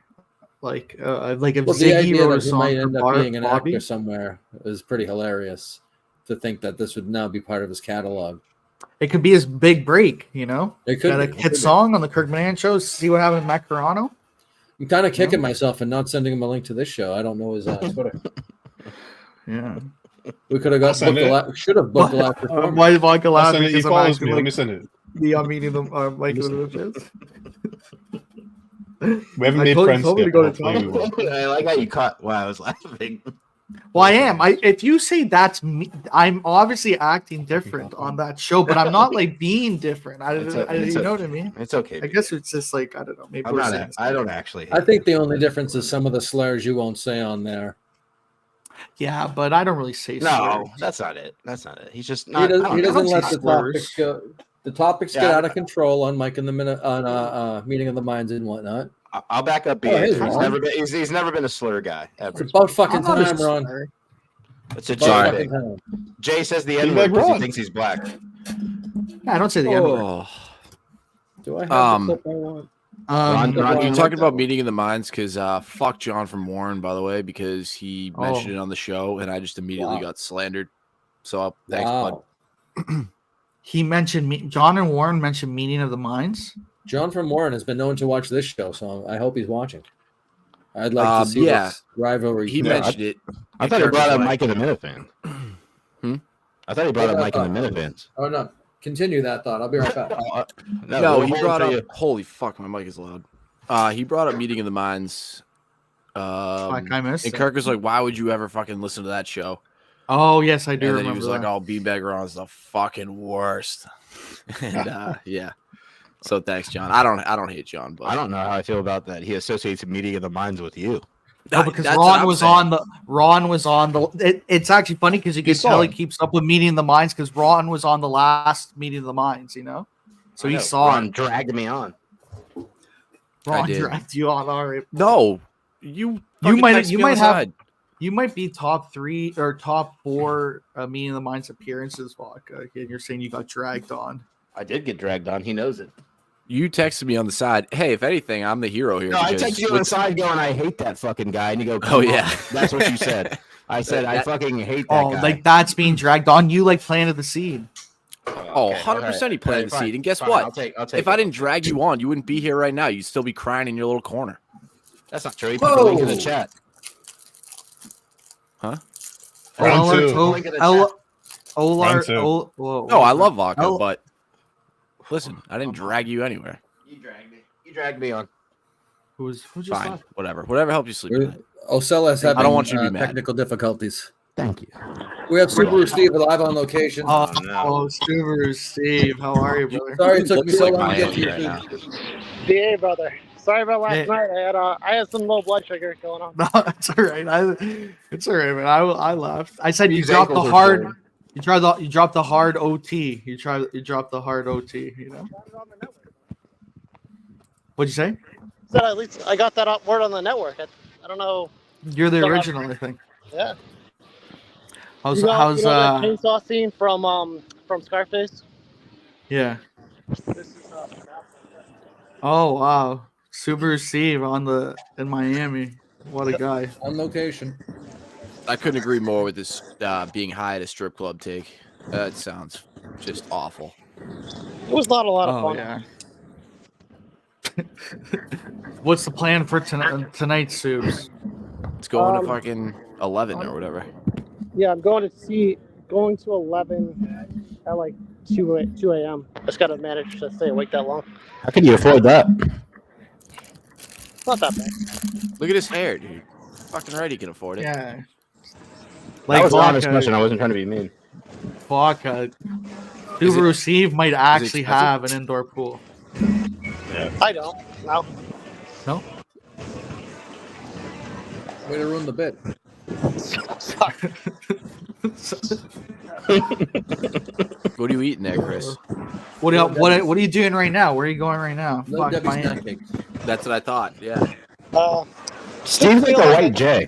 Like if Well, the Ziggy idea wrote a that he song might for end up being an Bobby, actor somewhere is pretty hilarious. To think that this would now be part of his catalog. it could be his big break. You know, It could got a be. It hit could be. song on the Kirk Moran show. See what happened in Macarano. I'm kind of kicking myself and not sending him a link to this show. I don't know his Twitter. Yeah. We could have I'll got send booked it. should have booked a live performance. Why vodka I'll loud? send it. He Because I'm follows me. acting Let me like send it. I'm meeting them. Like We haven't I made told friends me to yet. go to Hopefully we will. I like how you caught. Wow, I was laughing. Well, I am. If you say that's me, I'm obviously acting different on that show, but I'm not like being different. You know what I mean? It's okay. I guess it's just like I don't know. Maybe I'm we're not. saying I don't actually. I think the only difference is some of the slurs you won't say on there. yeah, but I don't really say No, slurs. that's not it. That's not it. He's just He, not. does, I he don't know. doesn't say let the slurs. topics go. The topics get Yeah. out of control on Mike in the minute on meeting of the minds and whatnot. I'll back up. Oh, hey, He's Ron. never been. He's never been a slur guy ever. It's about fucking I'm not a time, Ron. slur. It's a About Jay fucking thing. time. Jay says the Be N like word because he Ron. thinks he's black. Yeah, I don't say the N word. Oh, Do I have Um, the clip I want? Ron, you're you talking like about that meeting in the minds because fuck John from Warren, by the way, because he mentioned Oh. it on the show and I just immediately Wow. got slandered. So thanks, bud. Wow. He mentioned me. John and Warren mentioned Meeting of the Minds. John from Warren has been known to watch this show, so I hope he's watching. I'd like to see this rivalry. He mentioned it. I thought he brought up Mike and the Minifan. I thought he brought up Mike and the Minifans. Oh no! Continue that thought. I'll be right back. No, he brought up. Holy fuck, my mic is loud. He brought up Meeting of the Minds. I missed and it. Kirk was like, "Why would you ever fucking listen to that show?" Oh yes, I do And then remember. he was like, "Oh, Beanbag Ron's the fucking worst." And yeah. So thanks, John. I don't hate John, but I don't know how I feel about that. He associates Meeting of the Minds with you. No, because That's what I'm saying. Ron was on the. It's actually funny because you can saw tell he it. keeps up with Meeting of the Minds because Ron was on the last Meeting of the Minds, you know. So he saw Ron it. dragged me on. Ron did. dragged you on. All right. No, you might You might be top 3 or top 4 Meeting of the Minds appearances, Vodka. And you're saying you got dragged on. I did get dragged on. He knows it. You texted me on the side. Hey, if anything, I'm the hero here. No, I because texted you on the side going, I hate that fucking guy. And you go, Oh, yeah. That's what you said. I said, I fucking hate that Oh, guy. like that's being dragged on. You like planted the seed. Oh, 100% he planted the fine, seed. And guess fine, what? I'll take If I didn't drag you on, you wouldn't be here right now. You'd still be crying in your little corner. That's not true. He put the link in the chat. Round Olar, two. Link in the chat. Olar, Round two. No, I love vodka, Oh. but listen, I didn't drag you anywhere. You dragged me. You dragged me on. Who just Fine, left? whatever helps you sleep. tonight. Ocella's having I don't want you to be mad. technical difficulties. Thank you. We have Subaru Steve live on location. Oh, no. Subaru Steve, how are you, brother? Sorry it took me Looks so like long to get to Miami you. right now. BA brother. Sorry about last Hey. night. I had some low blood sugar going on. No, it's all right. It's all right, man. I laughed. I said you These dropped the ankles are hard. sore. You dropped the hard OT. You dropped the hard OT. You know. What'd you say? Said at least I got that word on the network. I don't know. You're the Still original, I think. Yeah. How's You know that uh? chainsaw scene from Scarface? Yeah. This is Oh wow, Subaru Steve in Miami. What a guy. On location. I couldn't agree more with this being high at a strip club take. That sounds just awful. it was not a lot of Oh fun. yeah. What's the plan for tonight, Subs? It's going to fucking 11 or whatever. Yeah, I'm going to 11 at like 2 a.m. Just gotta manage to stay awake that long. How can you afford that? It's not that bad. Look at his hair, dude. Fucking right, he can afford it. Yeah. That was an honest Vodka- question. I wasn't trying to be mean. Vodka. Subaru Steve might actually expensive? have an indoor pool. I don't. No. No? Way to ruin the bit. Sorry. What are you eating there, Chris? What are you doing right now? Where are you going right now? No Fuck, Debbie's Miami. snack cakes. That's what I thought. Yeah. Steve's like a white J.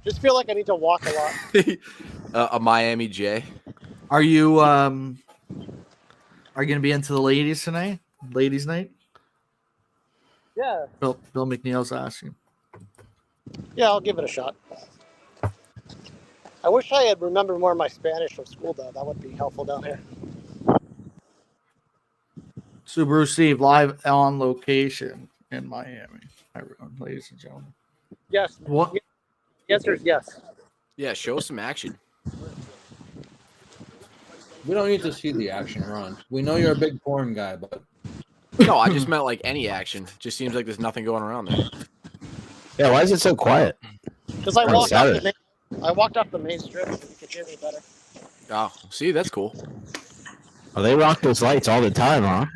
Just feel like I need to walk a lot. A Miami J. Are you gonna be into the ladies tonight? Ladies' night? Yeah. Bill McNeil's asking. Yeah, I'll give it a shot. I wish I had remembered more of my Spanish from school, though. That would be helpful down here. Subaru Steve live on location in Miami. Everyone, ladies and gentlemen. Yes. What? The answer is yes. Yeah, show us some action. We don't need to see the action, Ron. We know you're a big porn guy, but No, I just meant like any action. Just seems like there's nothing going around there. Yeah, why is it so quiet? Because I On walked Saturday. off the main strip so you could hear me better. Oh, see, that's cool. Oh, they rock those lights all the time, huh?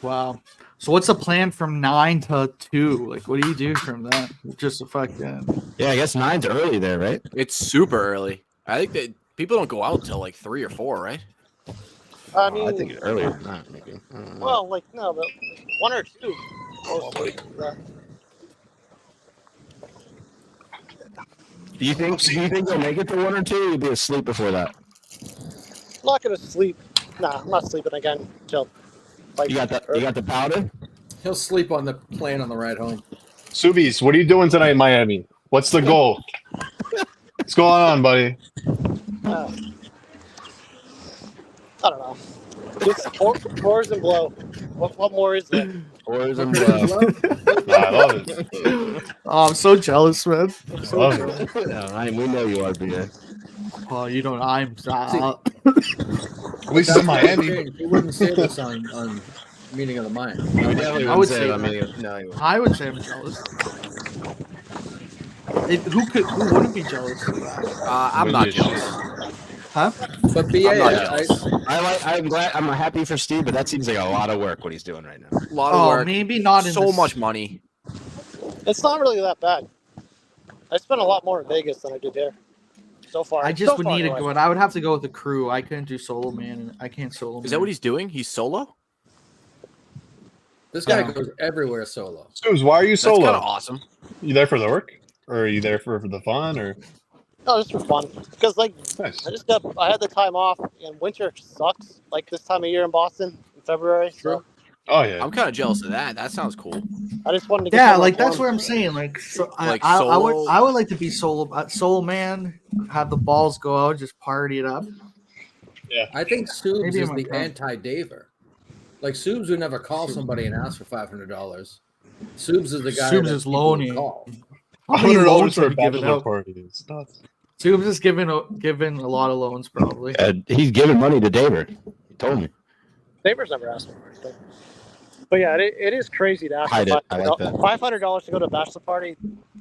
Wow. So what's the plan from 9 to 2? Like, what do you do from that? Just a fucking. Yeah, I guess 9's early there, right? It's super early. I think that people don't go out till like 3 or 4, right? I mean, I think it's earlier than that, maybe. I don't know. well, like, no, but 1 or 2. Mostly. Yeah. Do you think they'll make it to 1 or 2? Or you'll be asleep before that. I'm not going to sleep. Nah, I'm not sleeping again until. Like, You got the powder? he'll sleep on the plane on the ride home. Subies, what are you doing tonight in Miami? What's the goal? What's going on, buddy? Uh, I don't know. Just whores and blow. What more is there? Whores and I love it. Oh, I'm so jealous, man. I'm I so love jealous. it. we know you are, BA. Oh, you don't. I'm. At least it's in Miami. He wouldn't say this on Meeting of the Mind. We definitely I would would say say it. I that. mean, no, you wouldn't. I would say I'm jealous. Who wouldn't be jealous of that? I'm not jealous. Huh? But BA, I'm not I, jealous. I'm happy for Steve, but that seems like a lot of work what he's doing right now. A lot of Oh, work. maybe not in so this- much money. It's not really that bad. I spent a lot more in Vegas than I did there. So far. I just so would far need to anyway. go, and I would have to go with the crew. I couldn't do solo, man. I can't solo. Is that what he's doing? He's solo? this guy Yeah. goes everywhere solo. Suze, why are you That's solo? kind of awesome. You there for the work, or are you there for the fun? Or No, just for fun. Because like nice. I had the time off, and winter sucks. Like this time of year in Boston in February. So Oh yeah. I'm kind of jealous of that. That sounds cool. I just wanted to. Get Yeah, somewhere like that's warm. what I'm saying. Like, so Like I solo- would like to be solo man. Have the balls go out, just party it up. I think Subes Maybe is I'm the wrong. anti-Daver. Like Subes would never call somebody and ask for $500. Subes is the guy Subes that is people would loaning. call. How many $100 loans for have a you given bachelor out? party. It's nuts. Tubes is giving a lot of loans, probably. He's giving money to David. He told me. Neighbors never asked me for anything. But yeah, it is crazy to ask Hide for it. I like that. $500 to go to a bachelor party.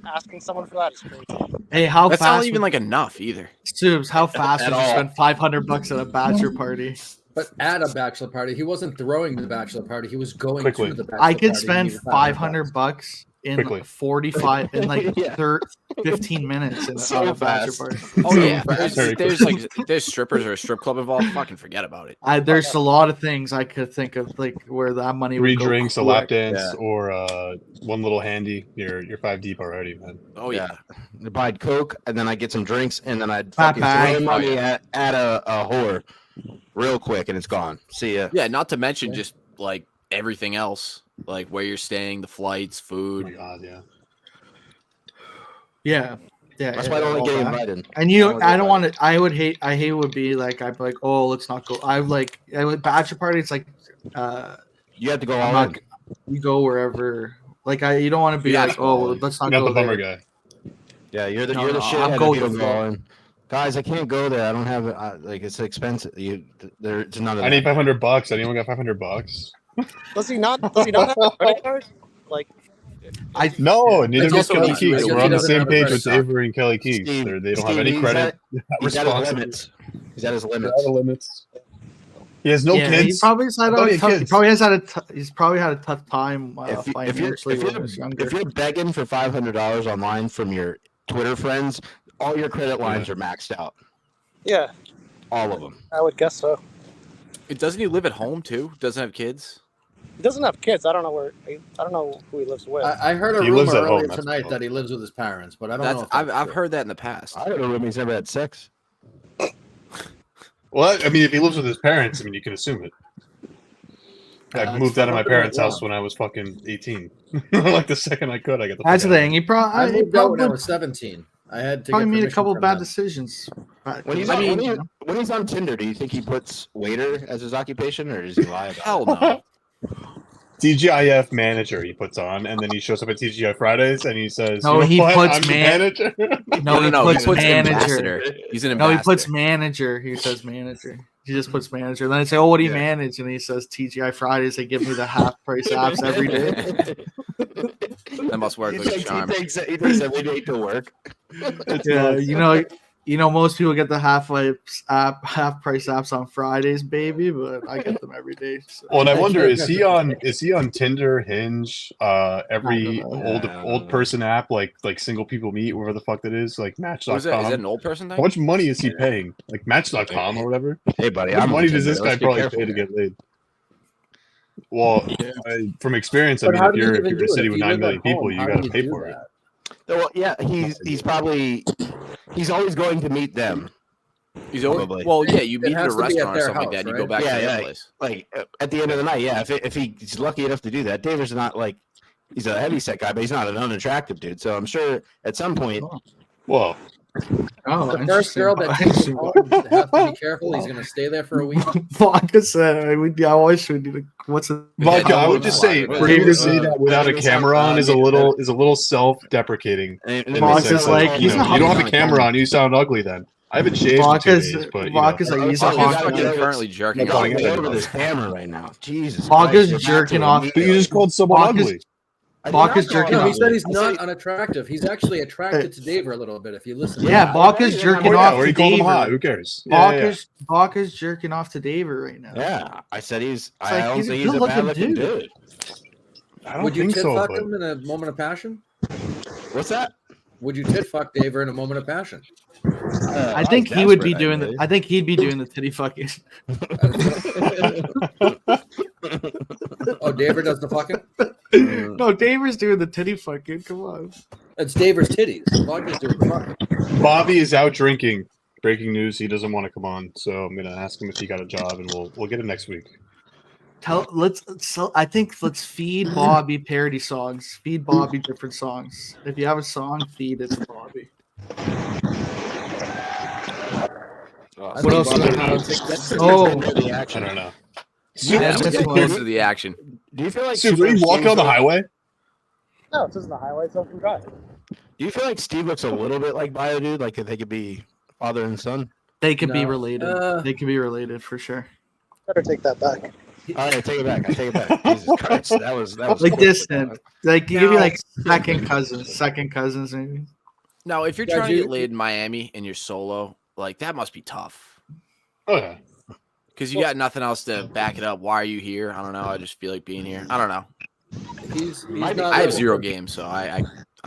Asking someone for that is crazy. Hey, how That's fast? not even like enough either. Tubes, how fast At would you all. spend $500 at a bachelor party? But at a bachelor party, he wasn't throwing the bachelor party. He was going Quickly. to the bachelor I could party. spend He needed $500. $500 in Quickly. 45 in like Yeah. 15 minutes in So a bachelor fast. party. Oh yeah, Very there's strippers or a strip club involved. Fucking forget about it. There's a lot of things I could think of, like where that money 3 would go drinks, a quick. lap dance, Yeah. or one little handy. You're 5 deep already, man. Oh yeah. I'd buy Coke, and then I'd get some drinks, and then I'd Fat fucking bag. throw money Oh, yeah. at a whore real quick, and it's gone. See ya. Yeah, not to mention just like everything else, like where you're staying, the flights, Oh my food. god, yeah. Yeah. That's why I don't like all getting that. invited. And I don't want to. I hate would be like I'd be like, oh, let's not go. I would bachelor party. It's like, You have to go I'm all not, in. you go wherever. Like you don't want to be Yeah, like, oh, well, let's not You're not go the bummer there. guy. Yeah, you're the No, you're the no, shit. I'm going People with go flow. in. Guys, I can't go there. I don't have it. Like it's expensive. There's none of I that. need $500. Anyone got $500? Does he not? Does he not have a credit card? Like, No, neither It's does also Kelly not- Keys. I We're guess on he the doesn't same have a page credit with card. Avery and Kelly Keys. Steve, They don't have Steve, any he's credit. at his responsibility. limits. He's at his They're limits. out of limits. He has no Yeah, kids. he probably has had I thought he a had tough, he kids. probably has had he's probably had a tough time If financially when he was younger. you're begging for $500 online from your Twitter friends, all your credit lines are maxed out. yeah, All of them. I would guess so. Doesn't he live at home too? Doesn't have kids? He doesn't have kids. I don't know I don't know who he lives with. I heard a He rumor lives at home, earlier that's tonight the that he lives with his parents, but I don't know. That's If that's I've true. heard that in the past. I don't know. He's never had sex. Well, I mean, if he lives with his parents, I mean, you can assume it. I moved out of my parents' house when I was fucking 18. Like the second I could, I got the. That's the fuck out. thing. He I probably moved out when I was 17. I had to probably get made a permission couple from bad them. decisions. When he's, I on, mean, when he's on Tinder, do you think he puts waiter as his occupation, or does he lie about Hell it? no. TGIF manager he puts on, and then he shows up at TGI Fridays and he says, No, you know he what? puts I'm the man- manager. no, he puts puts manager. ambassador. He's an No, ambassador. he puts manager. He says manager. He just puts manager. Then I say, "Oh, what do you Yeah. manage?" And he says, "TGI Fridays. They give me the half price apps every day." That must work He like a takes, charm. he takes every day to work. Yeah, you know, most people get the half price apps on Fridays, baby, but I get them every day. So. Well, and I wonder, is he on Tinder, Hinge, every I don't know. old person app like Single People Meet, wherever the fuck that is, like Match.com? Is that an old person How thing? much money is he paying? Like Match.com or whatever? Hey, buddy, How much I'm money on does this Tinder. guy Let's be probably careful pay to here. get laid? Well, from experience, I But mean, how if do you you're even do a it? city If with you 9 live million at people, home, you how got do to pay do for it. that? Well, yeah, he's probably he's always going to meet them. He's always, Probably. well, yeah, you meet at has a to be at restaurant or their something like house, that. And you right? go back Yeah, to their yeah. place. Like at the end of the night, yeah. If he's lucky enough to do that, David's not like he's a heavy set guy, but he's not an unattractive dude. So I'm sure at some point, Well, Oh, The first girl that takes him home has to be careful. He's going to stay there for a week. Vodka said, I always would need what's it? Vodka, I would Yeah, just say well, for you to David, say that without a camera on is a little self-deprecating. And in the Vodka's sense like, that, he's you a don't have a camera on, you sound ugly then. I haven't shaved for 2 days, but Vodka's like he's a He's honky. fucking currently jerking No, off. calling it over anybody. this camera right now. Jesus. Vodka's Christ, jerking you're off. not But you just called someone Vodka's- ugly. I did Vodka's not call jerking him No, he off. said ugly. he's I said- not unattractive. He's actually attracted to Daver a little bit. If you listen, Yeah, Vodka's yeah, jerking Oh, off yeah, or to you called him hot. Daver. Who cares? Yeah. Vodka's jerking off to Daver right now. Yeah, I said he's. like I don't he's a think he's a good-looking bad-looking dude. dude. I don't would you think tit so, fuck but him in a moment of passion? What's that? Would you tit fuck Daver in a moment of passion? I think he would be doing the. I think he'd be doing the titty fucking. Oh, Daver does the fucking. No, Daver's doing the titty fucking. Come on. It's Daver's titties. Vodka's doing the fucking. Bobby is out drinking. Breaking news: he doesn't want to come on, so I'm gonna ask him if he got a job, and we'll get him next week. I think let's feed Bobby parody songs. Feed Bobby different songs. If you have a song, feed it to Bobby. What else? The I action. don't know. Yeah, Let's that's get one. closer to the action. Do you feel like Steve, are you walking on the highway? No, it's just the highlights of from drive. Do you feel like Steve looks a little bit like Bio Dude? Like they could be father and son? They could be No. related. They could be related for sure. Better take that back. All right, take it back. I take it back. Jesus Christ, that was Like quick. distant. Like you give me Now- like second cousins maybe. Now, if you're Yeah, trying to you- get laid in Miami and you're solo, like that must be tough Oh yeah. because you got nothing else to back it up. Why are you here? I don't know. I just feel like being here. I don't know. He's I not have like- 0 games, so I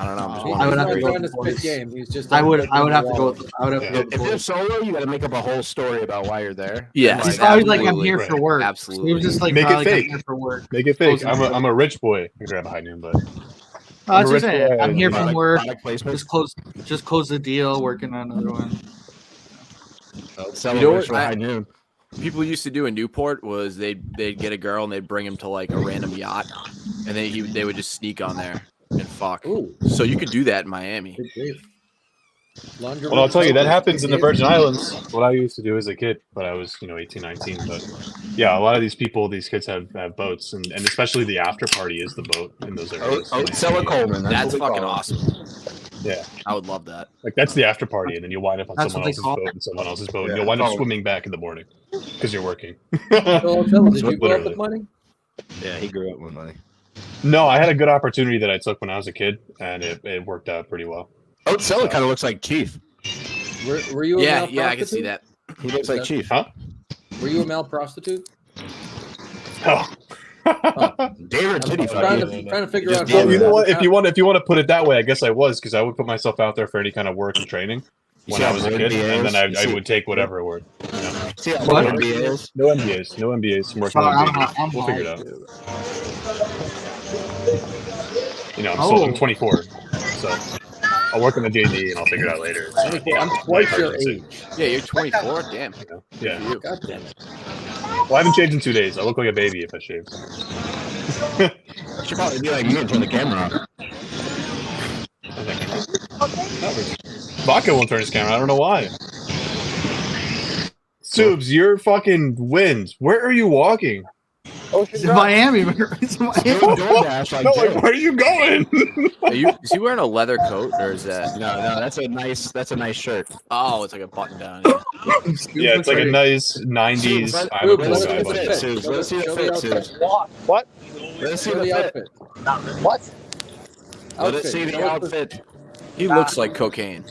don't know. I'm just He's I would not have to go trying to with the spit boys. game. He's just. I would have to go. I would have to go. Yeah. with the If you're boys. solo, you got to make up a whole story about why you're there. Yes, He's probably like I'm absolutely. here for work. Absolutely. He was just like Make it probably like, I'm fake. here for work. Make it fake. Close I'm a rich boy. I can grab a high noon, but Oh, that's rich what I'm saying. boy. I'm here from Product- work. product placement. Just close the deal. Working on another one. Celebrate You know what? for high noon. People used to do in Newport was they'd get a girl and they'd bring him to like a random yacht, and they would just sneak on there and fuck. Ooh, So you could do that in Miami. good grief. Lingerie- well, I'll tell you that happens in the Virgin Islands. What I used to do as a kid, but I was 18, 19. But yeah, a lot of these kids have boats, and especially the after party is the boat in those areas. Sella Coleman. That's what we fucking call it. awesome. Yeah, I would love that. like that's the after party, and then you wind up on That's someone what they else's call boat it. and someone else's boat, Yeah. and you'll wind up Oh. swimming back in the morning because you're working. So, tell me, did you grow up Literally. with money? Yeah, he grew up with money. No, I had a good opportunity that I took when I was a kid, and it worked out pretty well. Oh, Sella kind of looks like Chief. Were you a Yeah, male yeah, I can see that. He looks like Chief. Huh? Were you a male prostitute? Oh. David Titty I'm fuck. trying to figure Just out. did Well, you know that. what? If you want to put it that way, I guess I was, because I would put myself out there for any kind of work and training You when see I how was a good kid, he and is? then You I see- would take whatever word. You know? See how What? good he is? No MBAs, no MBAs. I'm working Sorry, on I'm babies. I'm We'll figure it high. out. I'm Oh. 24, so I'll work on the JD and I'll figure it out later. I'm twice your age. Yeah, you're 24. Damn. Yeah. For you. God damn it. Well, I haven't shaved in 2 days. I look like a baby if I shave. You should probably be like me and turn the camera on. Vodka won't turn his camera. I don't know why. Subes, you're fucking wind. Where are you walking? Ocean It's in Drive. Miami. It's in Miami. Doing DoorDash like No, Jay. like where are you going? Is he wearing a leather coat or is that? No, that's a nice shirt. Oh, it's like a button down. Yeah, it's like a nice 90s. Suits, I'm a cool let's guy. look at the button. fit. Suits. Let's see the Show fit, outfit. Suits. What? Let's see Show the the fit. outfit. What? Let us see the outfit. He looks like cocaine.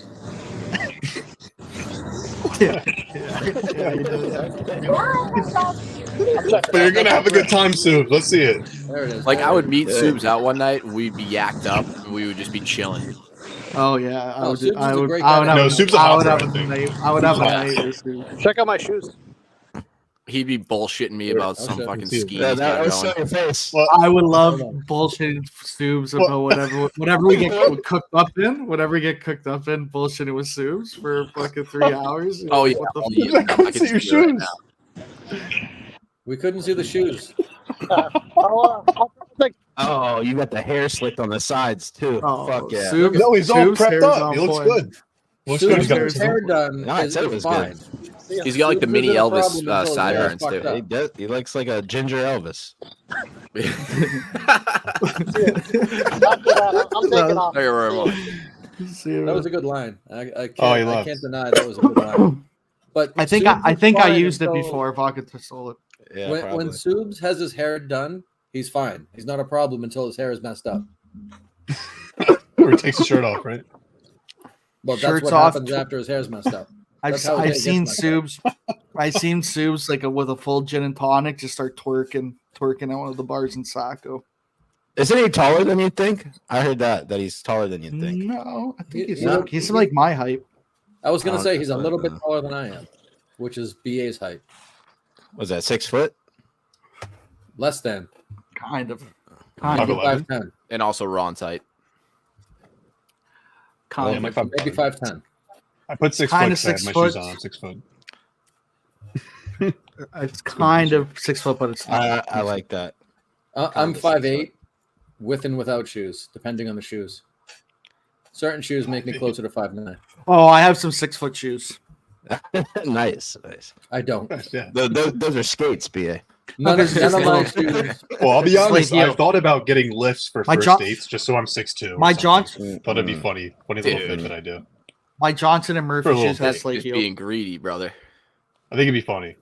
But you're gonna have a good time, Subes. Let's see it. There it is. Like I would meet Subes out one night and we'd be yacked up and we would just be chilling. Oh yeah, I Oh, would. Subes is I a would. great I would guy. have. No, Subes a I would hopper, have I a think. night. I would have a Yeah. night with Subes. Check out my shoes. He'd be bullshitting me about I'll some show fucking you. scheme. Yeah, he's that got was going. so your face. I would love Hold on. bullshitting Subes about whatever we get cooked up in. Whatever we get cooked up in, bullshitting with Subes for fucking 3 hours. Oh yeah, What the I'll fuck? be- I couldn't see your see it right shoes. now. We couldn't see the shoes. I'll take Oh, you got the hair slicked on the sides too. Oh, Fuck yeah. Subes- No, he's all Subes' prepped hair's up. on He looks point. good. Looks Soon good. as He's got his his hair done, No, I is said it was fine. good. He's got like the Soon as mini there's a Elvis problem until his hair is sideburns fucked too. up. He does. He looks like a ginger Elvis. After that, I'm taking off. Thank you very much. That was a good line. I he can't. I loves. can't deny that was a good line. But I think Subs I is think I fine used it until- before Vodka stole it. Yeah, when probably. Subs has his hair done, he's fine. He's not a problem until his hair is messed up. Or he takes his shirt off, right? Well, that's Shirts what off. happens after his hair's messed up. I've That's how his hair I've gets seen messed up. Subs. I've seen Subs like with a full gin and tonic just start twerking at one of the bars in Saco. Isn't he taller than you think? I heard that he's taller than you think. No, I think he's No. like, he's like my height. I was gonna Oh, say he's a okay. little bit taller than I am, which is BA's height. Was that 6 foot? Less than Kind of. Five Kind of. 11. 5'10", And also Ron's height. Kind Yeah, of. my five- maybe 5'10". I put 6 Kinda foot. 'cause I have 6 my foot. shoes on. I'm 6 foot. It's kind of 6 foot, but it's not. I like that. I'm Kinda 5'8", with and without shoes, depending on the shoes. Certain shoes make me closer to 5'9". Oh, I have some 6 foot shoes. Nice. I don't. Yeah. Those are skates, BA. None of my shoes. Well, I'll be It's like honest. you. I've thought about getting lifts for My first jo- dates just so I'm 6'2". My John, Thought it'd be funny little Dude. thing that I do. my Johnson and Murphy For a little shoes has Just like being greedy, brother. I think it'd be funny.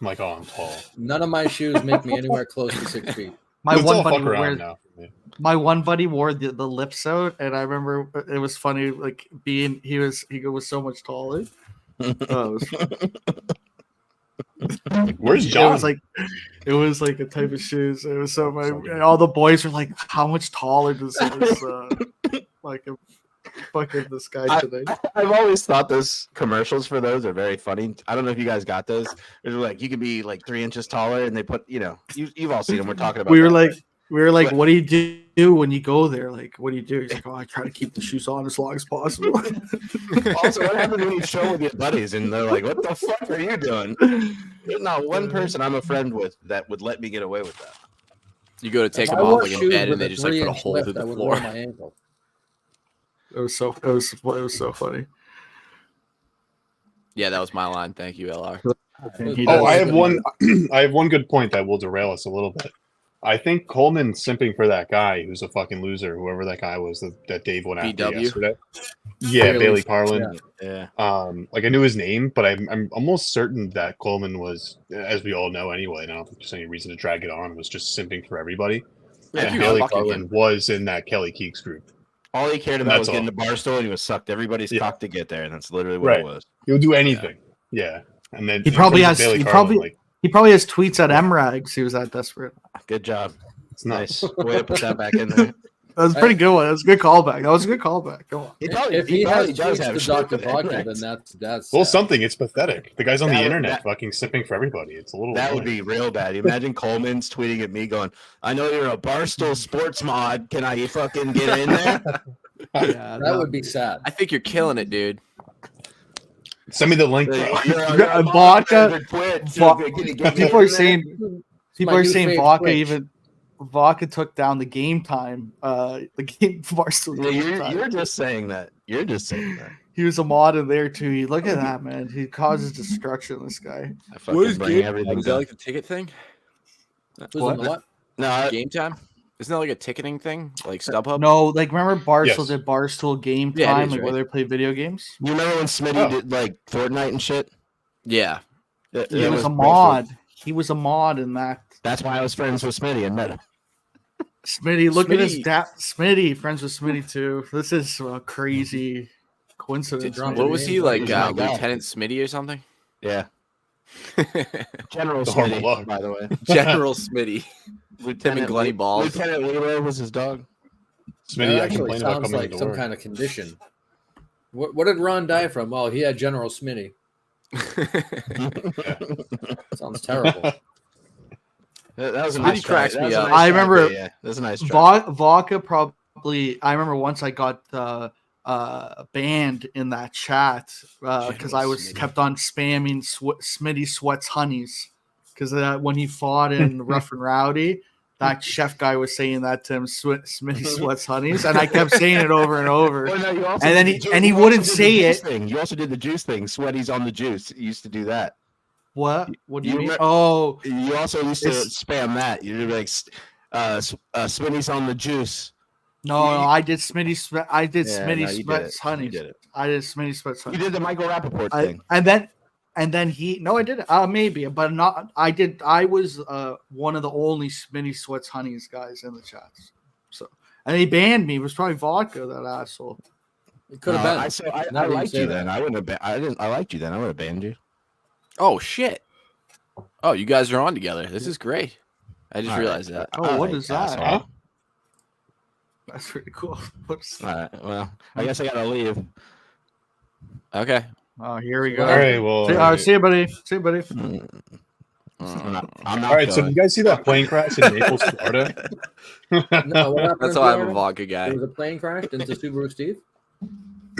I'm like, oh, I'm tall. None of my shoes make me anywhere close to 6 feet. my It's one all buddy fuck around wears now for me. my one buddy wore the lips out, and I remember it was funny. Like being he was so much taller. Oh, Where's it John? it was like a type of shoes. It was so all the boys were like, "How much taller does this like fucking this guy today?" I've always thought those commercials for those are very funny. I don't know if you guys got those. They're like you could be like 3 inches taller, and they put you've all seen them. We're talking about. We were that. like, "What do you do when you go there? Like, what do you do?" He's like, "Oh, I try to keep the shoes on as long as possible." Also, what happens when you show with your buddies and they're like, "What the fuck are you doing?" There's not one person I'm a friend with that would let me get away with that. You go to take If them I off wore like in shoes bed, with and they a just like put a 3-inch hole lift, through I the would floor. roll my ankle. It was so funny. Yeah, that was my line. Thank you, LR. And he Oh, does- I have one. I have one good point that will derail us a little bit. I think Coleman's simping for that guy who's a fucking loser, whoever that guy was that Dave went after BW? yesterday. Yeah, Bailey Carlin. Yeah. Like I knew his name, but I'm almost certain that Coleman was, as we all know anyway, and I don't think there's any reason to drag it on, was just simping for everybody. Thank And you Bailey for fucking Carlin him. was in that Kelly Keeks group. All he cared And about was that's getting all. the bar stool, and he was sucked everybody's Yeah. cock to get there, and that's literally what Right. it was. He'll do anything. Yeah. And then He in probably terms of has- Bailey he Carlin, probably- like, he probably has tweets at MRAGs. He was that desperate. Good job. it's nice. Nice way to put that back in there. That was a pretty good one. That was a good callback. Come on. If he has does tweets have to shit Dr. with Vodka, Emirates. then that's Well, sad. something. It's pathetic. The guy's on That the would- internet that- fucking sipping for everybody. It's a little. That would annoying. be real bad. Imagine Coleman's tweeting at me going, "I know you're a Barstool Sports mod. Can I fucking get in there?" Yeah, That would be sad. I think you're killing it, dude. Send me the link, bro. You're a Vodka- mod for Twitch. Vo- Can you get me people in are there? saying my new fave Vodka Twitch. Vodka took down the game time. The game Barstool Yeah, game time. you're just saying that. You're just saying that. He was a mod in there too. Look at that, man. He causes destruction. This guy. I fucking bring everything Is that down. like the ticket thing? Who's What? in the what? No, Game time? Isn't that like a ticketing thing? Like StubHub? No, like remember Barstool Yes. did Barstool game Yeah, it time, is, like where right? they play video games. you remember when Smitty Oh. did like Fortnite and shit? Yeah. He was a Barstool. mod. He was a mod in that. That's why I was friends with Smitty and met him. Smitty, look at his Smitty. dad. Smitty, friends with Smitty too. This is a crazy coincidence. Drop What the was names he on like? his guy. Lieutenant Smitty or something? Yeah, General The horrible Smitty, luck. by the way. General Smitty. Lieutenant Glenny Balls. Lieutenant Leroy was his dog. Smitty, That I actually complain about sounds coming like to some work. kind of condition. What did Ron die from? Well, he had General Smitty. Sounds terrible. That was a Smitty nice try. cracks That me was a up. nice I try, remember- yeah, that was a nice try. Vodka probably. I remember once I got banned in that chat because I was Smitty. kept on spamming Smitty sweats honeys because when he fought in Rough and Rowdy, that chef guy was saying that to him, Smitty Sweats Honeys, and I kept saying it over and over. Well, no, you also And then did he wouldn't also did say the juice it. thing. You also did the juice thing. Sweaties on the juice. You used to do that. What? What do you mean? remember- Oh, You also used to It's- spam that. You'd be like, Smitty's on the juice. no, I did Smitty Sweats Honeys. You did it. I did Smitty Sweats You Honeys. did the Michael Rappaport I- thing. and then he no, I didn't. Maybe, but not. I did. I was one of the only Smitty Sweats Honeys guys in the chats. So, and he banned me. It was probably vodka, that asshole. It could have been. I Now that you liked say you that. then. I wouldn't have. I liked you then. I would have banned you. Oh shit! Oh, you guys are on together. This is great. I just All right. realized that. Oh, what is that? asshole. Huh? That's pretty cool. What's All right. Well, I guess I gotta leave. Okay. Oh, here we go. All right, well, See you, buddy. See you, buddy. I'm not all right. So, going. you guys see that plane crash in Naples, Florida? No, what happened That's in why I'm a Florida? vodka guy. There was a plane crash into Subaru Steve.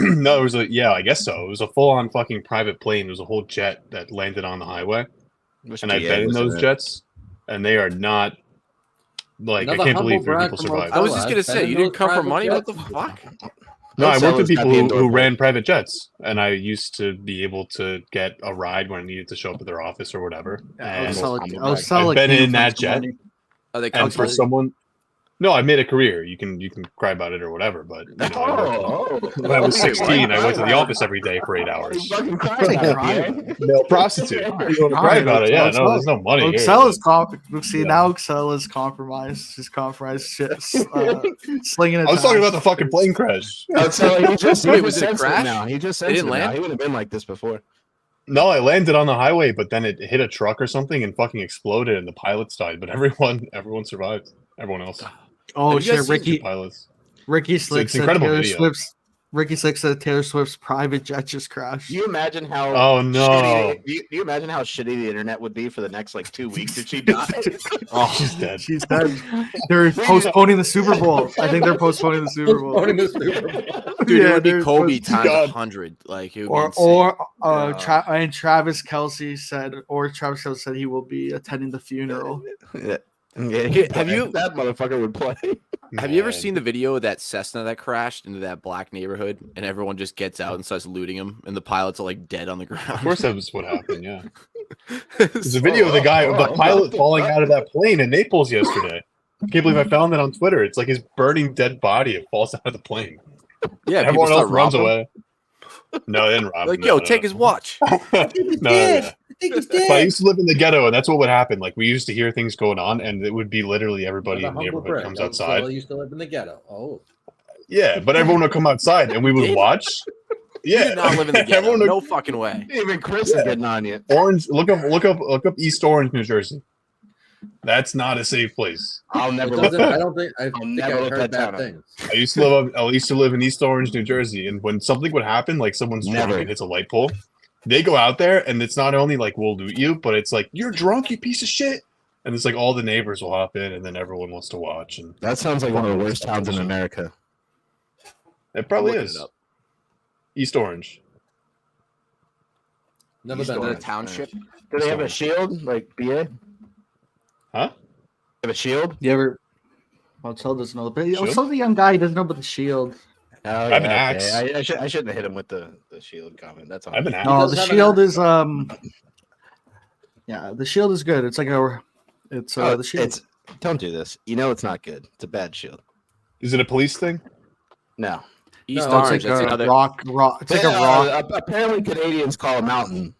No, it was I guess so. It was a full-on fucking private plane. It was a whole jet that landed on the highway, and I've been in those jets, and they are not like Another I can't believe humble three brag people from survived. I was Fella, just gonna I've say been you in didn't come those for money. What private the jets. fuck? No, I worked Sellers with people got the who indoor ran private jets, and I used to be able to get a ride when I needed to show up at their office or whatever. And I've been in that jet, Are they and for comfortable? someone, no, I made a career. You can cry about it or whatever, but you know, when I was 16, I went to the office every day for 8 hours. fucking crying about it, Male prostitute. You want to cry about it? Yeah, no, there's no money here. Excel is see Yeah. now Excel is compromised. She's compromised. Shit, slinging it. I was talking about the fucking plane crash. So he just Wait, was it a sensed crash? now. He just They sensed didn't it now. land? He would have been like this before. No, I landed on the highway, but then it hit a truck or something and fucking exploded, and the pilots died. But everyone survived. Everyone else. Oh Have you shit, guys Two pilots. Ricky Slick it's said incredible Taylor video. Taylor Swift's private jet just crashed. Do you imagine how? Oh, no. Shitty, do you imagine how shitty the internet would be for the next like 2 weeks if she died? Oh, She's dead. She's dead. They're postponing the Super Bowl. I think they're postponing the Super Bowl. Postponing the Super Bowl. dude, it would be they're Kobe post- times God. 100. Like it would Or be insane. and Travis Kelce said he will be attending the funeral. Yeah. Have you- That motherfucker would play. Have you ever Man. seen the video of that Cessna that crashed into that black neighborhood and everyone just gets out and starts looting them and the pilots are like dead on the ground? Of course, that was what happened. Yeah, there's a video of the guy, of the pilot falling out of that plane in Naples yesterday. I can't believe I found that on Twitter. It's like his burning dead body. It falls out of the plane. Yeah, people Everyone start else runs robbing him. away. No, they didn't rob Like, him. yo, No, take his watch. no. Yeah. But I used to live in the ghetto, and that's what would happen. Like, we used to hear things going on, and it would be literally everybody The in the humble neighborhood brag. comes Old outside. Fella used to live in the ghetto. Oh, Yeah, but everyone would come outside, and we would watch. You Yeah, did not live in the ghetto. Everyone would- No fucking way. Even Chris is getting on you. Orange. Look up East Orange, New Jersey. That's not a safe place. I'll it never. doesn't, I don't think I I'll think never I look heard that bad town up. things. I used to live in East Orange, New Jersey, and when something would happen, like someone's drunk Never. and hits a light pole, they go out there, and it's not only like we'll loot you, but it's like you're drunk, you piece of shit, and it's like all the neighbors will hop in, and then everyone wants to watch, and That sounds like one of the worst towns in America. it probably I'm looking is it up. East Orange. Never East been Is there. it a township? Do they have a shield like BA? Huh? Have a shield? You ever? Marcel doesn't know. But Shield? some of the young guy doesn't know about the shield. Oh, I have an axe. I shouldn't have hit him with the shield comment. That's all. I have an axe. No, does the have an shield axe. is yeah, the shield is good. It's like it's Oh, the shield. it's don't do this. You know it's not good. It's a bad shield. Is it a police thing? No. East No, Orange. it's like That's a another. rock. It's like a rock. Apparently, Canadians call a mountain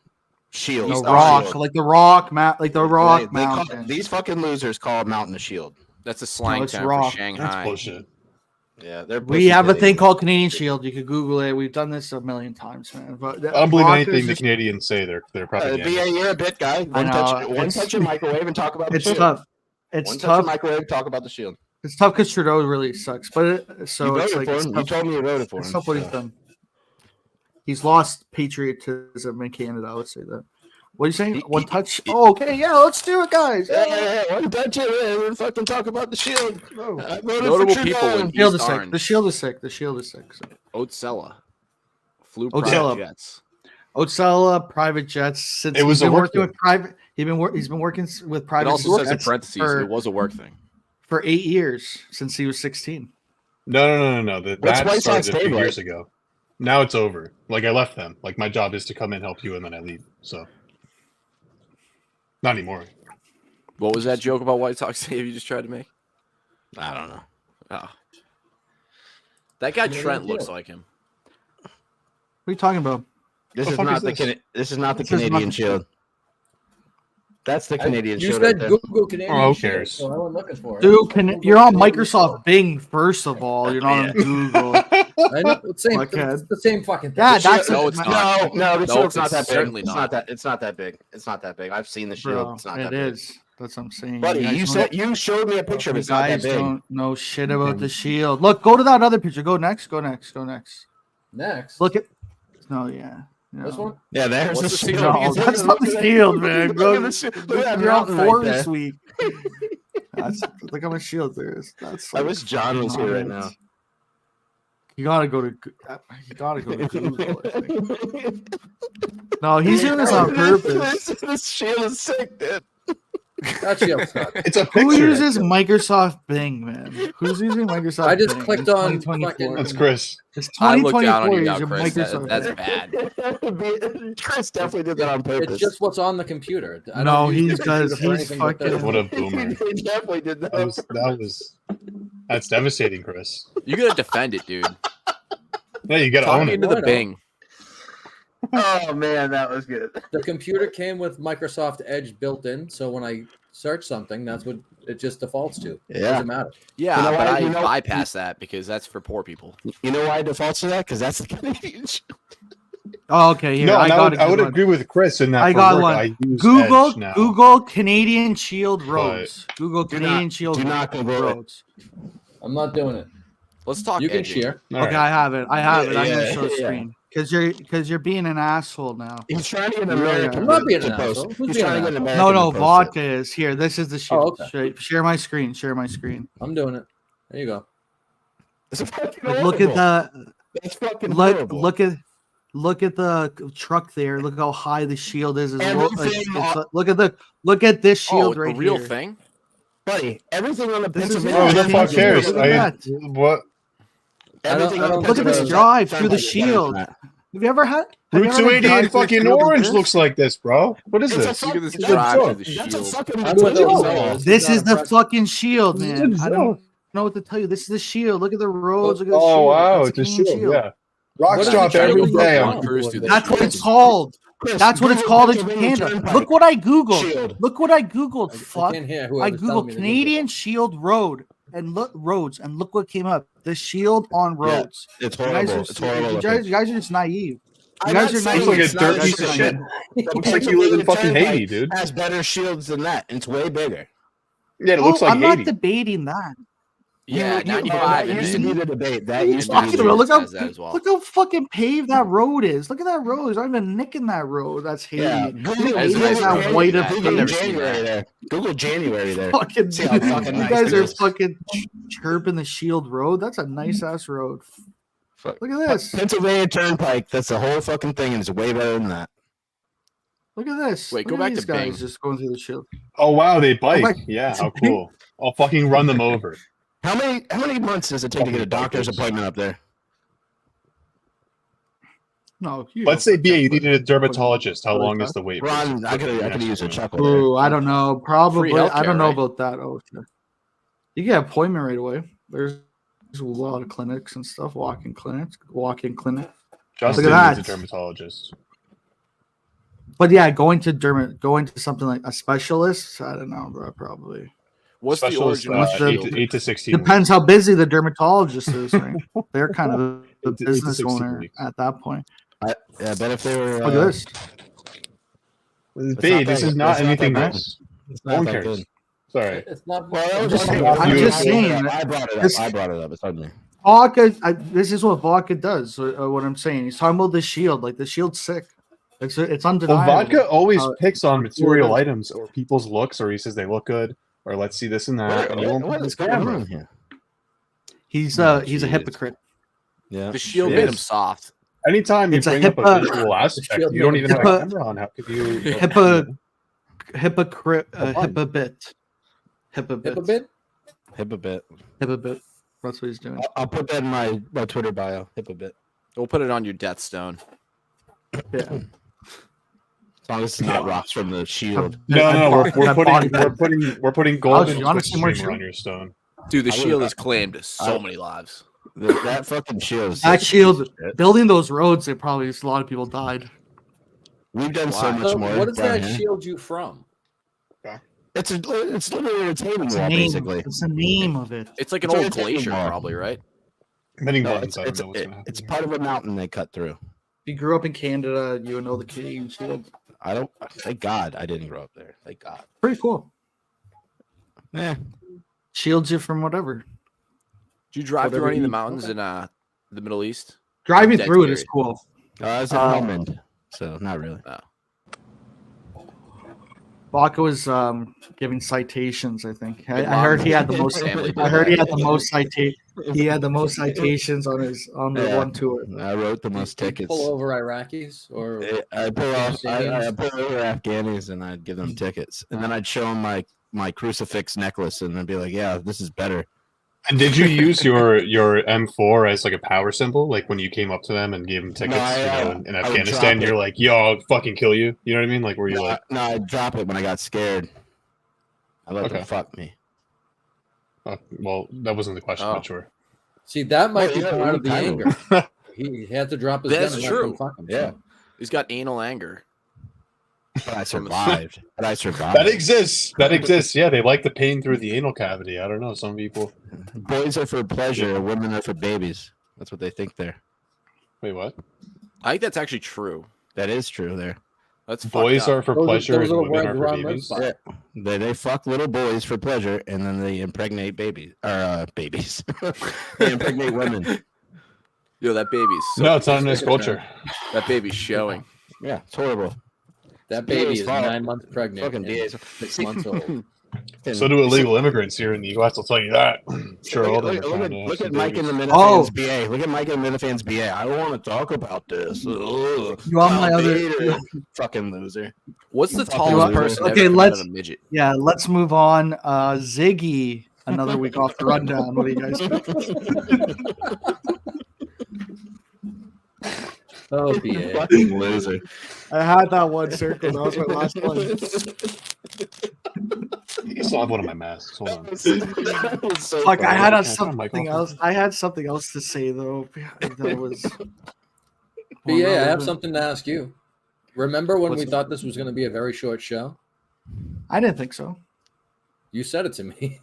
shield. No, East rock, Shield. like the rock, like the rock They call- mountain. these fucking losers call a mountain a shield. That's a slang it's term rock. for That's Shanghai. bullshit. Yeah, they're. We have a thing called Canadian Shield. You could Google it. We've done this a million times, man. But I don't believe rock anything is the just- Canadians say. They're BA, propaganda. you're a bit guy. One know, touch it's- your microwave and talk about the It's shield. tough. It's One touch your tough. microwave, talk about the shield. It's tough because Trudeau really sucks. But You so it's voted like for it's him. You tough. told me you voted for him. It's tough what he's so. done. He's lost patriotism in Canada. I would say that. What are you saying? One touch? Oh, okay, yeah, let's do it, guys. Yeah, one touch it. We're fucking talk about the shield. I voted Notable for people Trudeau. in The shield East is sick. Orange. The shield is sick. The shield is sick. So. Otsella. Flew Otsella. private jets. Otsella private jets. Since It was he's a been work working thing. with private. He's been working with It private. also says in jets parentheses for, it was a work thing. for 8 years since he was 16. No. What's That White Sox started a few stay years ago. Now it's over. Like I left them. Like my job is to come in, help you, and then I leave. So not anymore. What was that joke about White Sox save you just tried to make? I don't know. Oh. That guy Yeah, Trent yeah. looks like him. What are you talking about? This The is fuck not is the this? this is not the This is not Canadian the- Shield. That's the Canadian You Shield. said right there. Google Canadian Oh, who Shield, cares? so I went looking for it. Dude, you're on Microsoft Bing, first of all. You're not Yeah. on Google. I know it's same. Fuckhead. It's the same fucking thing. Yeah, The Shield- that's No, it's my- not. No, the Nope, Shield's not it's that big. certainly It's not. not that. It's not that big. It's not that big. I've seen the Shield. Bro, It's not it that big. is. That's what I'm saying. Buddy, guys you don't- said you showed me a picture of it. you It's not that guys big. don't know shit about the Shield. Look, go to that other picture. Go next. Go next. Go next. Next, Look at. No, yeah. No. this one. Yeah, there's What's the the Shield. Shield? No, Look at that's that- not the look at Shield, that- man. Look Go. at the Shield. Look at that You're out mountain 4 right there. this week. Look how much Shield there is. That's. I wish John was here right now. nuts. You gotta go to. You gotta go to Google. I think. No, he's doing this on purpose. This Shield is sick, dude. That Shield's not. It's a Who picture. uses Microsoft Bing, man? Who's using Microsoft? I just Bing? clicked It's on 2024. fucking- That's Chris. It's I looked down on 2024. you now, Using Chris. Microsoft That's Bing. bad. Chris definitely did that on purpose. It's just what's on the computer. I don't No, use he the computer does. for He's anything but this. fucking- What a boomer. He definitely did that. That's devastating, Chris. You gotta defend it, dude. Yeah, you gotta Talk own it. into I the know. Bing. Oh man, that was good. The computer came with Microsoft Edge built in, so when I search something, that's what it just defaults to. It Yeah. doesn't matter. Yeah, You know but why- I you know- bypass that because that's for poor people. You know why it defaults to that? Because that's the Canadian Shield. Oh, okay. Here, No, I and got I would one. agree with Chris in that. I for got work, one. I use Google Edge now. Google Canadian Shield roads. Google Do Canadian not- Shield do not Google it. roads. I'm not doing it. Let's talk. You can edging. share. All Okay, right. I have it. I have it. I'm Yeah, gonna show the yeah. screen because you're being an asshole now. He's trying to get an You really American. are. I'm not being to an post. asshole. Who's He's being trying to an get an asshole? American. No, to post vodka is here. This is the shield. Share my screen. Share my screen. I'm doing it. There you go. it. It's fucking Like, look at horrible. the That's fucking horrible. look at the truck there. Look how high the shield is. Everything Look at this shield Oh, right a real here. thing. buddy. Everything on the This is- Pennsylvania. Oh, who the Yeah, fuck cares? look at that. What? Everything I on don't the Look at this Pennsylvania- drive Sorry through the about that. shield. Have you ever had? Route 280 in fucking Orange looks like this, bro. What is It's a this? Look at this It's a drive joke. to the That's a shield. fucking I'm with joke. Ozell. This not is the impressive. fucking shield, This is man. a I don't know what to tell you. This is the shield. Look at the roads. Look at the Oh shield. wow, That's it's a Canadian shield. Yeah, What rocks is drop the every shield? day. One on cruise people through in the That's what shield. it's called. Chris, That's what it's Google called in Pennsylvania Canada. Turnpike. Look what I googled. Shield. Look what I googled. I Fuck. can't hear I whoever's telling googled me to Canadian Shield Road and look roads and look what came up. The shield on Yeah, roads. It's You guys horrible. are, It's horrible. you guys are just naive. I'm You guys not are saying naive. Looks like a it's not dirt a piece of shield. shit. The Looks like you live in Pennsylvania fucking Turnpike Haiti, dude. Has better shields than that. And it's way bigger. Yeah, it looks like I'm not Haiti. debating that. Yeah, You- 95. That used to be the debate. That What are you used to be talking the about? debate. Look how Has that as well. look how fucking paved that road is. Look at that road. There's not even a nick in that road. That's Haiti. Yeah, Look Google, at That's Haiti has nice. that Google white that. of Google never seen January that. there. Google January there. fucking. See how fucking You nice guys it are is. fucking chirping the Shield Road. That's a nice ass road. Fuck. Look at this. Pennsylvania Turnpike. That's the whole fucking thing, and it's way better than that. Look at this. Wait, Look go at back these to guys Bing. just going through the Shield. Oh wow, they bike. my- Yeah, how cool. I'll fucking run them over. How many months does it take to get a doctor's appointment up there? No, you Let's don't say, BA, you fucking- needed a dermatologist. How long is the wait? Ron, I could use a chuckle. there. Ooh, I don't know. Probably. Free I don't healthcare, know right? about that. Oh, sure. You get an appointment right away. There's a lot of clinics and stuff. Walk-in clinics. Justin Look at needs a that. dermatologist. But yeah, going to something like a specialist. I don't know, bro. Probably What's the Specialist, origin of the the- shield? 8 to 16. depends how busy the dermatologist is. Right? They're kind of the 8 to business 16 owner weeks. at that point. Yeah, I bet if they were. Look at this. B, this is not anything bad. nice. It's No not one that cares. good. Sorry. It's not. Well, I was it's just not saying. about I'm you. just saying. I brought it up. This- I brought it up. It's ugly. Vodka. This is what vodka does. What I'm saying. He's talking about the Shield. Like the Shield's sick. It's Well, undeniable. vodka always picks on material well, items or people's looks, or he says they look good, or let's see this and that. And he won't What put is his going camera. on here? He's Oh, a jeez. hypocrite. Yeah. The shield It made is. him soft. Anytime you It's a bring up a HIPAA visual aspect, shield you don't even have a HIPAA camera on. How could you? HIPAA hypocrite Hold on. HIPAA bit. HIPAA bit. Hip a bit. Hip a bit. Hip a bit. That's what he's doing. I'll put that in my Twitter bio. Hip a bit. We'll put it on your death stone. Yeah. As long as it's not rocks from the shield. No, we're putting gold Alex, and you wanna Twitch see more streamer on shield? your stone. Dude, the I shield would- has claimed so many lives. That fucking shield. Is That such a shield, piece of shit. building those roads, it probably a lot of people died. We've done so Why? much So more. what does down that here. shield you from? It's literally a retaining It's the wall, name. basically. It's the name of it. It's like an It's old a retaining glacier, wall. probably, right? Many No, buttons. I don't know what's gonna happen. it's here. part of a mountain they cut through. If you grew up in Canada, you would know the Canadian shield. I don't. Thank God I didn't grow up there. Thank God. Pretty cool. Yeah. Shields you from whatever. Did you drive through Whatever any of the you- mountains in the Middle East? Driving Dead through it is scary. cool. I was in Helmand, so not really. Baca was giving citations. I think I Good heard luck. he had the most. Family did I heard he that. had the most He had the most citations on the Yeah. one tour. I wrote the most Do you tickets. Pull over Iraqis or I pull off. I Palestinians? pull over Afghanis and I'd give them tickets, and then I'd show them my crucifix necklace, and I'd be like, "Yeah, this is better." And did you use your M4 as like a power symbol? Like when you came up to them and gave them tickets, in I would Afghanistan, drop you're it. like, "Yo, I'll fucking kill you." You know what I mean? Like, were you like, No, I'd drop it when I got scared. I let Okay. them fuck me. well, that wasn't the question, Oh. but sure. see that might Oh, be yeah, part of the kind anger. of. He had to drop his That's gun and true. let them fuck him. Yeah. so. He's got anal anger. But I survived. But I survived. That exists. That exists. Yeah, they like the pain through the anal cavity. I don't know. Some people. Boys are for pleasure. Women are for babies. That's what they think there. Wait, what? I think that's actually true. That is true there. That's Boys fucked up. are for Those pleasure are the and women words are for Ron babies. lives by. They fuck little boys for pleasure, and then they impregnate babies. Babies. They impregnate women. Yo, that baby's No, it's not in this culture. that baby's showing. Yeah, it's horrible. That baby DA's is fault. 9 months pregnant. Fucking and DA's. 6 months old. So do illegal immigrants here in the U.S. I'll tell you that. Sure, all Look, them are trying to look have at some Mike in the babies. Minifans BA. Look at Mike in the Minifans BA. I don't want to talk about this. Ugh. You want my other? Vader. Fucking loser. What's the Fucking tallest loser. person Okay, ever come let's- out of a midget? Yeah, let's move on. Ziggy, another week off the rundown. What do you guys think? Oh, BA. Fucking loser. I had that one circle. That was my last one. I still have one of my masks. Hold on. So Fuck, I funny. had Can't find something Michael. else. I had something else to say though. That was. BA, I have something to ask you. Remember when What's we that? thought this was going to be a very short show? I didn't think so. You said it to me.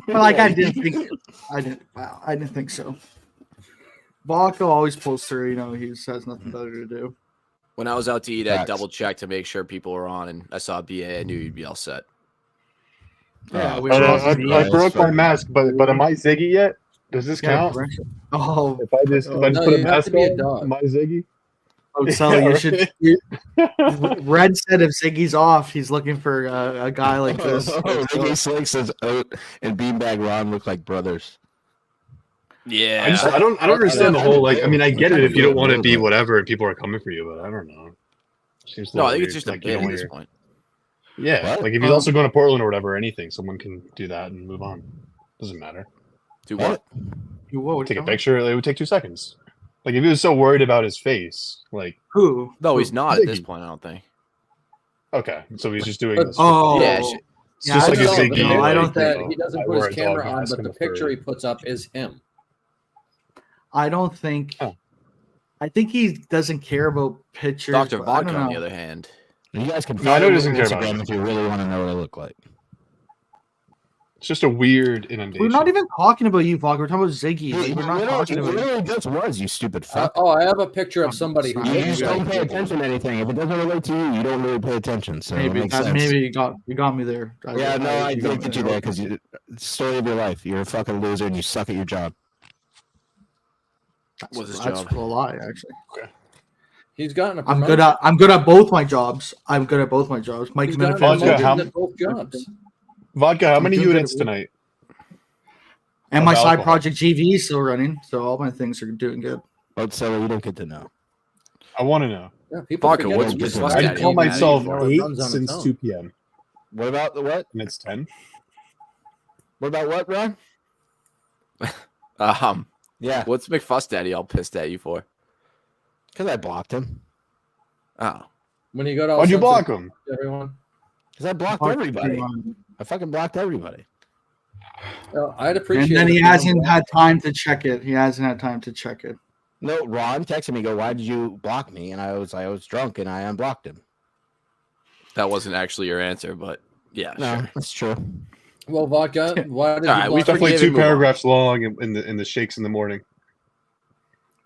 But like I didn't think. I didn't. Wow, I didn't think so. Baca always pulls through. You know, he just has nothing better to do. When I was out to eat, I Facts. double checked to make sure people were on, and I saw BA. I knew you'd be all set. Yeah, we I, were all I broke my mask, but am I Ziggy yet? Does this Yeah, count? correct. Oh, If I just No, put a you have mask to be a on, dog. am I Ziggy? Sally, Yeah, you should. Red said if Ziggy's off, he's looking for a guy like this. Ricky Slick says Oat and Beanbag Ron look like brothers. Yeah. I don't understand the whole like. I mean, I get it if you don't want to be Yeah. whatever and people are coming for you, but I don't know. Seems a No, I little think it's weird, just a like, you bit don't at want this your- point. Yeah, What? like if he's also going to Portland or whatever, anything, someone can do that and move on. Doesn't matter. Do what? Whoa, Take a picture. It would take 2 seconds. Like if he was so worried about his face, like Who? No, he's not at this Ziggy. point. I don't think. okay, so he's just doing But- this. Oh, Yeah, it's yeah, just I like a don't Ziggy. know. I don't like, think- that you he know, doesn't I put wear his a dog camera on, mask but and the a furry. picture he puts up is him. I don't think. Oh. I think he doesn't care about pictures. Dr. but I don't Vodka, on the know. other hand. You guys can No, I know follow he me doesn't on care about Instagram it. if you really want to know what I look like. It's just a weird inundation. We're not even talking about you, Vodka. We're talking about Ziggy. Hey, Like, we're not talking about you. literally just was, you stupid fuck. I have a picture of somebody who You You looks just Yeah. don't like pay Ziggy. attention to anything. If it doesn't relate to you, you don't really pay attention. So it makes sense. Maybe you got me there. Yeah, no, I you did got get me you there. there because it's the story of your life. You're a fucking loser and you suck at your job. What's his That's job? a lie, actually. He's gotten a I'm promotion. good at both my jobs. Mike He's gotten Minifans. Vodka, promotions how- at both jobs. Vodka, how many I'm doing units good. tonight? And my of side alcohol. project GV is still running, so all my things are doing good. But so you don't get to know. I want to know. Yeah, people Vodka, forget what's that your he's Swiss got I Daddy, call a mad at myself you for it. 8 Runs on its since own. 2 p.m. What about the what? and it's 10. What about what, Ron? Yeah, What's McFuss Daddy all pissed at you for? because I blocked him. Oh, When you go to all Why'd you sensitive, block him? everyone. Because I blocked everybody. I fucking blocked everybody. Well, I'd appreciate. And then it he if you hasn't don't had time to check it. He hasn't had time to check it. No, Ron texted me, "Go, why did you block me?" And I was drunk, and I unblocked him. that wasn't actually your answer, but yeah, No, sure. that's true. Well, vodka. Why did All you right, block we It's definitely forgave two and move on. paragraphs long in the shakes in the morning.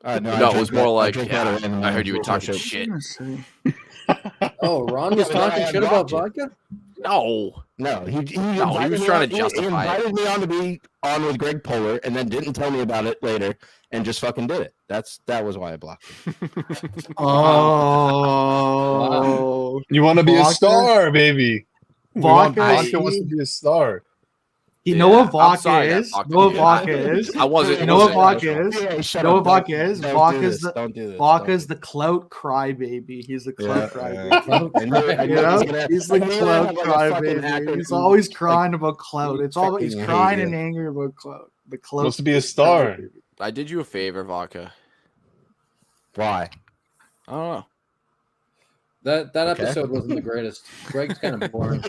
No, it was more like, yeah, I heard you were talking What shit. was I gonna say? Oh, Ron was Yeah, but then talking I shit about unblocked vodka? No, No, he he was trying to justify it. He invited me on to be on with Greg Polar, and then didn't tell me about it later, and just fucking did it. That was why I blocked him. Oh, You want to be a Vodka? star, baby. Vodka, Vodka wants to be a star. You know what I'm vodka sorry that is? fucked You know what you. vodka is? I wasn't. You know what wasn't vodka intentional. is? Yeah, shut You know up. what vodka is? Don't Vodka's do this. the Don't do this. vodka's the clout crybaby. He's the clout crybaby. I knew You he know, was gonna- he's I the knew he clout had, like, a fucking crybaby. He's acronym, always like, crying about clout. It's all he's fucking crying hate and you. angry about clout. The clout. Wants to be a star. I did you a favor, Vodka. Why? I don't know. That Okay. episode wasn't the greatest. Greg's kind of boring.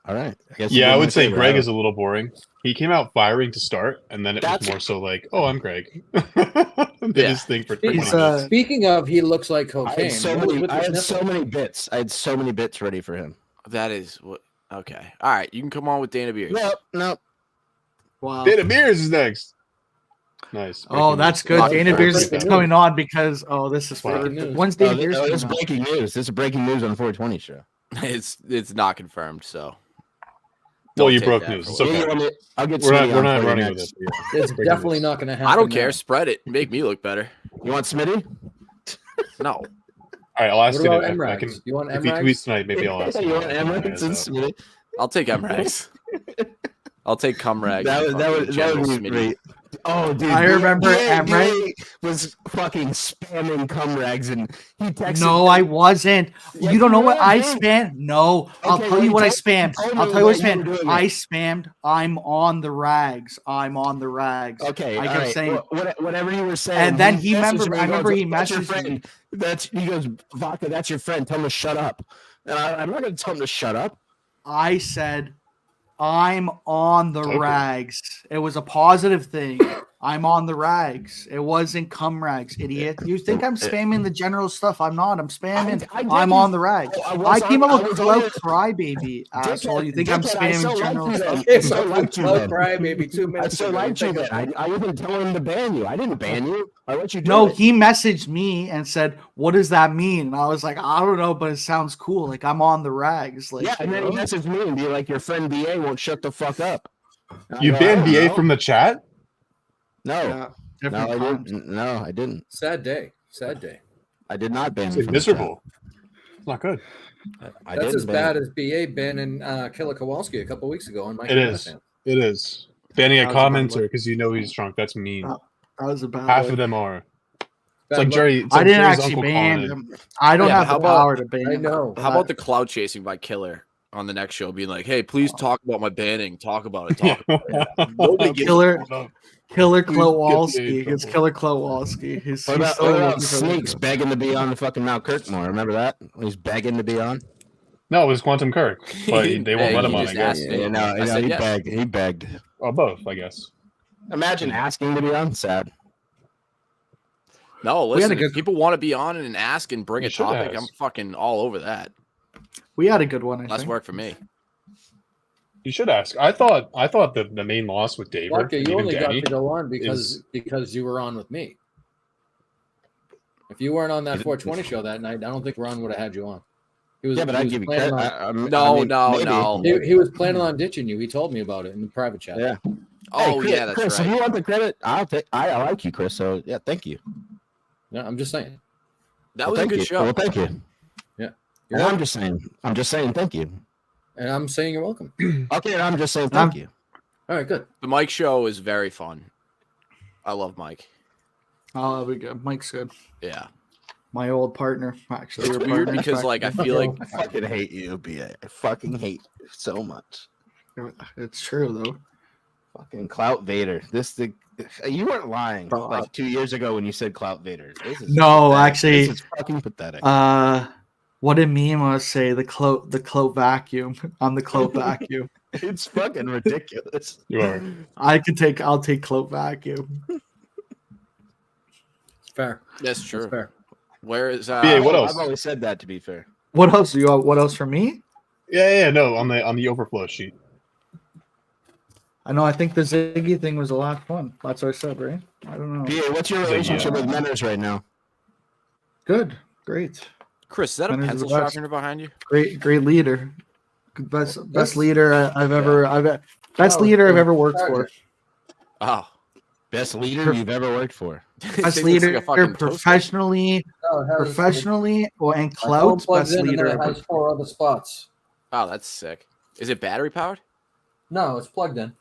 All right. Yeah, I would say Greg is a little boring. He came out firing to start, and then it That's- was more so like, "Oh, I'm Greg." Did Yeah. his thing for 20 He's, minutes. Speaking of, he looks like I cocaine. had so What was many. with the I had sniffles? so many bits. I had so many bits ready for him. That is what. Okay. All right. You can come on with Dana Beers. Nope. Wow. Dana Beers is next. Nice. Oh, Breaking that's news. good. Not Dana confirmed. Beers is coming on because this is Breaking news. When's Dana Oh, Beers this coming is on? breaking news. This is breaking news on 420 show. It's not confirmed. So. Well, Don't you take broke that news. for It's what okay. You want me- I'll get We're Smitty not on for you running with next. it. Yeah. It's Breaking definitely news. not going to happen. I don't now. care. Spread it. Make me look better. You want Smitty? No. All right, I'll ask What it. about I MRAGs? can, You want if he MRAGs? tweets tonight, maybe I'll ask him. You want Emirates and Smitty? I'll take MRAGs. I'll take Cumrag. That would be great. Oh, dude! I remember Emre was fucking spamming cum rags, and he texted. No, I wasn't. Yes, You don't know you what were, I dude. spammed? No, I'll Okay, tell well, you you what I told- spammed. told I'll me tell you what that I you were spammed. doing I it. spammed. I'm on the rags. I'm on the rags. Okay, I all kept right. saying. Whatever you were saying, And then he messaged remember- me I and remember goes, he "That's your messaged me." friend. He goes, Vodka, that's your friend. Tell him to shut up. And I'm not going to tell him to shut up. I said, I'm on the Okay. rags. It was a positive thing. I'm on the rags. It wasn't cum rags, idiot. You think I'm spamming the general stuff? I'm not. I'm spamming. I did I'm use- on the rags. I was I on- came I up with was on clout it. crybaby, asshole. You think I'm Dickhead, I so spamming liked general you then. stuff? I Okay, so so liked you Cloud then. Cry maybe 2 I minutes so ago. liked you then. I wasn't telling him to ban you. I didn't ban you. I let you do No, it. he messaged me and said, "What does that mean?" And I was like, "I don't know, but it sounds cool. Like I'm on the rags." Like, Yeah, and then he messaged me and be like, "Your friend BA won't shut the fuck up." And I You go, banned "I don't BA know." from the chat? No, yeah, no, different I times. didn't. No, I didn't. Sad day. Sad day. I did not ban It's him like from miserable. It's not good. the chat. I That's didn't as ban bad him. as BA banning Killer Kowalski a couple weeks ago on my It is. It is. Banning a That was a bad commenter look. because you know he's drunk. That's mean. Oh, That was a bad. Half look. of them are. It's Bad like luck. Jerry. It's I like didn't Jerry's actually uncle ban calling it. them. I don't Yeah, have but the how power to ban. I them, know. but How about the cloud chasing by Killer on the next show, being like, "Hey, please talk about my banning. Talk about it. Talk about it." Nobody gives a Killer Killer Please Klowalski? get me in It's trouble. Killer Klowalski. He's What about, still what about looking for Sneaks begging to be on the fucking Mount Kirkmore? Remember that? When he's begging to be on? No, it was Quantum Kirk, but He didn't they won't beg, let him he on. I just guess. asked me. No, I said he yes. begged. He begged. Well, both, I guess. Imagine asking to be on. Sad. No, We had listen. a If good- people want to be on and ask and bring You a should topic, ask. I'm fucking all over that. We had a good one. I Less think. work for me. You should ask. I thought the main loss with David Vodka, and you even only Danny. got to go on because you were on with me. If you weren't on that 420 show that night, I don't think Ron would have had you on. He was, Yeah, but he I was give you planning credit. on- No. He was planning on ditching you. He told me about it in the private chat. Yeah. Oh, Hey, Chris, yeah, that's Chris, right. if you want the credit, I'll take. I like you, Chris. So yeah, thank you. Yeah, I'm just saying. That Well, was a thank good you. show. Well, thank you. You're And welcome. I'm just saying, thank you. And I'm saying you're welcome. Okay, and I'm just saying, thank you. All right, good. The Mike show is very fun. I love Mike. Oh, that'll be good. Mike's good. Yeah. My old partner, actually. It's we're weird partners because back like I then. feel like I fucking hate you, BA. I fucking hate you so much. It's true though. Fucking Clout Vader. You weren't lying like 2 years ago when you said Clout Vader. This is No, pathetic. actually, this is fucking pathetic. what did meme was say the cloak vacuum on the cloak vacuum. It's fucking ridiculous. You are. I'll take cloak vacuum. Fair. That's true. That's fair. Where is BA, what else? I've always said that, to be fair. What else you got? What else for me? Yeah, no, on the overflow sheet. I know. I think the Ziggy thing was a lot of fun. That's what I said, right? I don't know. BA, what's your relationship with Menners right now? Good, great, Chris? Is that a Manners pencil is the best. sharpener behind you? great leader. Best That's- leader I've ever leader I've ever worked for. Oh, Best leader you've ever worked for. Best Thing looks like leader a fucking toaster. professionally, No, it has- and my phone clout. plugs Best in and leader then it ever. has 4 other spots. Oh, that's sick. Is it battery powered? No, it's plugged in.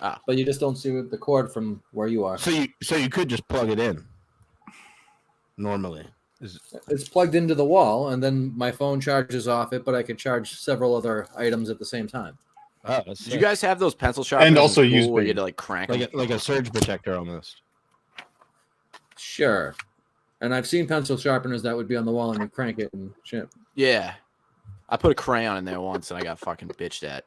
Ah. But you just don't see the cord from where you are. So you could just plug it in. Normally. It's plugged into the wall, and then my phone charges off it, but I could charge several other items at the same time. Oh, that's Did you guys have those pencil sharpeners? And also in school use where you big- had to like crank them? like a surge protector almost. Sure. And I've seen pencil sharpeners that would be on the wall and you crank it and shit. Yeah, I put a crayon in there once and I got fucking bitched at.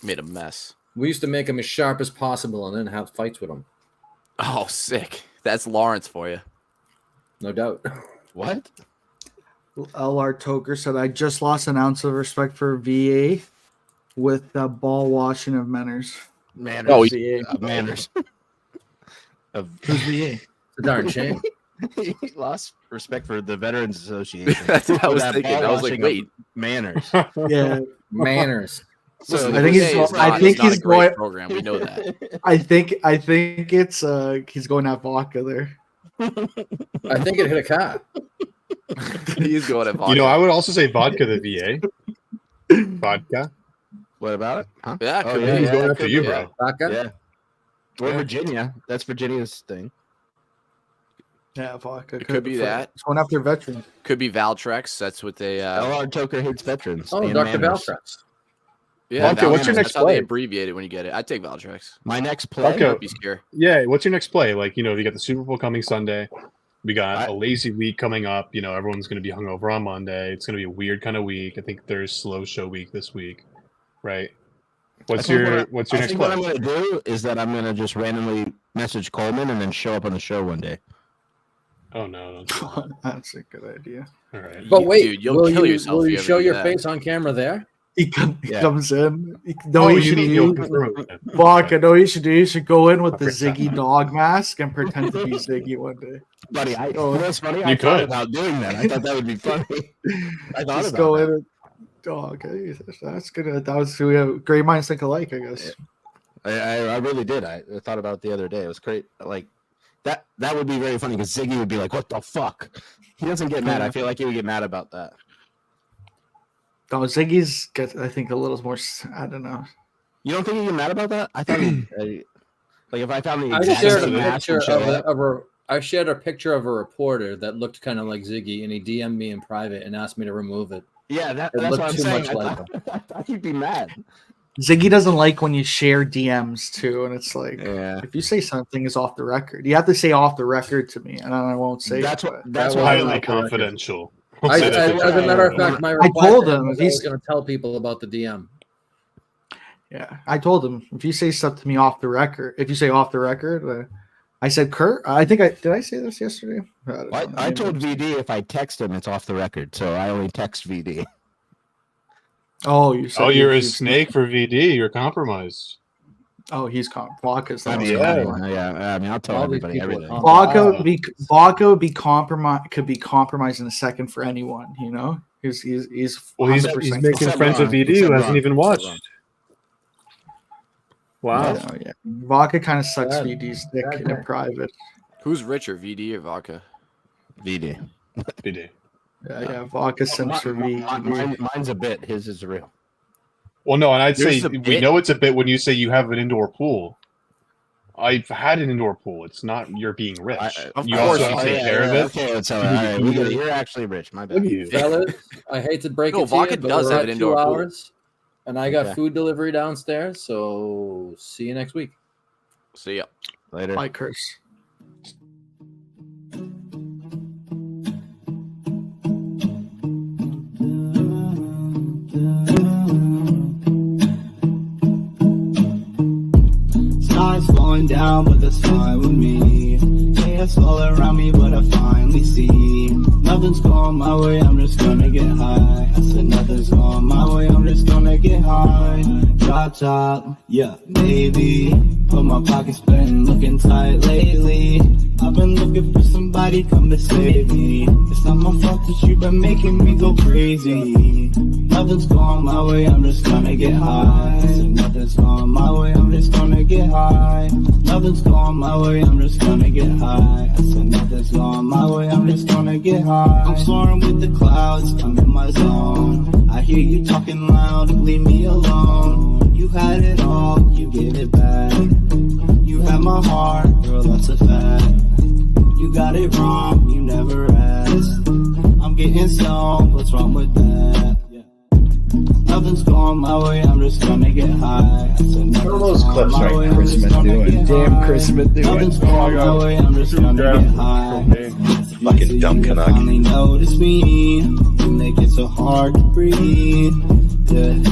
Made a mess. We used to make them as sharp as possible and then have fights with them. Oh, sick. That's Lawrence for you. No doubt. What? LR Toker said, "I just lost an ounce of respect for VA with the ball washing of Menners." Manners. Oh, Manners. Who's VA? It's a darn shame. He lost respect for the Veterans Association. That's what I For was that thinking. I was like, ball-washing of wait. Manners. Yeah, Manners. Listen, I think the he's- VA is I not- think is not he's a great going- program. We know that. I think it's he's going at vodka there. I think it hit a car. He's going at vodka. You know, I would also say vodka the VA. Vodka. What about it? Huh? Yeah, Oh, could yeah, be. He's going that after could you, be, bro. Vodka? Yeah. Or Yeah. Virginia. That's Virginia's thing. Yeah, vodka. It could be that. It's going after veterans. Could be Valtrex. That's what they. LR Toker hates veterans. Oh, and Dr. Manners. Valtrex. Yeah, Vodka, what's your Valtrex. next That's how they play? abbreviate it when you get it. I take Valtrex. My next play. Vodka. Don't be scared. Yeah, what's your next play? Like, you know, you got the Super Bowl coming Sunday. We got I- a lazy week coming up. You know, everyone's going to be hungover on Monday. It's going to be a weird kind of week. I think there's slow show week this week, right? What's I think your what What's I your next think play? what I'm going to do is that I'm going to just randomly message Coleman and then show up on the show one day. Oh no! That's a good idea. All right. But wait, Dude, you'll will kill you, yourself will if you you ever show do your that. face on camera there? He Yeah. comes in. Oh, He you should mean you'll do confirm it then. vodka. No, he should do. He should go in with the Okay. Ziggy dog mask and pretend to be Ziggy one day. Buddy, you Oh, know what's funny? I you thought could. about doing that. I thought that would be funny. I thought Just about go that. in. And, oh, okay, that's good. That was we have great minds think alike, I guess. I really did. I thought about it the other day. It was great. Like that would be very funny because Ziggy would be like, "What the fuck?" He doesn't get mad. I feel like he would get mad about that. No, Ziggy's gets I think a little more. I don't know. You don't think he'd get mad about that? I thought like if I found the I exact shared a same mask picture and showed of up- I shared a picture of a reporter that looked kind of like Ziggy, and he DM'd me in private and asked me to remove it. Yeah, It that's looked what I'm too saying. much I like thought, I thought he'd be mad. Ziggy doesn't like when you share DMs too, and it's like Yeah, if you say something is off the record, you have to say off the record to me, and I won't say that's it, what. but- That's That why I was Highly like. confidential. As Say that a matter of fact, my reply told to him was if I was he's- going to tell people about the DM. Yeah, I told him if you say stuff to me off the record, if you say off the record, I said Kurt. I think I did. I say this yesterday. don't know, I maybe. told VD if I text him, it's off the record. So I only text VD. Oh, you said Oh, you're a you- snake for VD. You're compromised. Oh, he's Vodka's the I most mean, compromised. yeah. I mean, I'll tell All these everybody people everything. are Vodka would be compromised. Could be compromised in a second for anyone. You know, he's Well, he's 100% making Except friends with Ron. VD Except who hasn't Ron. even Except watched. Ron. Wow. Yeah. Vodka kind of sucks Bad- VD's dick bad in guy. private. Who's richer, VD or vodka? VD. VD. Yeah. Vodka simps for VD. Mine's a bit. His is real. Well, no, and I'd Yours say is a we bit. know it's a bit when you say you have an indoor pool. I've had an indoor pool. It's not you're being rich. Of you course also you have to do. take care of it. Okay, so all right, you're actually rich. My Look at bad. you. Fellas, I hate to break No, it to vodka you, but does we're have at an indoor 2 pool. hours, And I got Okay. food delivery downstairs, so see you next week. See ya. Later. Bye, Chris. Sky's falling down, but that's fine with me. Chaos all around me, but I finally see nothing's going my way, I'm just gonna get high. I said nothing's going my way, I'm just gonna get high. Drop top, yeah, baby. But my pocket's been looking tight lately. I've been looking for somebody come to save me. It's not my fault that you've been making me go crazy. Nothing's going my way, I'm just gonna get high. I said nothing's going my way, I'm just gonna get high. Nothing's going my way, I'm just gonna get high. I said nothing's going my way, I'm just gonna get high. I'm soaring with the clouds, I'm in my zone. I hear you talking loud, leave me alone. You had it all, you gave it back. You had my heart, girl, that's a fact. You got it wrong, you never asked. I'm getting stoned, what's wrong with that? Nothing's going my way, I'm just gonna get high. What are those clips right Chris Smith doing? Damn Chris Smith doing. Nothing's going my way, I'm just gonna get high. Fucking dumb You Canuck. finally notice me. You make it so hard to breathe. Yeah,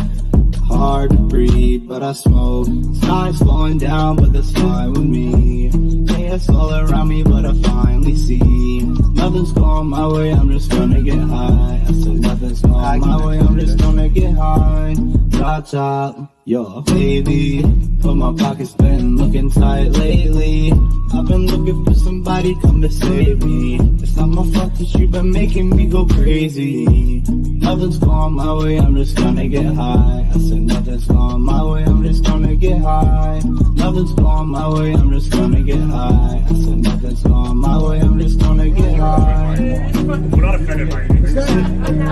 hard to breathe, but I smoke. Sky's falling down, but that's fine with me. Chaos all around me, but I finally see nothing's going my way, I'm just gonna get high. I said nothing's going my way, I'm just gonna get high. Drop top, yo, baby. But my pocket's been looking tight lately. I've been looking for somebody come to save me. It's not my fault that you've been making me go crazy. Nothing's going my way, I'm just gonna get high. I said nothing's going my way, I'm just gonna get high. Nothing's going my way, I'm just gonna get high. I said nothing's going my way, I'm just gonna get high. We're not offended by anything.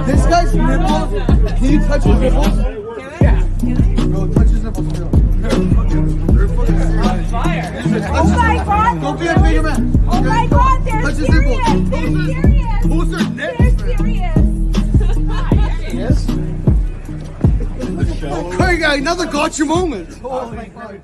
This guy's nipples. Can you touch his nipples? Yeah. Bro, touch his nipples. Oh my god! Don't be a bigger man. Oh my god, they're Touch his serious! nipples. They're serious! Who's their nips? They're serious! Yes. Hey, guy, another gotcha moment. Oh my god.